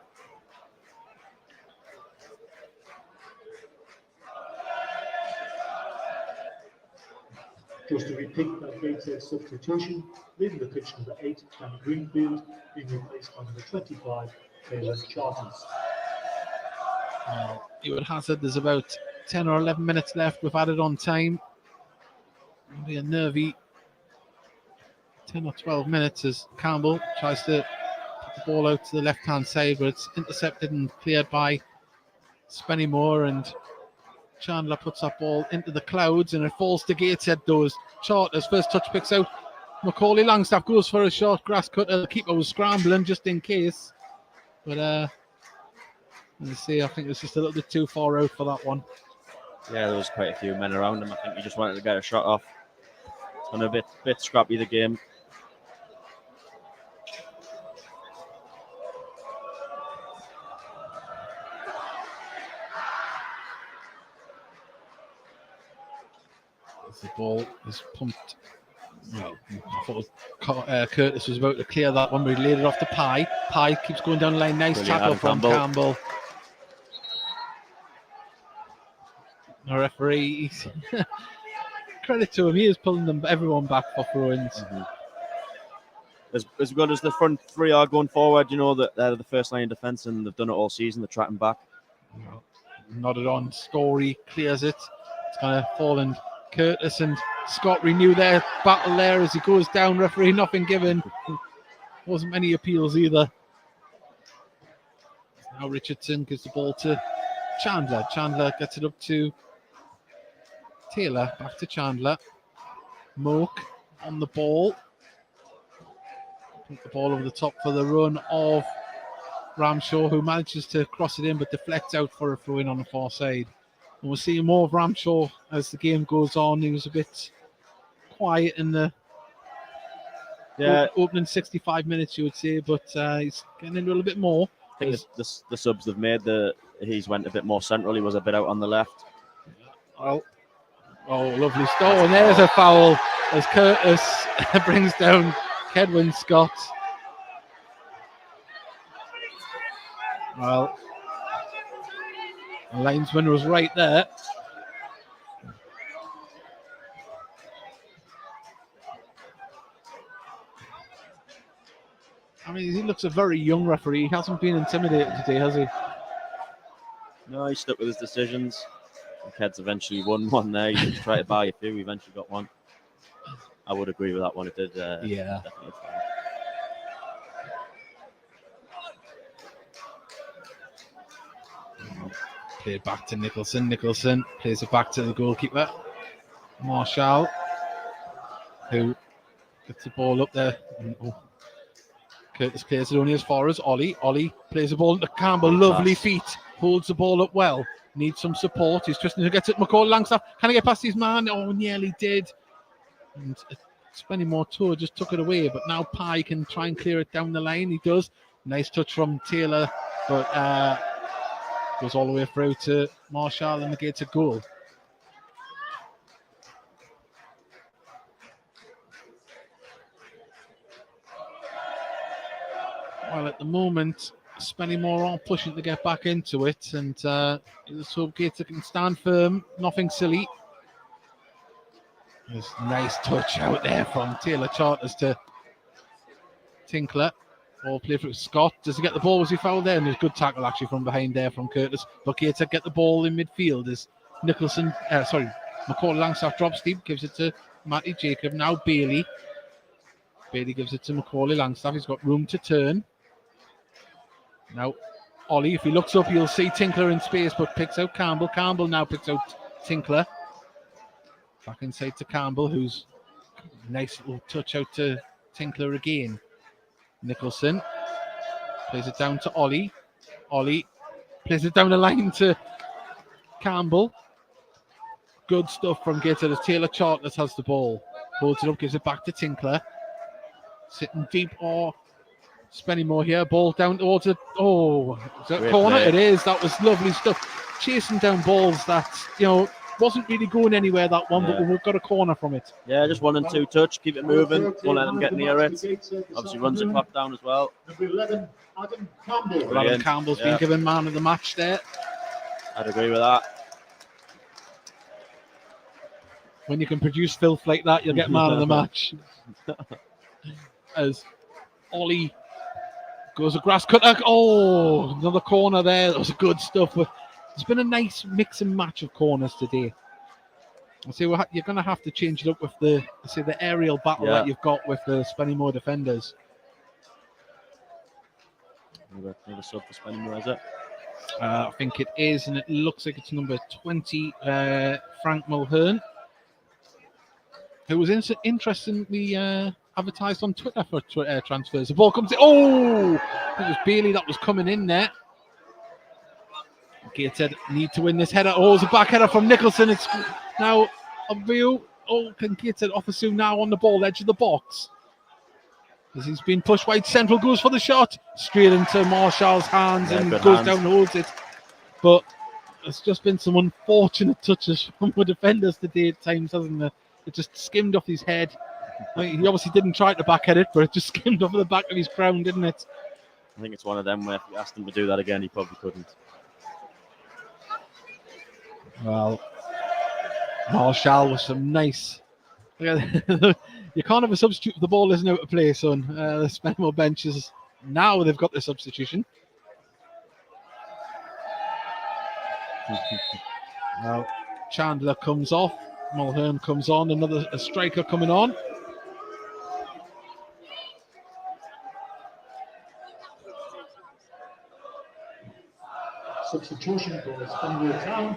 Just to repeat that Gateshead substitution, leaving the pitch number 8, Danny Greenfield, being replaced by number 25, Taylor Charters. You would hazard there's about 10 or 11 minutes left. We've added on time. It'll be a nervy 10 or 12 minutes as Campbell tries to put the ball out to the left-hand side, but it's intercepted and cleared by Spennymoor, and Chandler puts that ball into the clouds and it falls to Gateshead. Those Charters first touch picks out Macaulay Langstaff, goes for a short grass cutter. The keeper was scrambling just in case, but let's see, I think it's just a little bit too far out for that one. Yeah, there was quite a few men around him. I think he just wanted to get a shot off. It's been a bit scrappy, the game. The ball is pumped. Well, I thought Curtis was about to clear that one, but he laid it off to Pye. Pye keeps going down the line. Nice Brilliant, tackle from Campbell. Campbell. The referee, credit to him, he is pulling everyone back for throw-ins. Mm-hmm. As good as the front three are going forward, you know that they're the first line of defence and they've done it all season. They're tracking back. Nodded on. Story clears it. It's kind of fallen. Curtis and Scott renew their battle there as he goes down. Referee, nothing given. Wasn't many appeals either. Now Richardson gives the ball to Chandler. Chandler gets it up to Taylor. Back to Chandler. Moke on the ball. Put the ball over the top for the run of Ramshaw, who manages to cross it in but deflects out for a throw in on the far side. And we'll see more of Ramshaw as the game goes on. He was a bit quiet in the opening 65 minutes, you would say, but he's getting in a little bit more. I think the subs they've made, he's went a bit more central. He was a bit out on the left. Oh, lovely stop. And there's a foul as Curtis brings down Kedwin Scott. Well, the linesman was right there. I mean, he looks a very young referee. He hasn't been intimidated today, has he? No, he stuck with his decisions. Ked's eventually won one there. He tried to buy a few. He eventually got one. I would agree with that one. It did. Yeah. Definitely. Played back to Nicholson. Nicholson plays it back to the goalkeeper, Marshall, who gets the ball up there. Oh. Curtis clears it only as far as Ollie. Ollie plays the ball into Campbell. Lovely feet. Holds the ball up well. Needs some support. He's just going to get it. McCall Langstaff. Can he get past his man? Oh, nearly did. And Spennymoor Tour just took it away. But now Pye can try and clear it down the line. He does. Nice touch from Taylor. But goes all the way through to Marshall and the Gateshead goal. Well, at the moment, Spennymoor are pushing to get back into it, and let's hope Gateshead can stand firm. Nothing silly. There's a nice touch out there from Taylor Charters to Tinkler. Ball played for Scott. Does he get the ball? Was he fouled there? And there's a good tackle actually from behind there from Curtis. But Gateshead get the ball in midfield as McCall Langstaff drops deep, gives it to Matty Jacob. Now Bailey. Bailey gives it to Macaulay Langstaff. He's got room to turn. Now, Ollie, if he looks up, you'll see Tinkler in space, but picks out Campbell. Campbell now picks out Tinkler. Back inside to Campbell, who's nice little touch out to Tinkler again. Nicholson plays it down to Ollie. Ollie plays it down the line to Campbell. Good stuff from Gateshead as Taylor Charters has the ball. Holds it up, gives it back to Tinkler. Sitting deep or Spennymoor here. Ball down towards it. Oh, is that a corner? Play. It is. That was lovely stuff. Chasing down balls that, wasn't really going anywhere, that one, but we've got a corner from it. Yeah, just 1 and 2 touch. Keep it moving. Don't let them get near it. Obviously runs the clock down as well. Number 11, Adam Campbell. Adam Campbell's been given man of the match there. I'd agree with that. When you can produce filth like that, you'll get man of the match. As Ollie goes a grass cutter. Oh, another corner there. That was good stuff. But it's been a nice mix and match of corners today. I say you're going to have to change it up with the aerial battle that you've got with the Spennymoor defenders. Another sub for Spennymoor, is it? I think it is, and it looks like it's number 20, Frank Mulhern, who was interestingly advertised on Twitter for transfers. The ball comes in. Oh, it was Bailey that was coming in there. Gateshead need to win this header. Oh, it's a back header from Nicholson. It's now a view. Oh, can Gateshead offer soon now on the ball, edge of the box. As he's been pushed wide, central goes for the shot. Straight into Marshall's hands and goes down and holds it. But it's just been some unfortunate touches from the defenders today at times, hasn't it? It just skimmed off his head. I mean, he obviously didn't try to backhead it, but it just skimmed off the back of his crown, didn't it? I think it's one of them where if you asked him to do that again, he probably couldn't. Well, Marshall with some nice. You can't have a substitute if the ball isn't out of play, son. The Spennymoor benches. Now they've got the substitution. Now Chandler comes off. Mulhern comes on. Another striker coming on. Substitution for Spennymoor Town.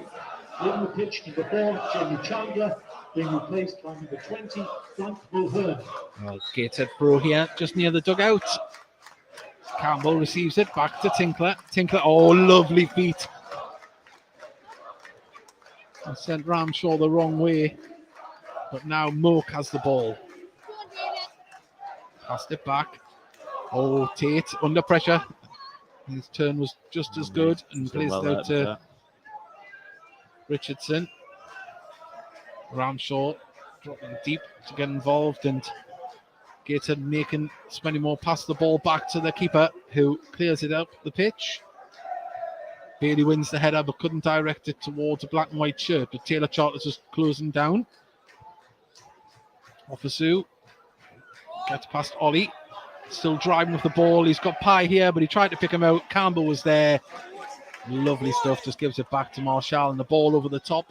In the pitch, number 4, Jamie Chandler, being replaced by number 20, Frank Mulhern. Well, Gateshead throw here, just near the dugout. Campbell receives it, back to Tinkler. Tinkler, oh, lovely feet. I sent Ramshaw the wrong way, but now Moak has the ball. Passed it back. Oh, Tate, under pressure. His turn was just as good and placed out to Richardson. Ramshaw dropping deep to get involved, and Gateshead making Spennymoor pass the ball back to the keeper, who clears it up the pitch. Bailey wins the header but couldn't direct it towards a black and white shirt, but Taylor Charters was closing down. Offisu gets past Ollie, still driving with the ball. He's got Pye here, but he tried to pick him out. Campbell was there. Lovely stuff, just gives it back to Marshall, and the ball over the top.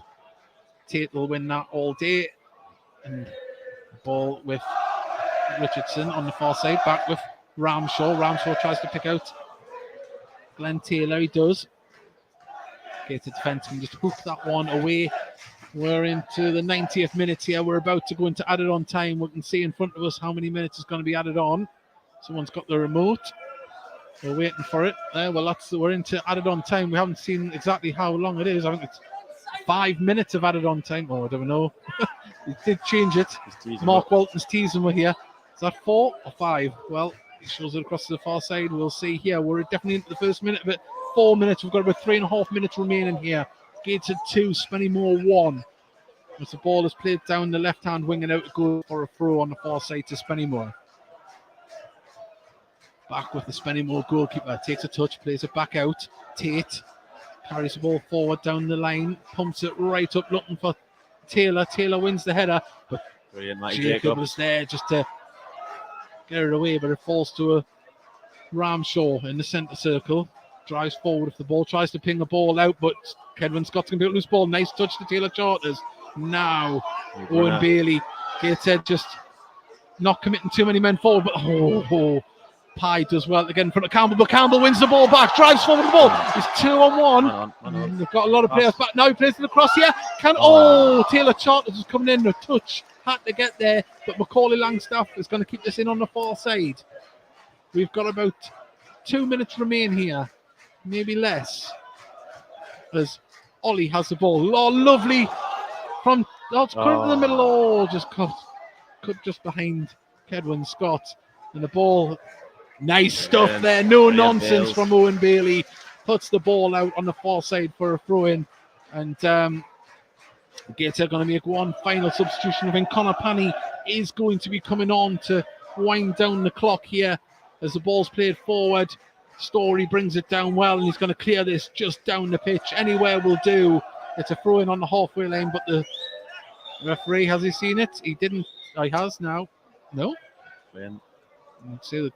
Tate will win that all day, and the ball with Richardson on the far side, back with Ramshaw. Ramshaw tries to pick out Glenn Taylor, he does. Gated defence can just hook that one away. We're into the 90th minute here. We're about to go into added on time. We can see in front of us how many minutes is going to be added on. Someone's got the remote. We're waiting for it. Well, we're into added on time. We haven't seen exactly how long it is. I think it's 5 minutes of added on time. Oh, I don't know. He did change it. Mark Walton's teasing we're here. Is that 4 or 5? Well, he shows it across to the far side. We'll see here. We're definitely into the first minute of it. 4 minutes. We've got about 3.5 minutes remaining here. Gateshead 2, Spennymoor 1. As the ball is played down the left-hand wing and out to go for a throw on the far side to Spennymoor. Back with the Spennymoor goalkeeper. Takes a touch, plays it back out. Tate carries the ball forward down the line. Pumps it right up looking for Taylor. Taylor wins the header. But Jacob was there just to get it away. But it falls to a Ramshaw in the centre circle. Drives forward with the ball. Tries to ping the ball out. But Kedwin Scott's going to be able to lose ball. Nice touch to Taylor Charters. Now Owen Bailey. Gateshead just not committing too many men forward. But Pye does well to get in front of Campbell, but Campbell wins the ball back, drives forward the ball. It's 2-on-1. They've got a lot of players back now. He plays it across here. Taylor Charters is coming in. A touch had to get there, but Macaulay Langstaff is going to keep this in on the far side. We've got about 2 minutes remain here, maybe less, as Ollie has the ball. Oh, lovely from that's current in the middle. Oh, just cut just behind Kedwin Scott, and the ball. Nice stuff there. No nonsense from Owen Bailey. Puts the ball out on the far side for a throw-in. And Gateshead are going to make one final substitution. I think Connor Panny is going to be coming on to wind down the clock here as the ball's played forward. Story brings it down well, and he's going to clear this just down the pitch. Anywhere will do. It's a throw-in on the halfway line, but the referee, has he seen it? He didn't. He has now. No? Let's see the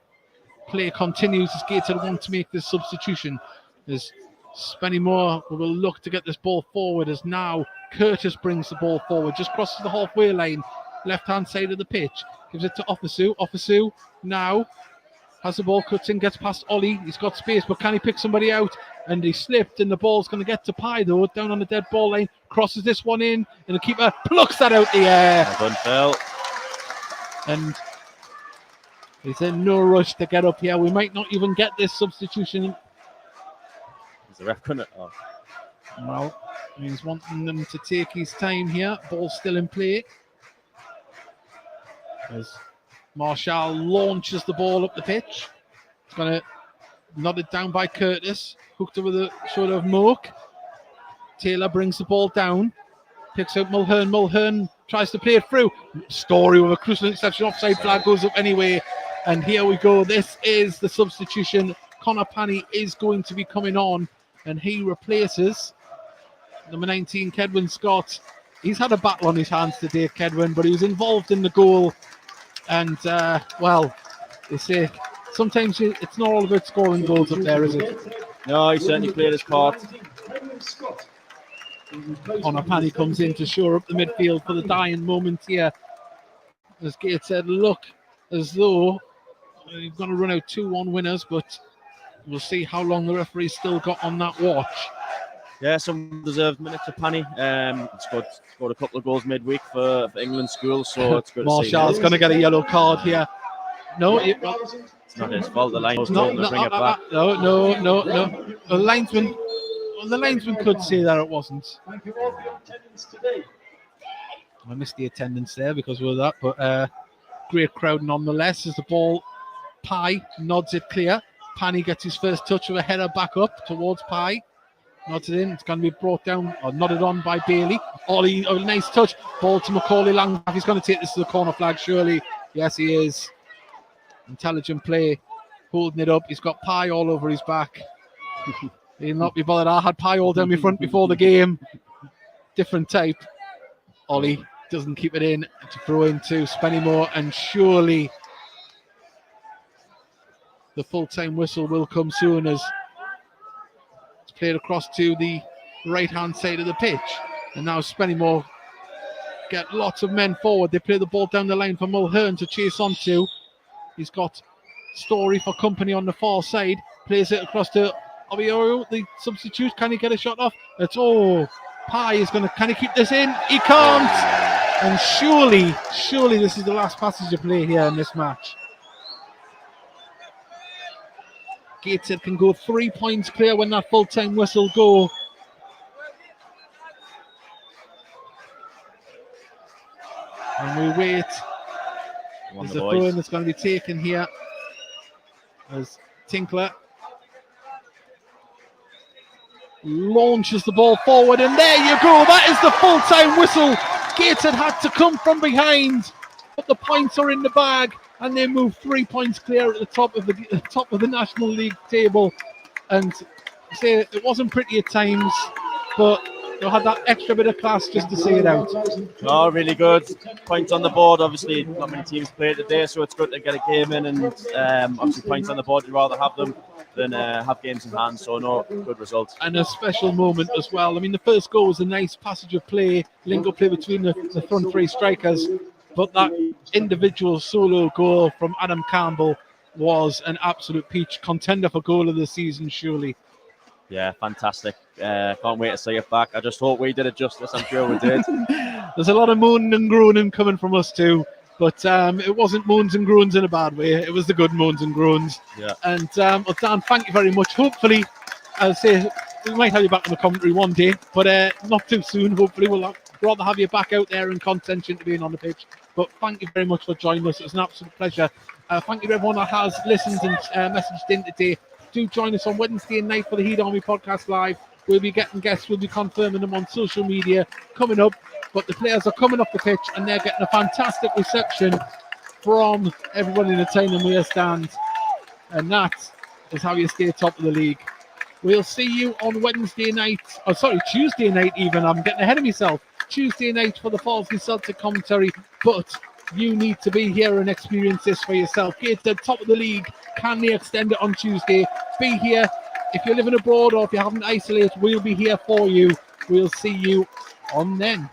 play continues as Gateshead want to make this substitution. As Spennymoor will look to get this ball forward, as now Curtis brings the ball forward, just crosses the halfway line, left-hand side of the pitch, gives it to Offisu. Offisu now has the ball, cuts in, gets past Ollie. He's got space, but can he pick somebody out? And he slipped, and the ball's going to get to Pye, though, down on the dead ball line, crosses this one in, and the keeper plucks that out the air. And he's in no rush to get up here. We might not even get this substitution. Is the ref going to? Well, he's wanting them to take his time here. Ball still in play. As Marshall launches the ball up the pitch. It's going to nod it down by Curtis. Hooked over the shoulder of Moak. Taylor brings the ball down. Picks out Mulhern. Mulhern tries to play it through. Story with a crucial interception. Offside flag goes up anyway. And here we go. This is the substitution. Connor Panny is going to be coming on, and he replaces number 19, Kedwin Scott. he's had a battle on his hands today, Kedwin, but he was involved in the goal. And, well, they say sometimes it's not all about scoring goals up there, is it? No, he certainly played his part. Connor Panny comes in to shore up the midfield for the dying moment here. As Gateshead look as though they're going to run out 2-1 winners, but we'll see how long the referee's still got on that watch. Yeah, some deserved minutes for Panny. Scored a couple of goals midweek for England schools, so it's good to see. Marshall's going to get a yellow card here. No, it's not his fault. The line was told to bring it back. No. The linesman could say that it wasn't. Thank you all for your attendance today. I missed the attendance there because of that, but great crowd nonetheless as the ball, Pye nods it clear. Panny gets his first touch with a header back up towards Pye. Nods it in. It's going to be brought down or nodded on by Bailey. Ollie, a nice touch. Ball to Macaulay Langstaff. He's going to take this to the corner flag, surely. Yes, he is. Intelligent play. Holding it up. He's got Pye all over his back. He'll not be bothered. I had Pye all down my front before the game. Different type. Ollie doesn't keep it in to throw into Spennymoor, and surely the full-time whistle will come soon as it's played across to the right-hand side of the pitch. And now Spennymoor get lots of men forward. They play the ball down the line for Mulhern to chase onto. He's got Story for company on the far side. Plays it across to Obioro, the substitute. Can he get a shot off? It's Pye is going to. Can he keep this in? He can't. And surely this is the last passage of play here in this match. Gateshead can go 3 points clear when that full-time whistle go. And we wait. There's a throw-in that's going to be taken here as Tinkler launches the ball forward, and there you go. That is the full-time whistle. Gateshead had to come from behind, but the points are in the bag, and they move 3 points clear at the top of the National League table. And say it wasn't pretty at times, but they had that extra bit of class just to see it out. Oh, really good. Points on the board. Obviously, not many teams played today, so it's good to get a game in, and obviously points on the board. You'd rather have them than have games in hand, so no, good result. And a special moment as well. I mean, the first goal was a nice passage of play, lingo play between the front three strikers, but that individual solo goal from Adam Campbell was an absolute peach. Contender for goal of the season, surely. Yeah, fantastic. Can't wait to see it back. I just hope we did it justice. I'm sure we did. There's a lot of moaning and groaning coming from us too, but it wasn't moans and groans in a bad way. It was the good moans and groans. Yeah. And well, Dan, thank you very much. Hopefully, I'll say we might have you back in the commentary one day, but not too soon. Hopefully, we'll rather have you back out there in contention to being on the pitch. But thank you very much for joining us. It was an absolute pleasure. Thank you to everyone that has listened and messaged in today. Do join us on Wednesday night for the Heat Army Podcast Live. We'll be getting guests, we'll be confirming them on social media coming up. But the players are coming off the pitch and they're getting a fantastic reception from everyone in the Spennymoor stand. And that is how you stay top of the league. We'll see you on Tuesday night even. I'm getting ahead of myself. Tuesday night for the Farsley Celtic commentary. But you need to be here and experience this for yourself. Gateshead top of the league. Can they extend it on Tuesday? Be here. If you're living abroad or if you haven't isolated, we'll be here for you. We'll see you on then.